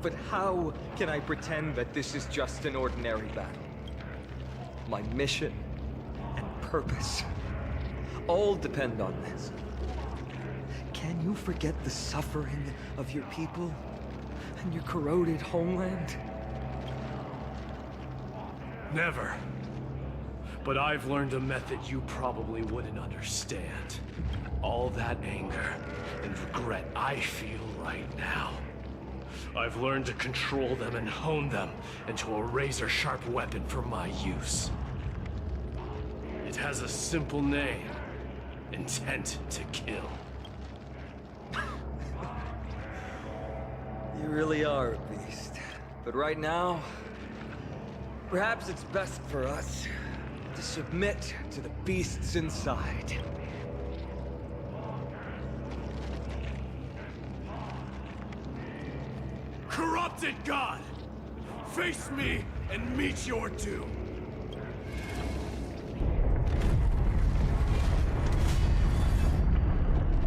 But how can I pretend that this is just an ordinary battle? My mission and purpose all depend on this. Can you forget the suffering of your people and your corroded homeland? Never. But I've learned a method you probably wouldn't understand. All that anger and regret I feel right now. I've learned to control them and hone them into a razor-sharp weapon for my use. It has a simple name. Intent to kill. You really are a beast. But right now, perhaps it's best for us to submit to the beasts inside. corrupted god! Face me and meet your doom!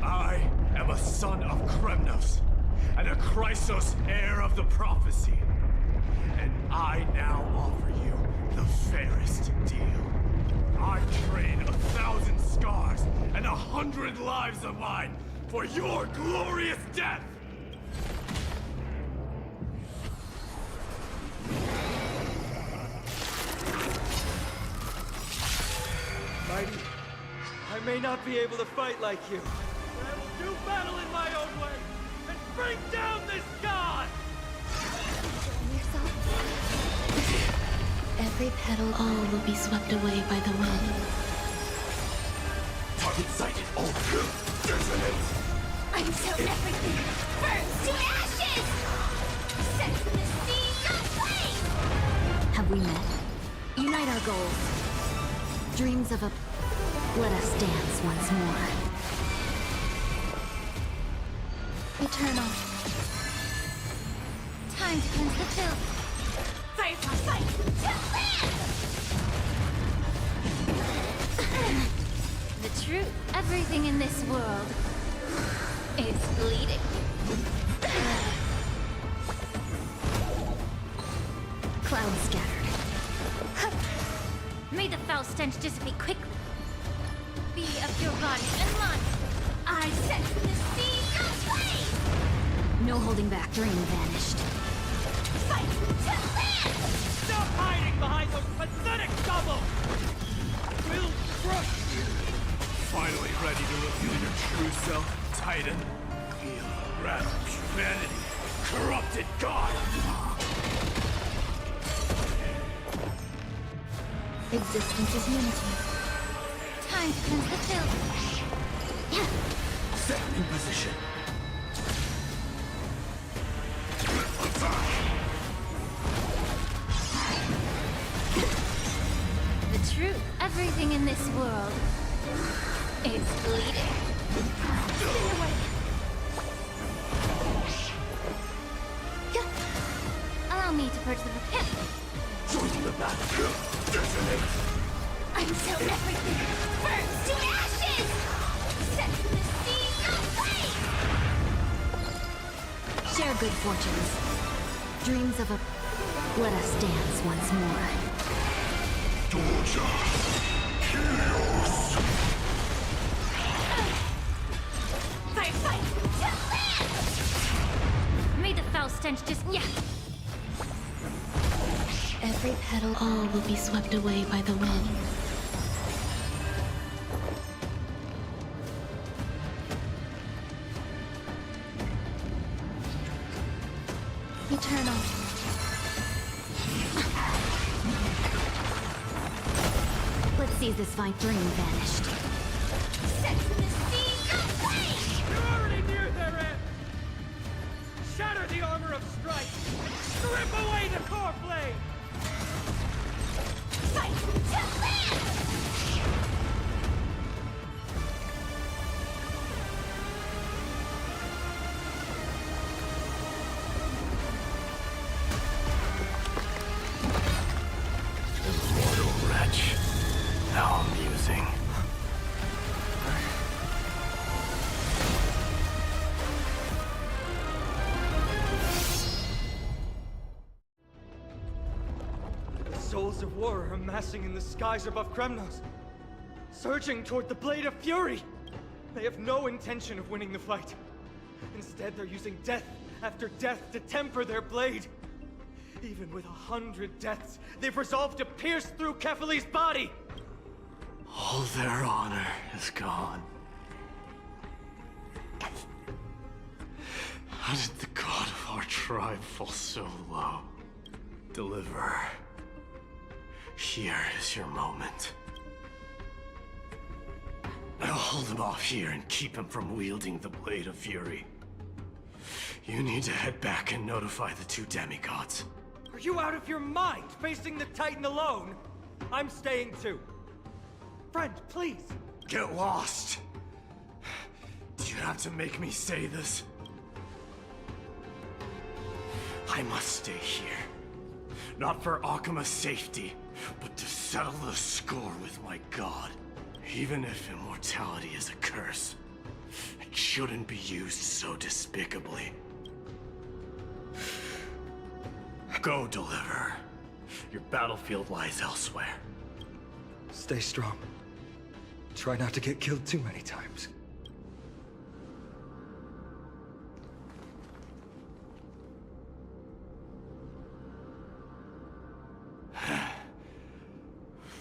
I am a son of Kremnos, and a Chrysos heir of the prophecy. And I now offer you the fairest deal. I trade 1,000 scars and 100 lives of mine for your glorious death! Mighty, I may not be able to fight like you, but I will do battle in my own way and bring down this god! Every petal, all will be swept away by the wind. Target sighted, all good. Dissonance! Until everything burns to ashes! Set the sea aflame! Have we met? Unite our goals. Dreams of a... Let us dance once more. Eternal. Time to cleanse the filth. Fight for fight to live! The truth. Everything in this world is bleeding. Clouds scattered. May the foul stench dissipate quickly. Be of your body and mind. I set the sea aflame! No holding back. Dream vanished. Fight to live! Stop hiding behind those pathetic doubles! We'll crush you! Finally ready to reveal your true self, Titan? Feel the wrath of humanity, corrupted god! Existence is unity. Time to cleanse the filth. Set in position. The truth. Everything in this world is bleeding. Stay away. Allow me to purge the repent. Join the battle. Dissonate. Until everything burns to ashes! Set the sea aflame! Share good fortunes. Dreams of a... Let us dance once more. Torture. Chaos. Fight, fight, to live! May the foul stench just... Yeah! Every petal, all will be swept away by the wind. Eternal. Let's seize this fine. Dream vanished. Set the sea aflame! You're already near their end! Shatter the armor of strife and strip away the core blade! Fight to live! Immortal wretch. How amusing. The souls of war are amassing in the skies above Kremnos, surging toward the Blade of Fury! They have no intention of winning the fight. Instead, they're using death after death to temper their blade. Even with 100 deaths, they've resolved to pierce through Kefali's body! All their honor is gone. How did the god of our tribe fall so low? Deliverer, here is your moment. I'll hold him off here and keep him from wielding the Blade of Fury. You need to head back and notify the two demigods. Are you out of your mind, facing the Titan alone? I'm staying too. Friend, please! Get lost! Do you have to make me say this? I must stay here. Not for Akima's safety, but to settle the score with my god. Even if immortality is a curse, it shouldn't be used so despicably. Go, Deliverer. Your battlefield lies elsewhere. Stay strong. Try not to get killed too many times.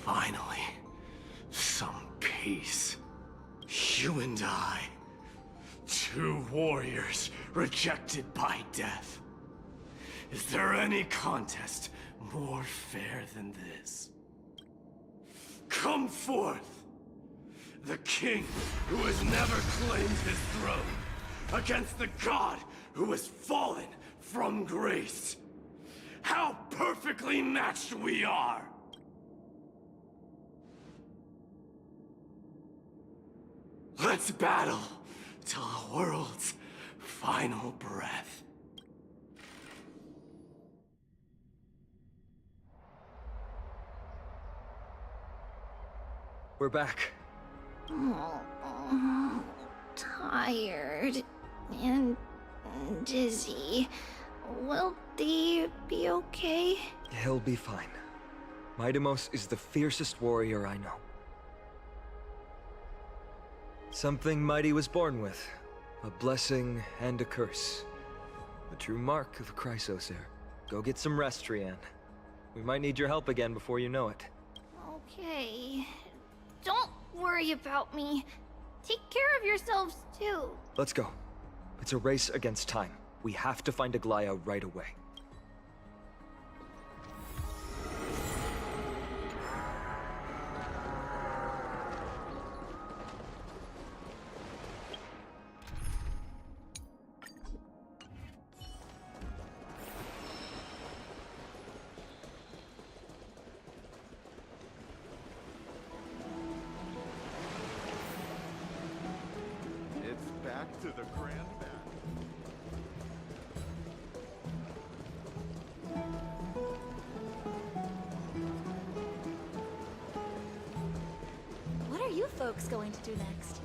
Finally, some peace. You and I, two warriors rejected by death. Is there any contest more fair than this? Come forth! The king who has never claimed his throne, against the god who has fallen from grace. How perfectly matched we are! Let's battle till the world's final breath. We're back. Oh, tired and dizzy. Will they be okay? He'll be fine. Midamos is the fiercest warrior I know. Something Mighty was born with. A blessing and a curse. The true mark of a Chrysosaur. Go get some rest, Rianne. We might need your help again before you know it. Okay. Don't worry about me. Take care of yourselves, too. Let's go. It's a race against time. We have to find Aglaya right away. It's back to the Grand Band. What are you folks going to do next?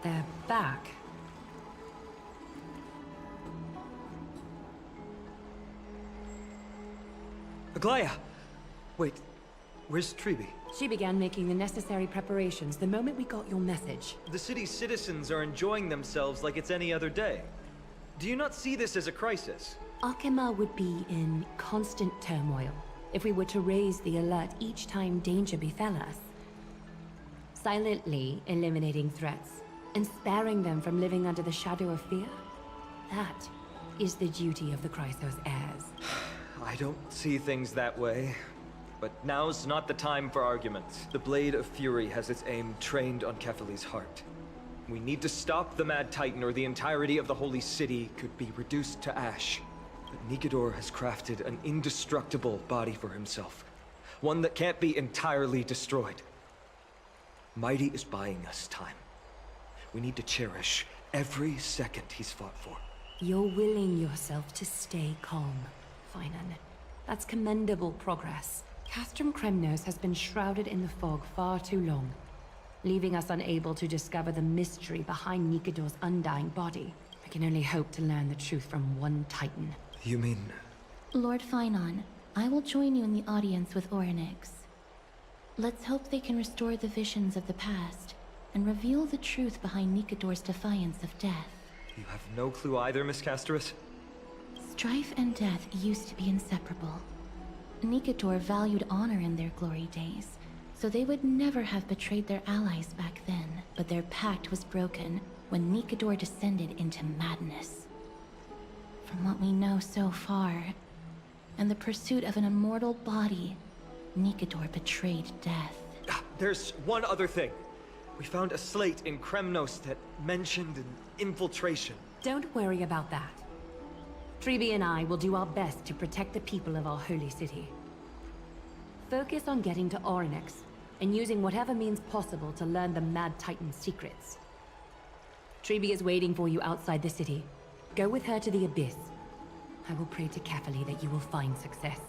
They're back. Aglaya! Wait, where's Tribi? She began making the necessary preparations the moment we got your message. The city's citizens are enjoying themselves like it's any other day. Do you not see this as a crisis? Akima would be in constant turmoil if we were to raise the alert each time danger befell us. Silently eliminating threats and sparing them from living under the shadow of fear? That is the duty of the Chrysos heirs. I don't see things that way. But now's not the time for arguments. The Blade of Fury has its aim trained on Kefali's heart. We need to stop the Mad Titan or the entirety of the Holy City could be reduced to ash. But Nikador has crafted an indestructible body for himself. One that can't be entirely destroyed. Mighty is buying us time. We need to cherish every second he's fought for. You're willing yourself to stay calm, Finan. That's commendable progress. Castrum Kremnos has been shrouded in the fog far too long, leaving us unable to discover the mystery behind Nikador's undying body. I can only hope to learn the truth from one Titan. You mean... Lord Finon, I will join you in the audience with Orynyx. Let's hope they can restore the visions of the past and reveal the truth behind Nikador's defiance of death. You have no clue either, Miss Casterus? Strife and death used to be inseparable. Nikador valued honor in their glory days, so they would never have betrayed their allies back then. But their pact was broken when Nikador descended into madness. From what we know so far, in the pursuit of an immortal body, Nikador betrayed death. There's one other thing. We found a slate in Kremnos that mentioned an infiltration. Don't worry about that. Treeby and I will do our best to protect the people of our holy city. Focus on getting to Oronex, and using whatever means possible to learn the Mad Titan's secrets. Treeby is waiting for you outside the city. Go with her to the Abyss. I will pray to Kefali that you will find success.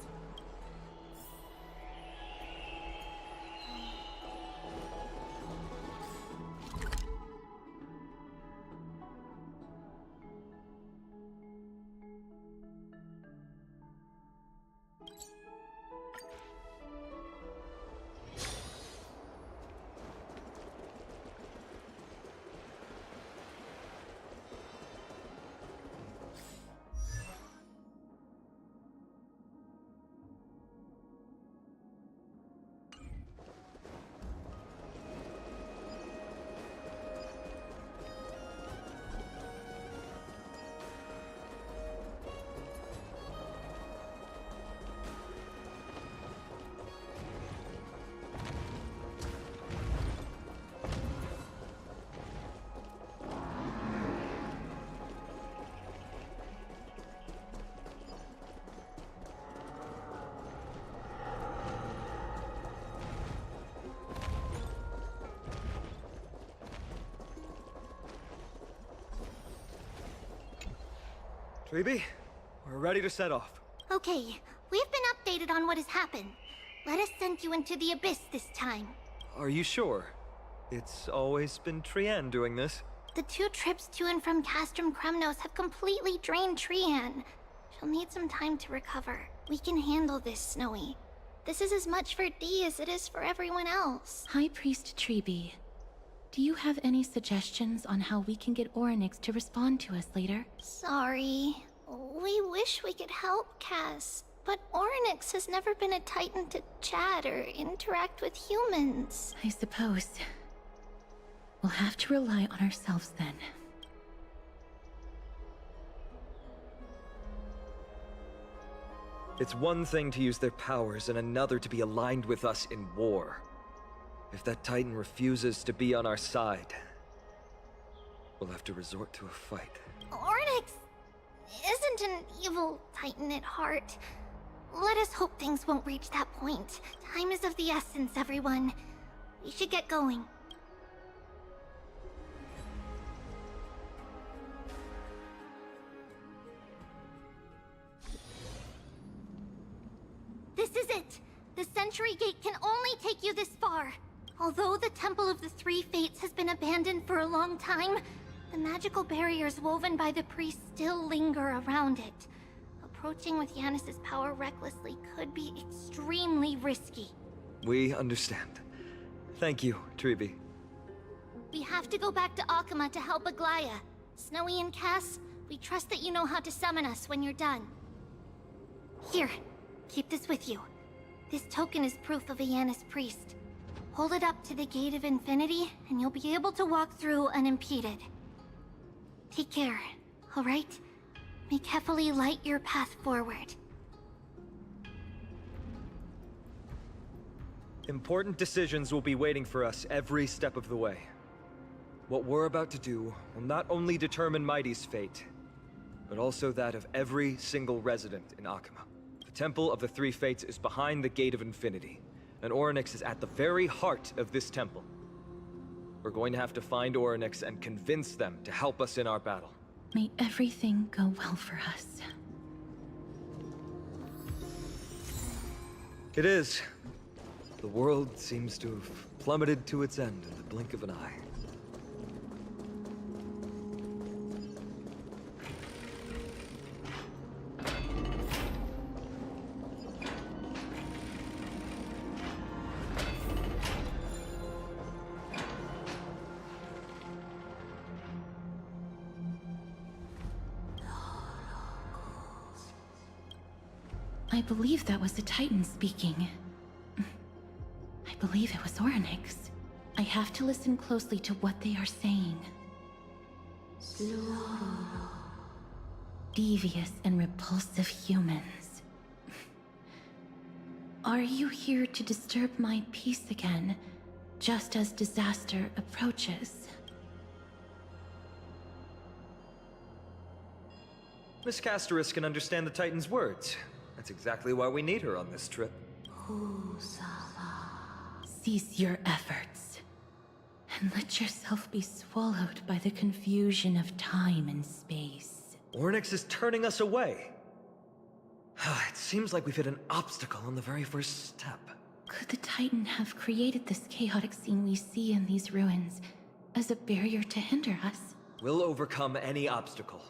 Treeby, we're ready to set off. Okay, we've been updated on what has happened. Let us send you into the Abyss this time. Are you sure? It's always been Trian doing this. The 2 trips to and from Castrum Kremnos have completely drained Trian. She'll need some time to recover. We can handle this, Snowy. This is as much for Dee as it is for everyone else. High Priest Treeby, do you have any suggestions on how we can get Oronex to respond to us later? Sorry. We wish we could help, Cass. But Oronex has never been a Titan to chat or interact with humans. I suppose. We'll have to rely on ourselves then. It's one thing to use their powers and another to be aligned with us in war. If that Titan refuses to be on our side, we'll have to resort to a fight. Oronex isn't an evil Titan at heart. Let us hope things won't reach that point. Time is of the essence, everyone. We should get going. This is it! The Sentry Gate can only take you this far. Although the Temple of the Three Fates has been abandoned for a long time, the magical barriers woven by the priests still linger around it. Approaching with Yanis's power recklessly could be extremely risky. We understand. Thank you, Treeby. We have to go back to Akama to help Aglaya. Snowy and Cass, we trust that you know how to summon us when you're done. Here, keep this with you. This token is proof of a Yanis priest. Hold it up to the Gate of Infinity, and you'll be able to walk through unimpeded. Take care, alright? May Kefali light your path forward. Important decisions will be waiting for us every step of the way. What we're about to do will not only determine Mighty's fate, but also that of every single resident in Akama. The Temple of the Three Fates is behind the Gate of Infinity, and Oronex is at the very heart of this temple. We're going to have to find Oronex and convince them to help us in our battle. May everything go well for us. It is. The world seems to have plummeted to its end in the blink of an eye. I believe that was the Titan speaking. I believe it was Oronex. I have to listen closely to what they are saying. Devious and repulsive humans. Are you here to disturb my peace again, just as disaster approaches? Miss Castoris can understand the Titan's words. That's exactly why we need her on this trip. Cease your efforts, and let yourself be swallowed by the confusion of time and space. Ornyx is turning us away. It seems like we've hit an obstacle on the very first step. Could the Titan have created this chaotic scene we see in these ruins as a barrier to hinder us? We'll overcome any obstacle,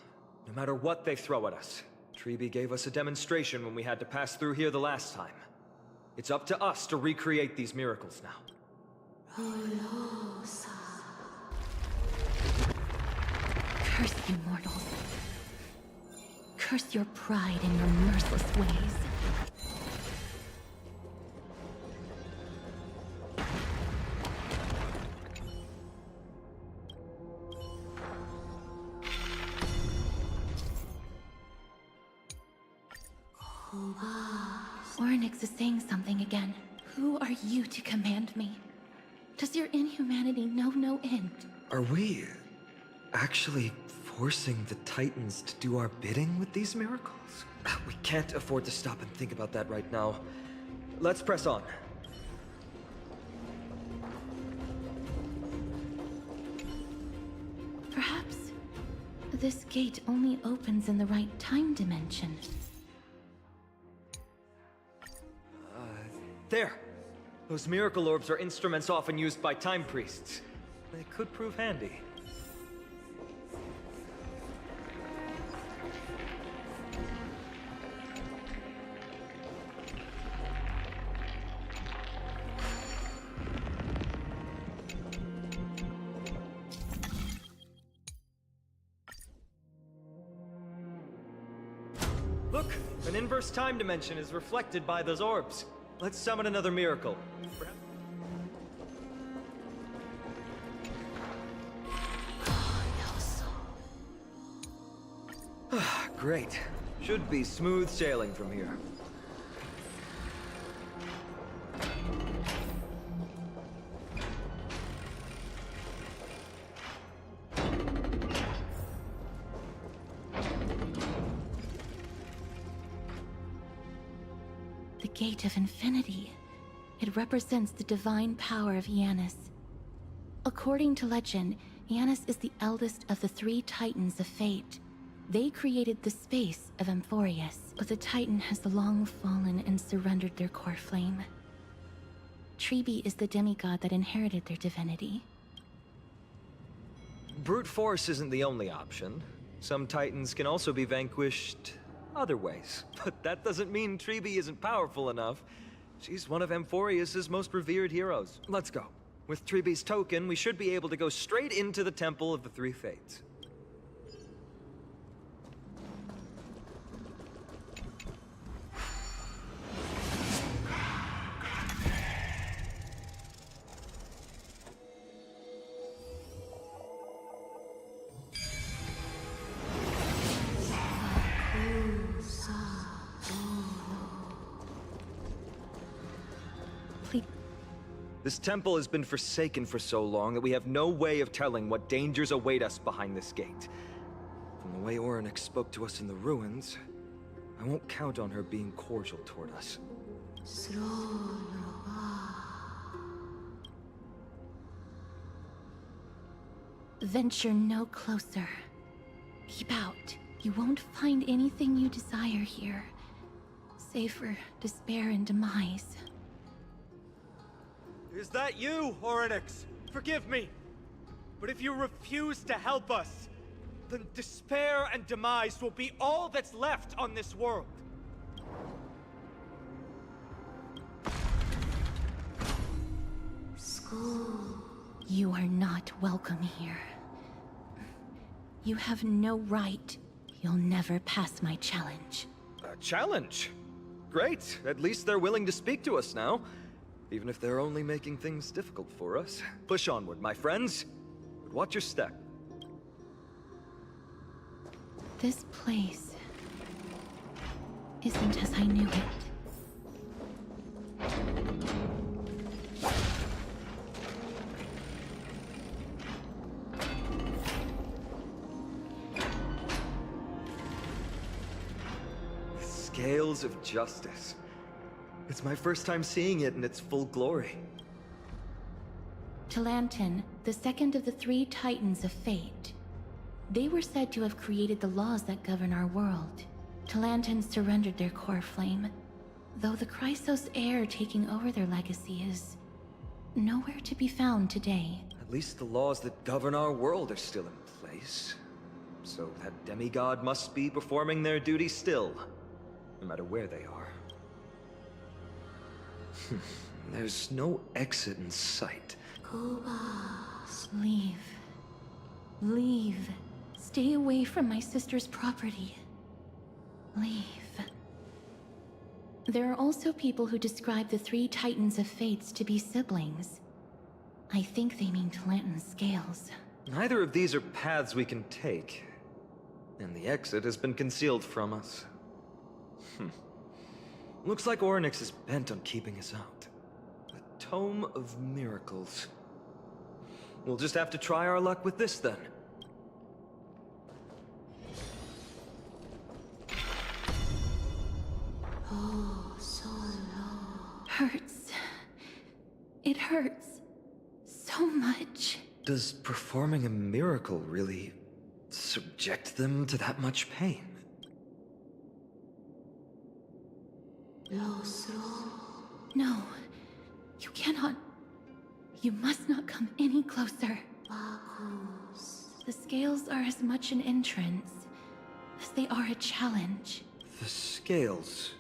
no matter what they throw at us. Treeby gave us a demonstration when we had to pass through here the last time. It's up to us to recreate these miracles now. Curse you mortals. Curse your pride and your merciless ways. Ornyx is saying something again. Who are you to command me? Does your inhumanity know no end? Are we actually forcing the Titans to do our bidding with these miracles? We can't afford to stop and think about that right now. Let's press on. Perhaps this gate only opens in the right time dimension. There! Those miracle orbs are instruments often used by time priests. They could prove handy. Look! An inverse time dimension is reflected by those orbs. Let's summon another miracle. Great. Should be smooth sailing from here. The Gate of Infinity. It represents the divine power of Janus. According to legend, Janus is the eldest of the three Titans of Fate. They created the space of Amphorius, but the Titan has long fallen and surrendered their core flame. Treeby is the demigod that inherited their divinity. Brute force isn't the only option. Some Titans can also be vanquished other ways. But that doesn't mean Treeby isn't powerful enough. She's one of Amphorius' most revered heroes. Let's go. With Treeby's token, we should be able to go straight into the Temple of the Three Fates. This temple has been forsaken for so long that we have no way of telling what dangers await us behind this gate. From the way Ornyx spoke to us in the ruins, I won't count on her being cordial toward us. Venture no closer. Keep out. You won't find anything you desire here, save for despair and demise. Is that you, Ornyx? Forgive me. But if you refuse to help us, then despair and demise will be all that's left on this world. You are not welcome here. You have no right. You'll never pass my challenge. A challenge? Great. At least they're willing to speak to us now. Even if they're only making things difficult for us. Push onward, my friends. But watch your step. This place isn't as I knew it. The scales of justice. It's my first time seeing it in its full glory. Talantin, the second of the three Titans of Fate. They were said to have created the laws that govern our world. Talantin surrendered their core flame, though the Chrysos heir taking over their legacy is nowhere to be found today. At least the laws that govern our world are still in place. So that demigod must be performing their duty still, no matter where they are. There's no exit in sight. Leave. Leave. Stay away from my sister's property. Leave. There are also people who describe the three Titans of Fates to be siblings. I think they mean Talantin's scales. Neither of these are paths we can take, and the exit has been concealed from us. Looks like Orynyx is bent on keeping us out. The Tome of Miracles. We'll just have to try our luck with this then. Oh, so low. Hurts. It hurts so much. Does performing a miracle really subject them to that much pain? No, you cannot. You must not come any closer. The scales are as much an entrance as they are a challenge. The scales.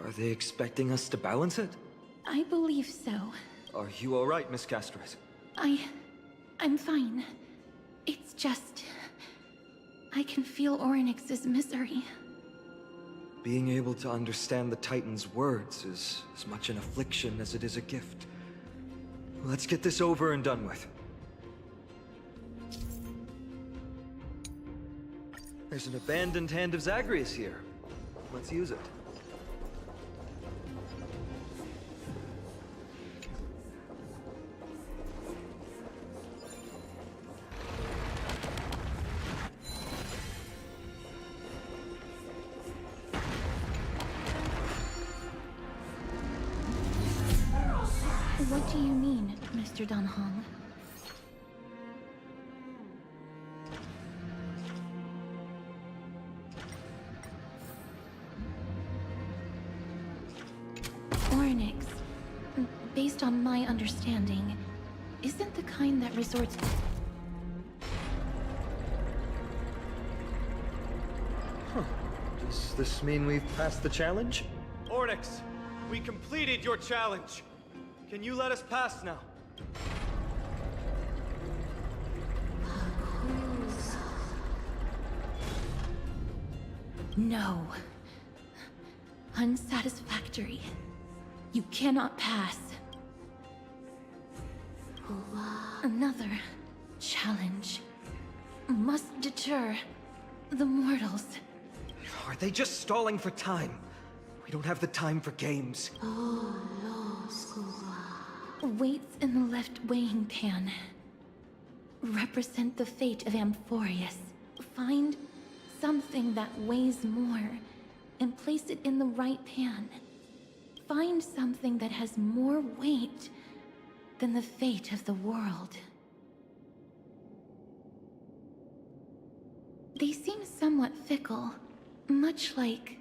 Are they expecting us to balance it? I believe so. Are you alright, Miss Castres? I'm fine. It's just... I can feel Orynyx's misery. Being able to understand the Titan's words is as much an affliction as it is a gift. Let's get this over and done with. There's an abandoned hand of Zagreus here. Let's use it. What do you mean, Mr. Dunhong? Orynyx, based on my understanding, isn't the kind that resorts... Does this mean we've passed the challenge? Orynyx, we completed your challenge. Can you let us pass now? No. Unsatisfactory. You cannot pass. Another challenge must deter the mortals. Are they just stalling for time? We don't have the time for games. Weights in the left weighing pan represent the fate of Amphorius. Find something that weighs more and place it in the right pan. Find something that has more weight than the fate of the world. They seem somewhat fickle, much like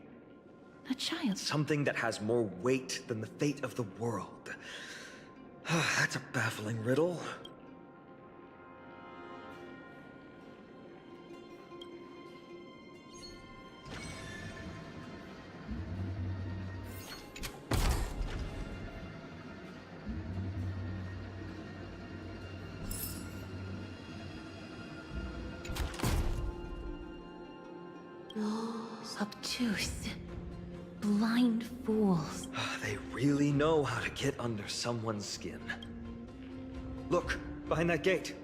a child. Something that has more weight than the fate of the world. That's a baffling riddle. Obtuse. Blind fools. They really know how to get under someone's skin. Look, behind that gate.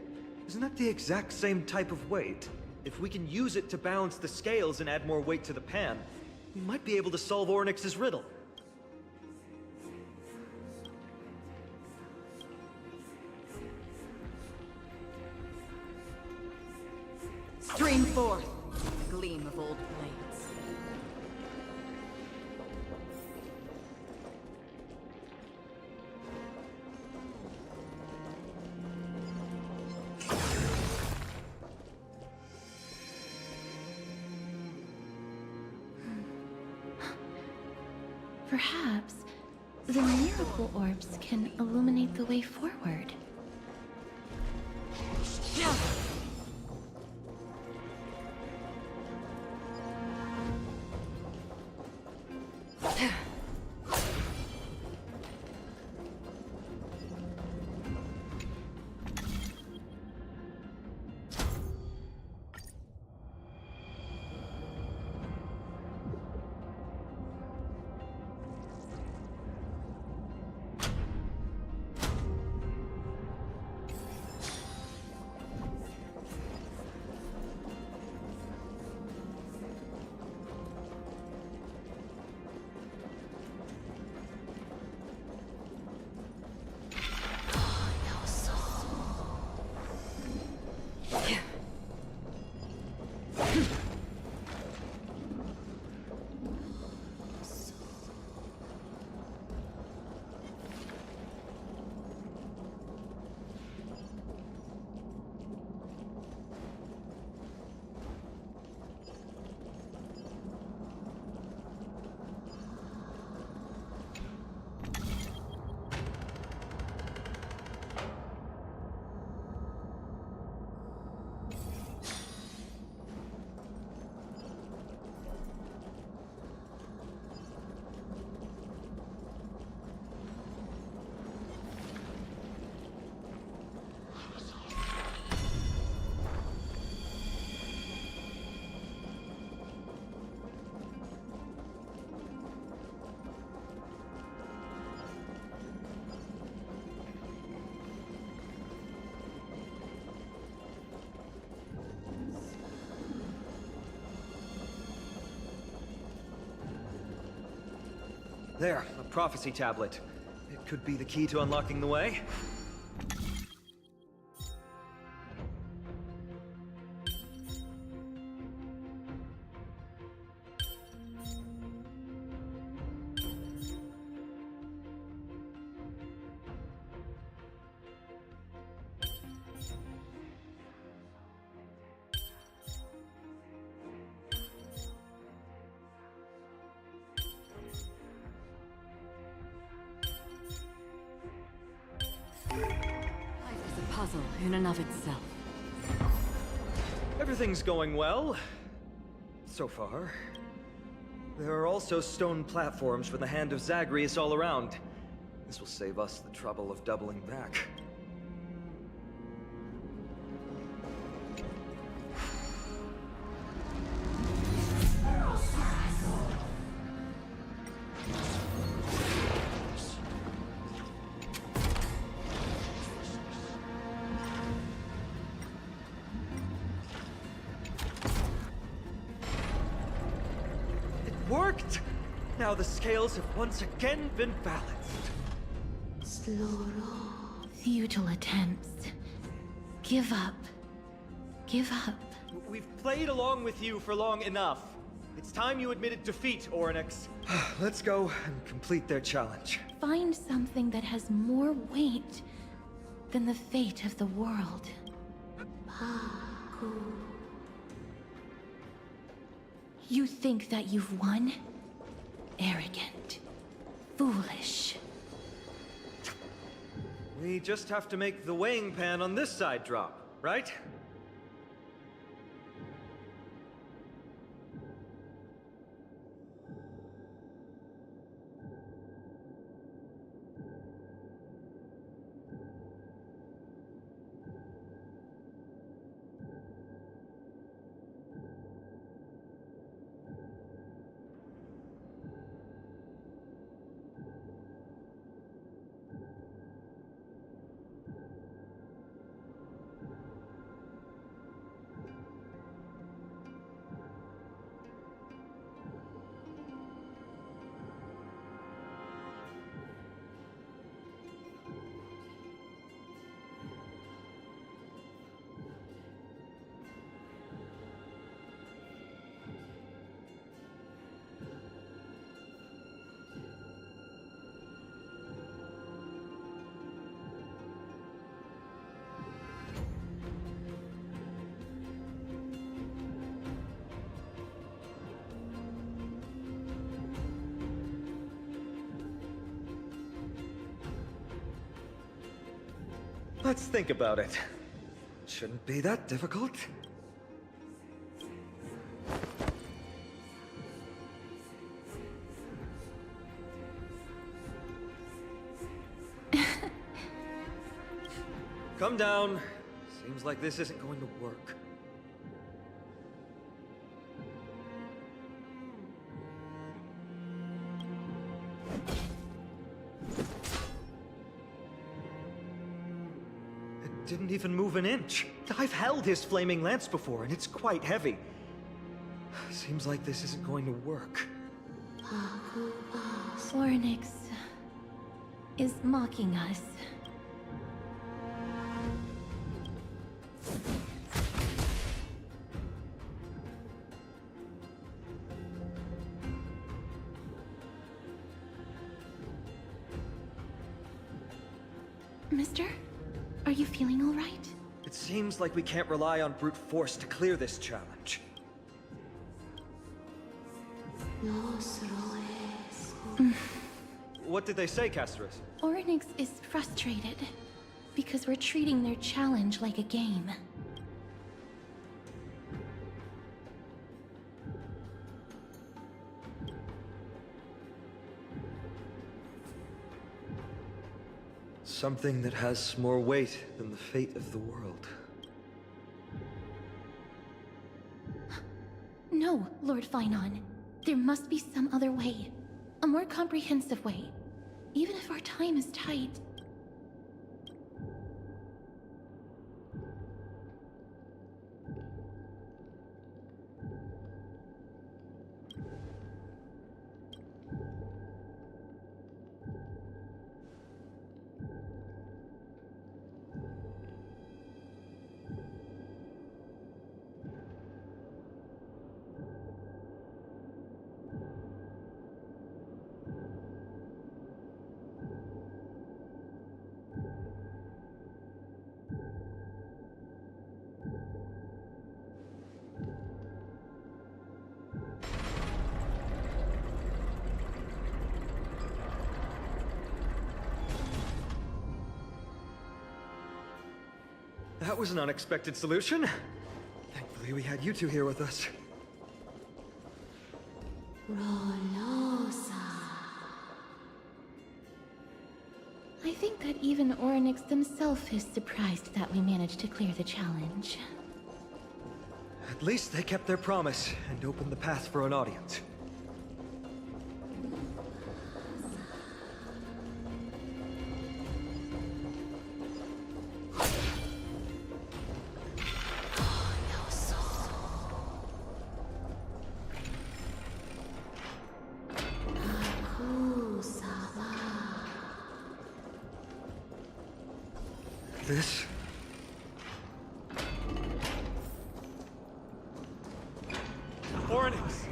Isn't that the exact same type of weight? If we can use it to balance the scales and add more weight to the pan, we might be able to solve Ornyx's riddle. Stream forth, gleam of old blades. Perhaps the miracle orbs can illuminate the way forward. There, a prophecy tablet. It could be the key to unlocking the way. Puzzle in and of itself. Everything's going well. So far. There are also stone platforms for the Hand of Zagreus all around. This will save us the trouble of doubling back. Worked! Now the scales have once again been balanced. Futile attempts. Give up. Give up. We've played along with you for long enough. It's time you admitted defeat, Ornyx. Let's go and complete their challenge. Find something that has more weight than the fate of the world. You think that you've won? Arrogant. Foolish. We just have to make the weighing pan on this side drop, right? Let's think about it. Shouldn't be that difficult. Come down. Seems like this isn't going to work. It didn't even move an inch. I've held his flaming lance before, and it's quite heavy. Seems like this isn't going to work. Oryx is mocking us. Mister, are you feeling all right? It seems like we can't rely on brute force to clear this challenge. What did they say, Castris? Oryx is frustrated because we're treating their challenge like a game. Something that has more weight than the fate of the world. No, Lord Finon. There must be some other way. A more comprehensive way. Even if our time is tight. That was an unexpected solution. Thankfully, we had you two here with us. I think that even Oryx himself is surprised that we managed to clear the challenge. At least they kept their promise and opened the path for an audience. This? Oryx!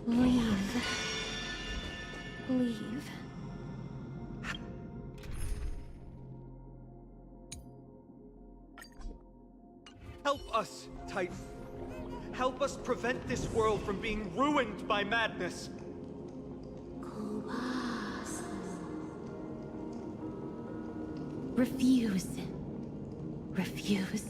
Leave. Leave. Help us, Titan. Help us prevent this world from being ruined by madness. Refuse. Refuse.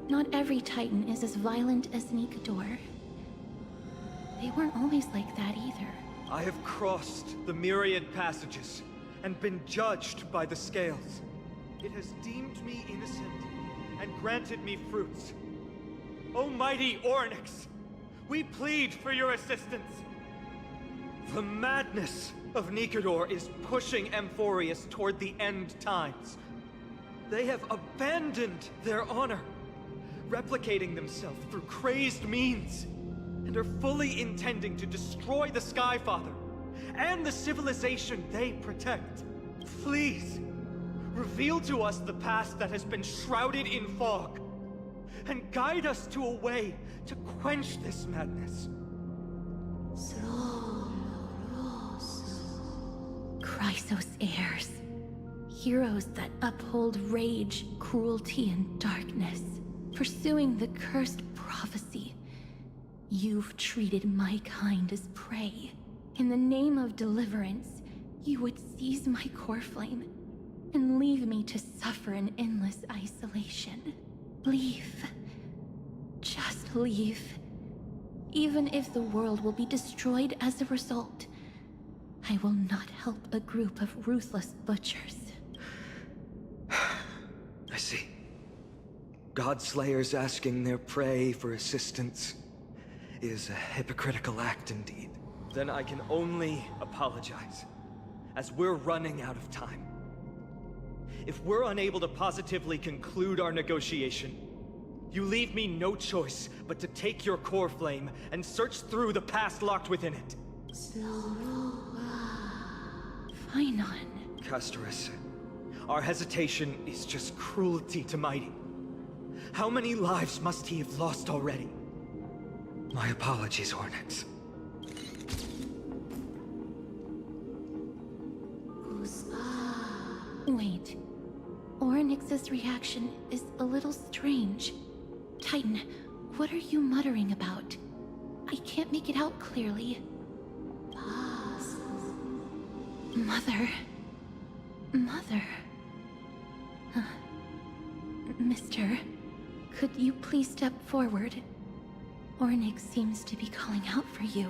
Not every Titan is as violent as Nikador. They weren't always like that either. I have crossed the myriad passages and been judged by the scales. It has deemed me innocent and granted me fruits. Almighty Oryx, we plead for your assistance. The madness of Nikador is pushing Amphorius toward the end times. They have abandoned their honor, replicating themselves through crazed means, and are fully intending to destroy the Skyfather and the civilization they protect. Please, reveal to us the past that has been shrouded in fog, and guide us to a way to quench this madness. Chrysos heirs. Heroes that uphold rage, cruelty, and darkness, pursuing the cursed prophecy. You've treated my kind as prey. In the name of deliverance, you would seize my core flame and leave me to suffer in endless isolation. Leave. Just leave. Even if the world will be destroyed as a result, I will not help a group of ruthless butchers. I see. Godslayers asking their prey for assistance is a hypocritical act indeed. Then I can only apologize, as we're running out of time. If we're unable to positively conclude our negotiation, you leave me no choice but to take your core flame and search through the past locked within it. Fainon. Castorus, our hesitation is just cruelty to Mighty. How many lives must he have lost already? My apologies, Onyx. Wait. Oryx's reaction is a little strange. Titan, what are you muttering about? I can't make it out clearly. Mother. Mother. Mister, could you please step forward? Ornyx seems to be calling out for you.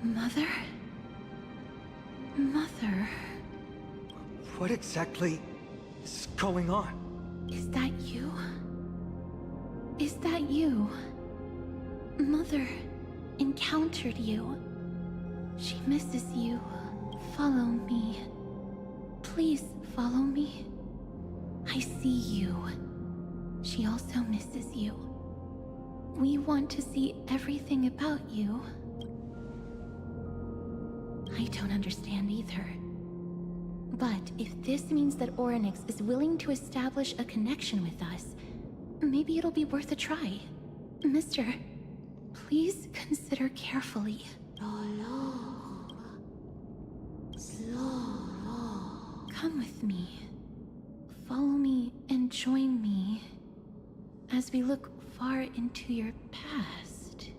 Mother? Mother? What exactly is going on? Is that you? Is that you? Mother encountered you. She misses you. Follow me. Please follow me. I see you. She also misses you. We want to see everything about you. I don't understand either. But if this means that Oryx is willing to establish a connection with us, maybe it'll be worth a try. Mister, please consider carefully. Come with me. Follow me and join me as we look far into your past.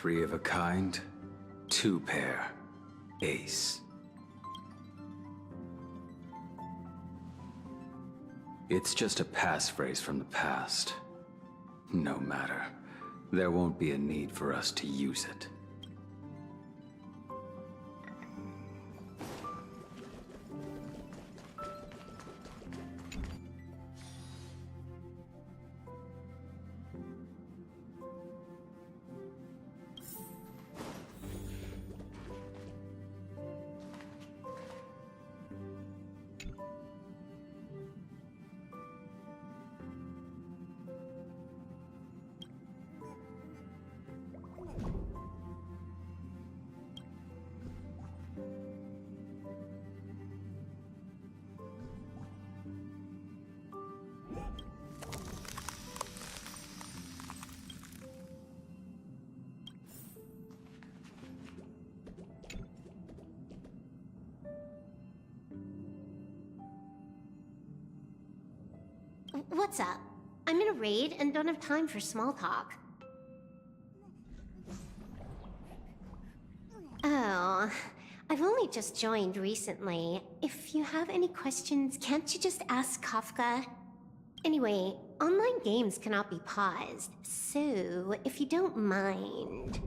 3 of a kind, 2 pair, ace. It's just a passphrase from the past. No matter. There won't be a need for us to use it. What's up? I'm in a raid and don't have time for small talk. Oh, I've only just joined recently. If you have any questions, can't you just ask Kafka? Anyway, online games cannot be paused, so if you don't mind...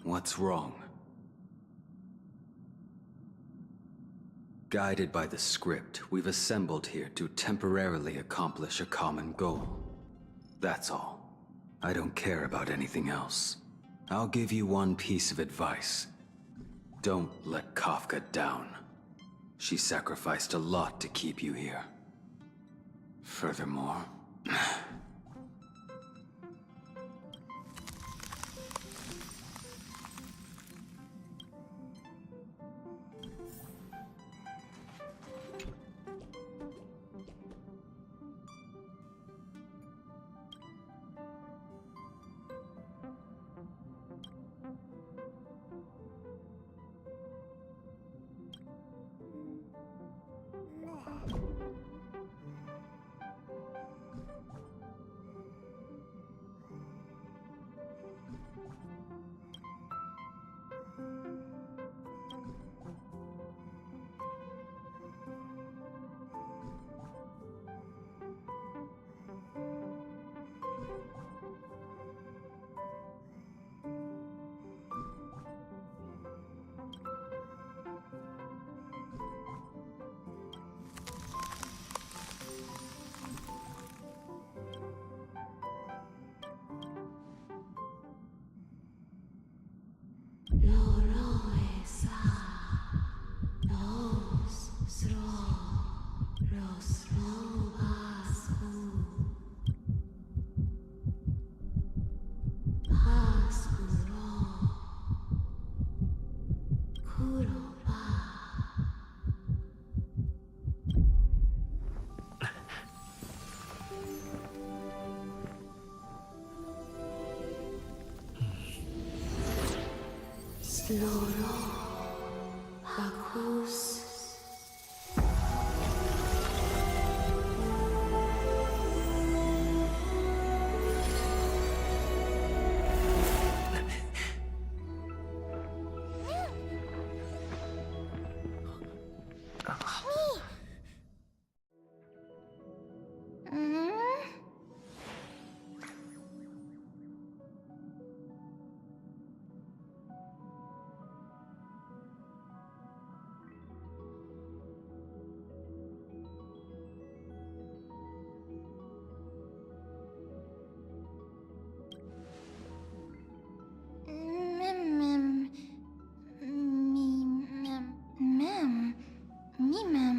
What's wrong? Guided by the script, we've assembled here to temporarily accomplish a common goal. That's all. I don't care about anything else. I'll give you one piece of advice. Don't let Kafka down. She sacrificed a lot to keep you here. Furthermore... Mem.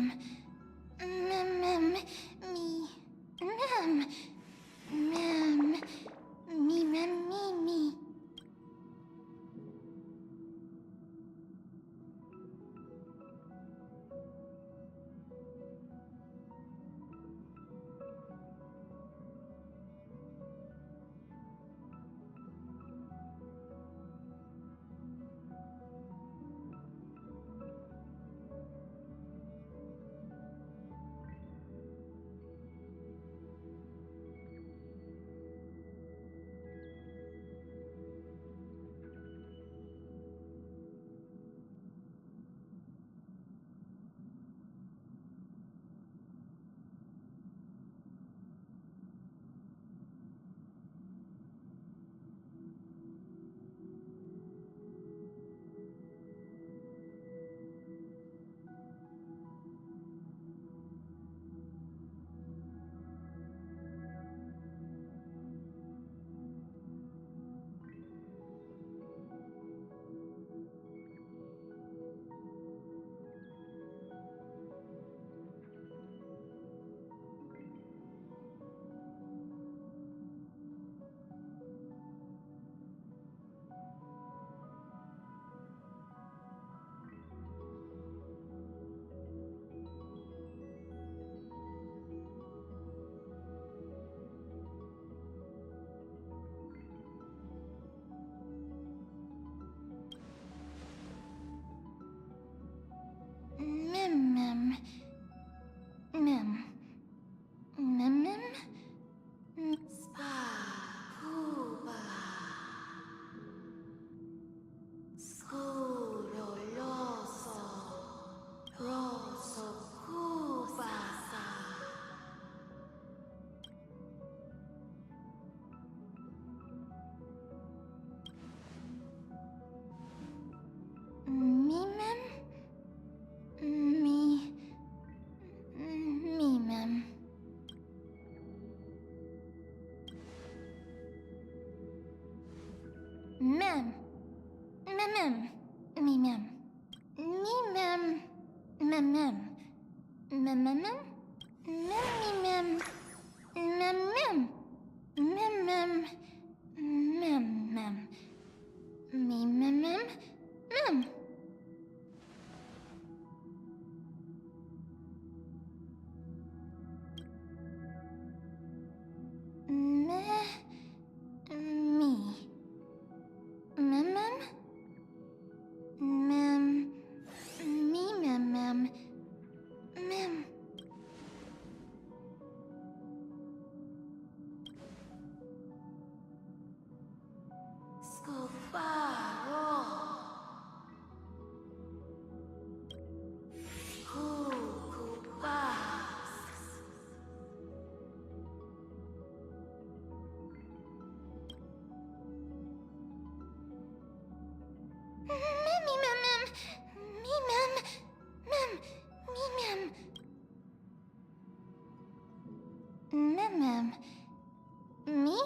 mem. Me mem. Me mem. Mem mem. Mem mem mem. Mem me mem. Mem mem. Mem mem. Mem mem. Me mem mem. Mem. Me. Mem mem. Mem. Me mem mem. Mem. Me?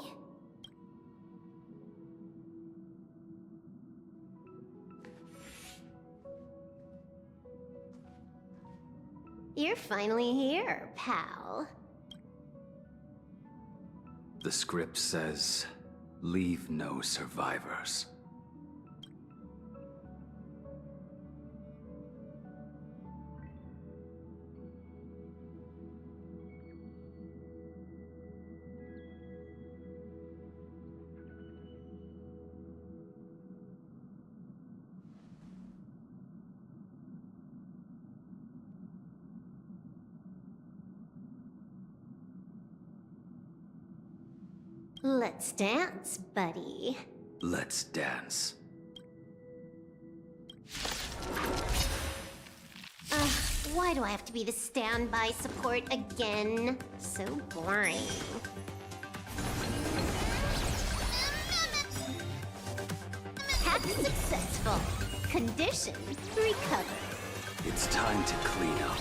You're finally here, pal. The script says, leave no survivors. Let's dance, buddy. Let's dance. Why do I have to be the standby support again? So boring. Hack successful. Condition recovered. It's time to clean up.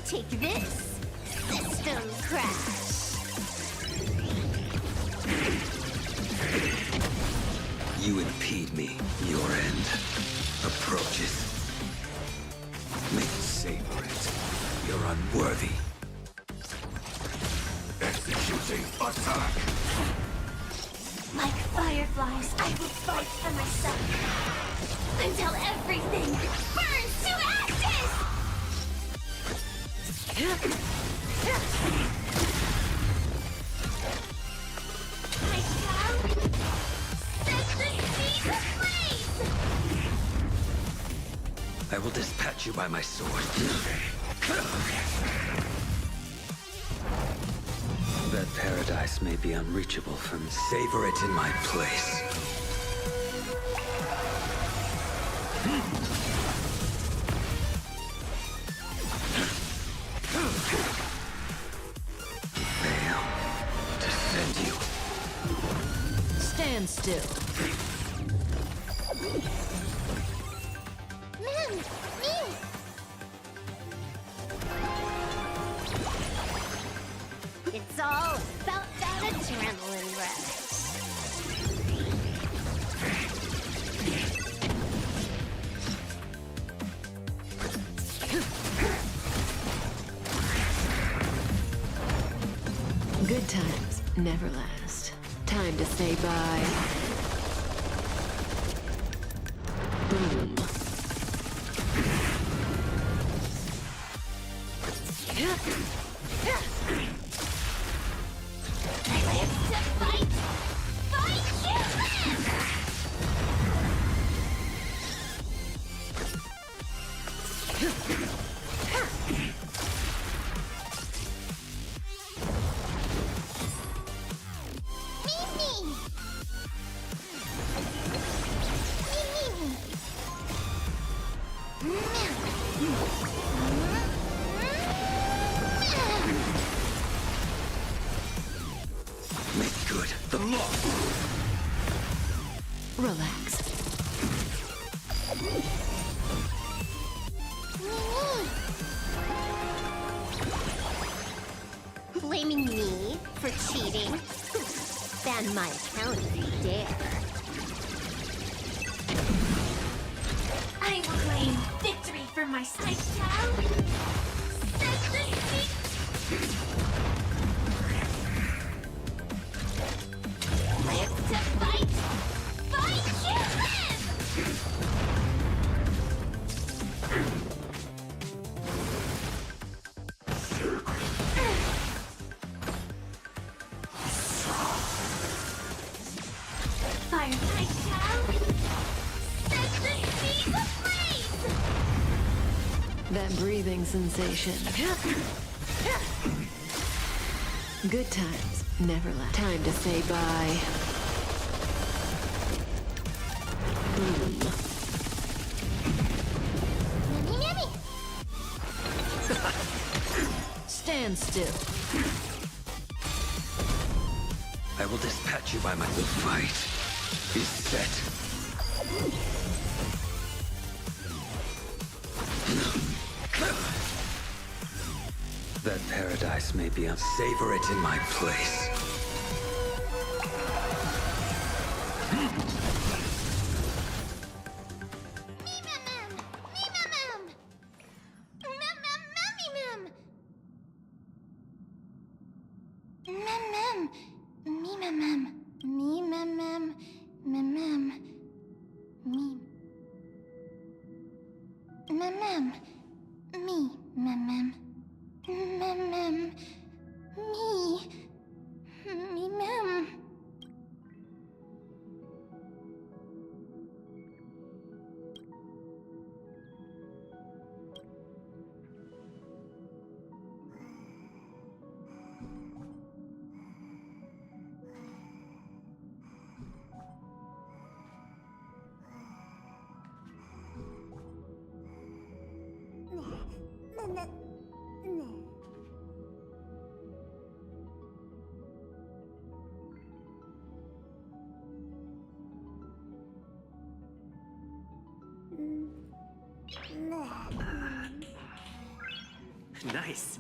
Take this. System crash. You impede me. Your end approaches. May you savor it. You're unworthy. Executing attack! Like fireflies, I will fight for myself. Until everything burns to ashes! I shall set the seas ablaze! I will dispatch you by my sword. That paradise may be unreachable from... Savor it in my place. Fail to send you. Stand still. Mem, me. It's all about that adrenaline rush. Good times never last. Time to say bye. Boom. I live to fight! Fight you live! Me. Make good the loss. Relax. Blaming me for cheating? Ban my account if you dare. for my snake child. Set the seat. Live to fight. Fight to live. Fireside child. Set the seas ablaze. That breathing sensation. Good times never last. Time to say bye. Boom. Yummy, yummy. Stand still. I will dispatch you by my fight. Is set. That paradise may be savor it in my place. Nice.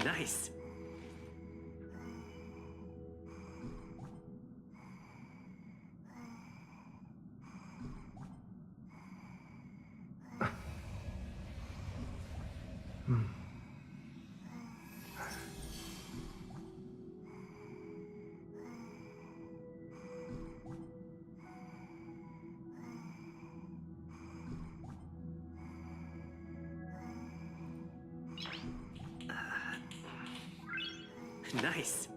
Nice. Nice.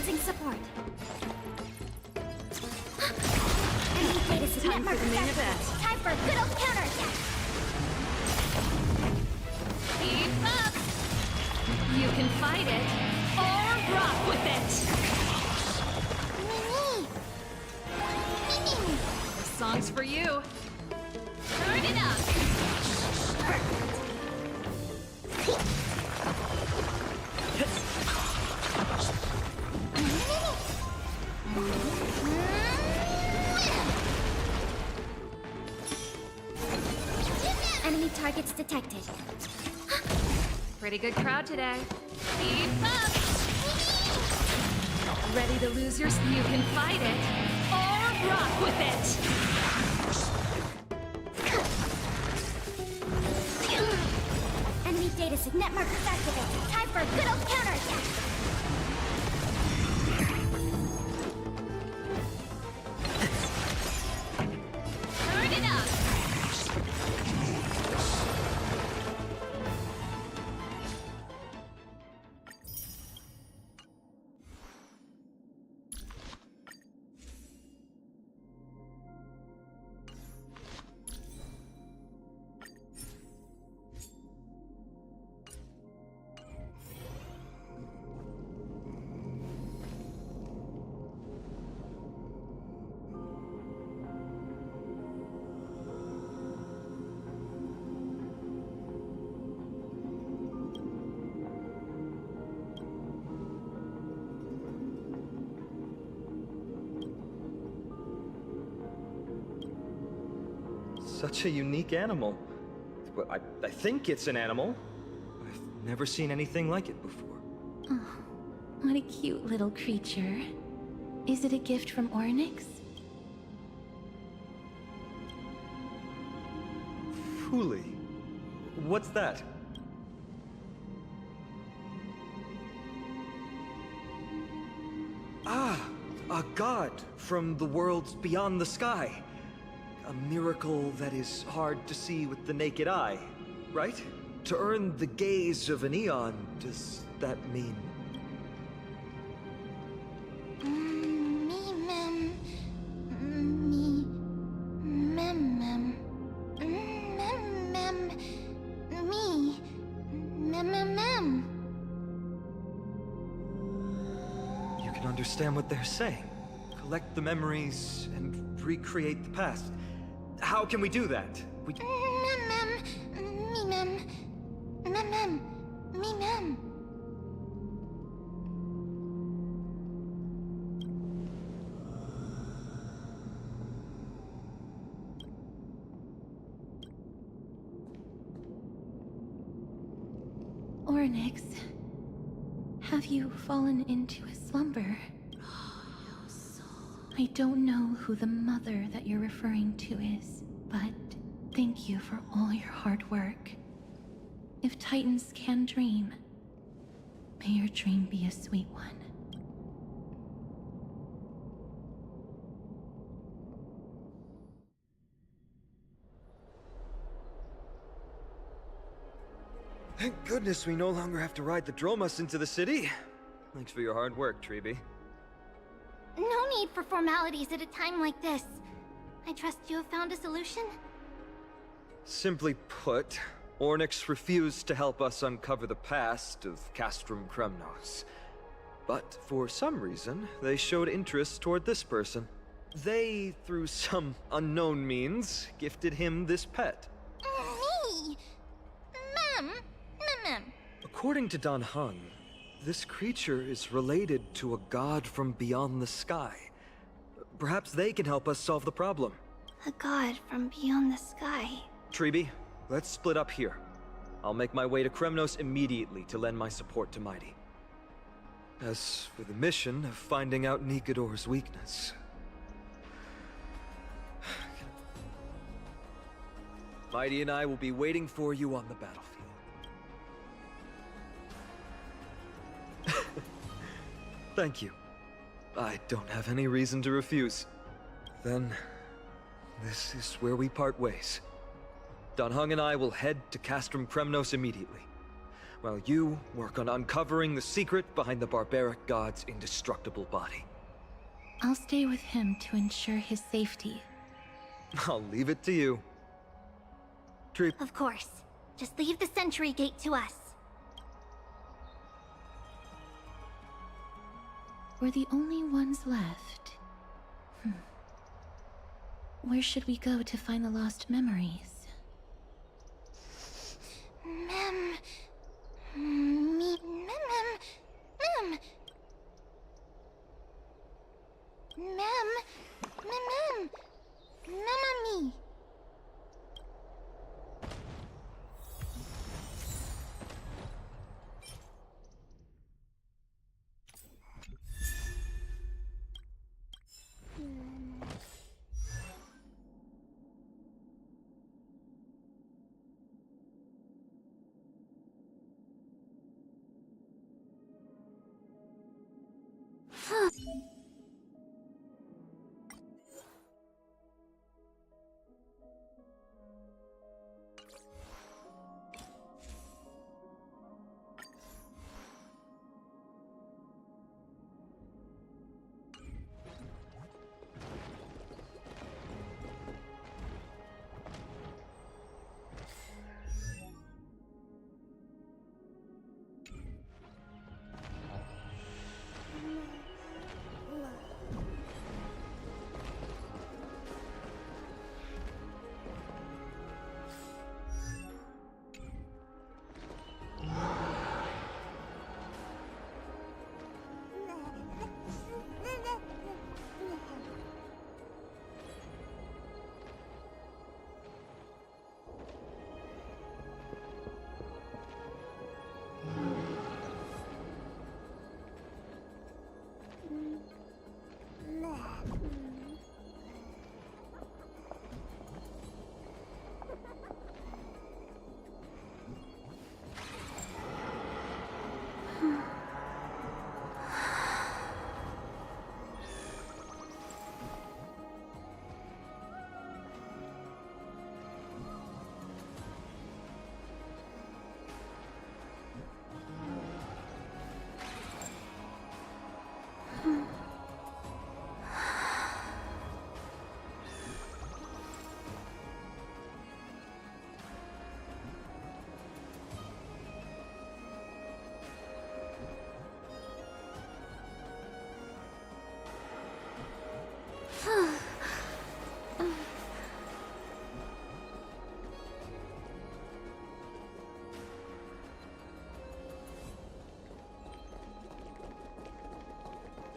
Commencing support. Time for the main event. Time for a good old counterattack. Keep up! You can fight it, or rock with it! This song's for you. Turn it up! Enemy targets detected. Pretty good crowd today. Keep up! Ready to lose your... You can fight it, or rock with it! Enemy data net markers activated. Time for a good old counterattack. Turn it up! Such a unique animal. Well, I think it's an animal. I've never seen anything like it before. Oh, what a cute little creature. Is it a gift from Ornyx? Fuli. What's that? Ah, a god from the worlds beyond the sky. A miracle that is hard to see with the naked eye, right? To earn the gaze of an eon, does that mean? You can understand what they're saying. Collect the memories and recreate the past. How can we do that? Ornyx, have you fallen into a slumber? I don't know who the mother that you're referring to is, but thank you for all your hard work. If Titans can dream, may your dream be a sweet one. Thank goodness we no longer have to ride the Dromus into the city. Thanks for your hard work, Treeby. No need for formalities at a time like this. I trust you have found a solution? Simply put, Ornyx refused to help us uncover the past of Castrum Kremnos. But for some reason, they showed interest toward this person. They, through some unknown means, gifted him this pet. Me? Mem. According to Dan Heng, this creature is related to a god from beyond the sky. Perhaps they can help us solve the problem. A god from beyond the sky. Treeby, let's split up here. I'll make my way to Kremnos immediately to lend my support to Mighty. As for the mission of finding out Nikador's weakness... Mighty and I will be waiting for you on the battlefield. Thank you. I don't have any reason to refuse. Then, this is where we part ways. Dan Heng and I will head to Castrum Kremnos immediately. while you work on uncovering the secret behind the barbaric god's indestructible body. I'll stay with him to ensure his safety. I'll leave it to you. Treep. Of course. Just leave the sentry gate to us. We're the only ones left. Where should we go to find the lost memories? Mem... Memami.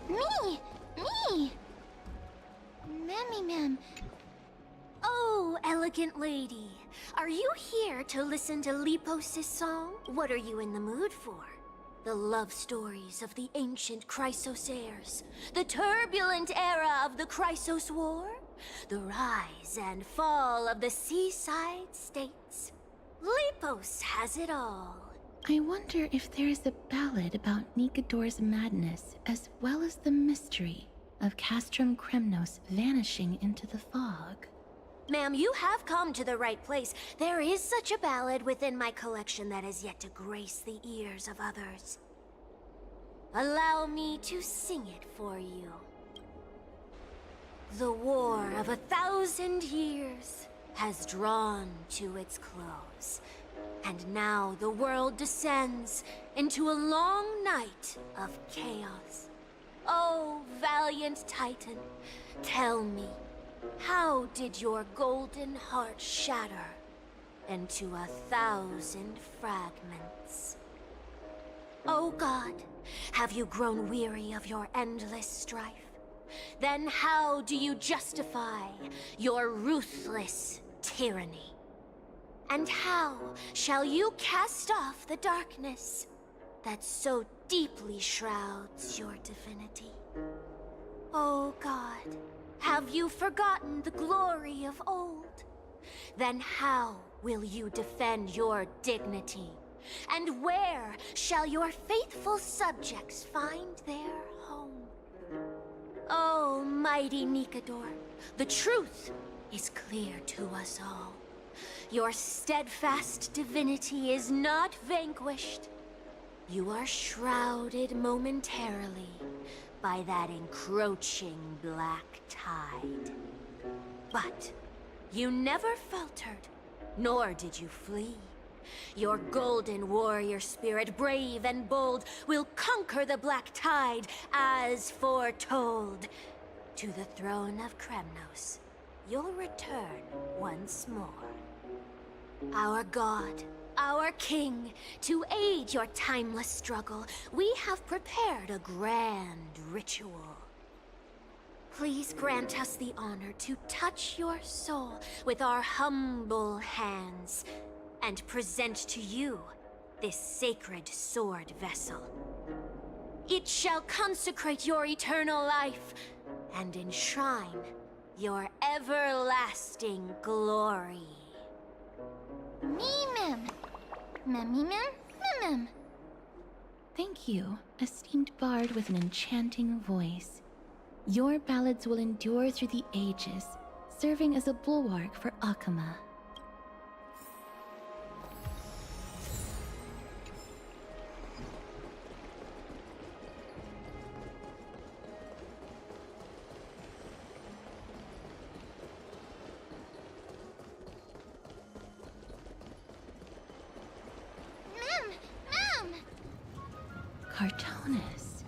Me! Mem. Oh, elegant lady. Are you here to listen to Lepos' song? What are you in the mood for? The love stories of the ancient Chrysosaurs, the turbulent era of the Chrysos War, the rise and fall of the seaside states. Lepos has it all. I wonder if there is a ballad about Nikador's madness, as well as the mystery of Castrum Kremnos vanishing into the fog. Ma'am, you have come to the right place. There is such a ballad within my collection that has yet to grace the ears of others. Allow me to sing it for you. The war of 1,000 years has drawn to its close. And now the world descends into a long night of chaos. Oh, valiant Titan, tell me, how did your golden heart shatter into 1,000 fragments? Oh God, have you grown weary of your endless strife? Then how do you justify your ruthless tyranny? And how shall you cast off the darkness that so deeply shrouds your divinity? Oh God, have you forgotten the glory of old? Then how will you defend your dignity? And where shall your faithful subjects find their home? Oh, mighty Nikador, the truth is clear to us all. Your steadfast divinity is not vanquished, You are shrouded momentarily by that encroaching black tide. But you never faltered, nor did you flee. Your golden warrior spirit, brave and bold, will conquer the black tide as foretold. To the throne of Kremnos, you'll return once more. Our god, our king, to aid your timeless struggle, we have prepared a grand ritual. Please grant us the honor to touch your soul with our humble hands and present to you this sacred sword vessel. It shall consecrate your eternal life and enshrine your everlasting glory. Mem. Thank you, esteemed bard with an enchanting voice. Your ballads will endure through the ages, serving as a bulwark for Akama. Cartonis.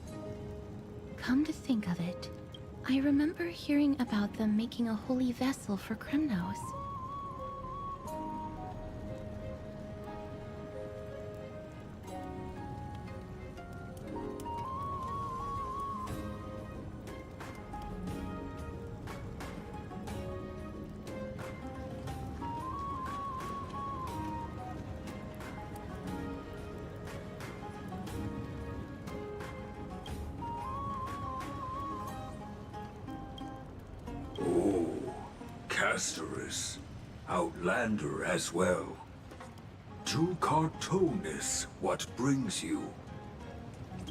Come to think of it, I remember hearing about them making a holy vessel for Kremnos. Casterus, Outlander as well. To Cartonis, what brings you?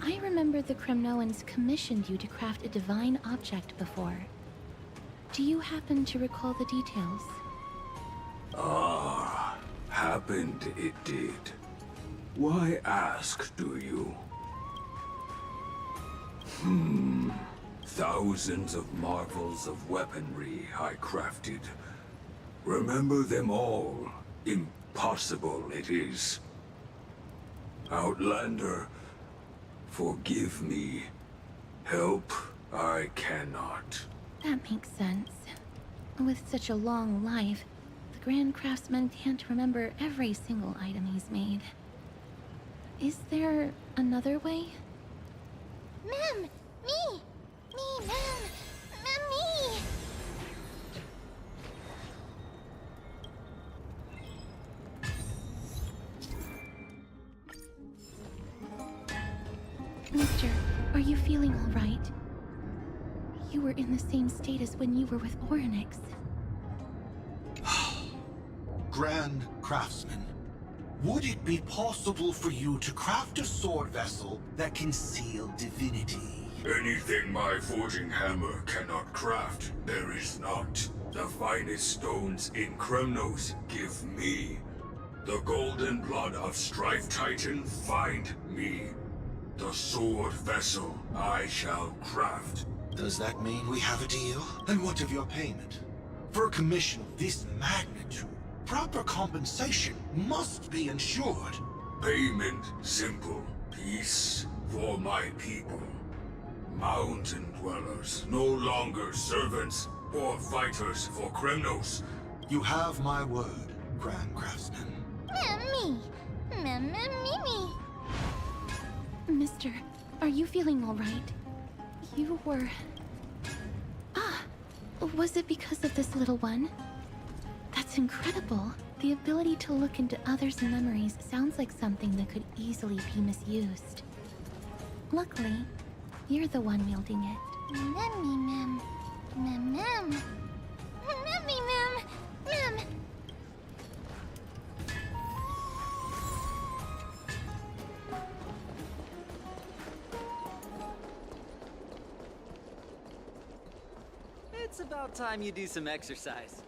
I remember the Kremnoans commissioned you to craft a divine object before. Do you happen to recall the details? Ah, happened it did. Why ask, do you? Thousands of marvels of weaponry I crafted. Remember them all. Impossible it is. Outlander, forgive me. Help I cannot. That makes sense. With such a long life, the Grand Craftsman can't remember every single item he's made. Is there another way? Mem! Me! Me! Mister, are you feeling all right? You were in the same state as when you were with Orynyx. Grand Craftsman, would it be possible for you to craft a sword vessel that can seal divinity? Anything my forging hammer cannot craft, there is not. The finest stones in Kremnos give me. The golden blood of Strife Titan find me. The sword vessel I shall craft. Does that mean we have a deal? And what of your payment? For a commission of this magnitude, proper compensation must be ensured. Payment simple. Peace for my people. Mountain dwellers, no longer servants or fighters for Kremnos. You have my word, Grand Craftsman. Me! Mister, are you feeling all right? You were... was it because of this little one? That's incredible. The ability to look into others' memories sounds like something that could easily be misused. Luckily, you're the one wielding it. Mem. It's about time you do some exercise.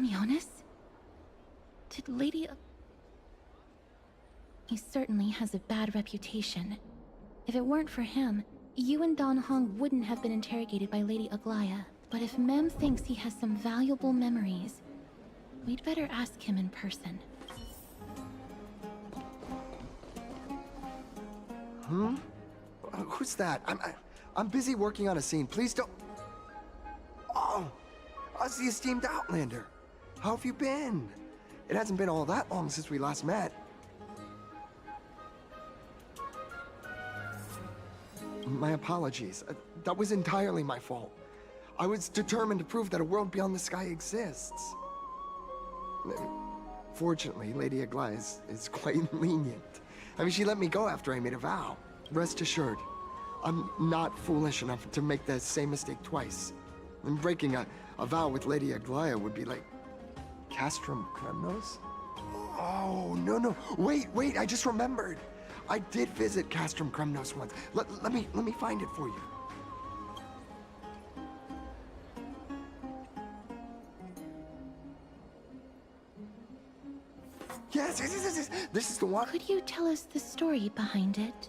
Amionis? Did Lady... He certainly has a bad reputation. If it weren't for him, you and Don Hong wouldn't have been interrogated by Lady Aglaya. But if Mem thinks he has some valuable memories, we'd better ask him in person. Hmm? Who's that? I'm busy working on a scene. Please don't... Oh! Us, the esteemed Outlander. How have you been? It hasn't been all that long since we last met. My apologies. That was entirely my fault. I was determined to prove that a world beyond the sky exists. Fortunately, Lady Aglaya is quite lenient. I mean, she let me go after I made a vow. Rest assured, I'm not foolish enough to make the same mistake twice. And breaking a vow with Lady Aglaya would be like... Castrum Kremnos? Oh, no. Wait, I just remembered. I did visit Castrum Kremnos once. Let me find it for you. Yes, this is the one. Could you tell us the story behind it?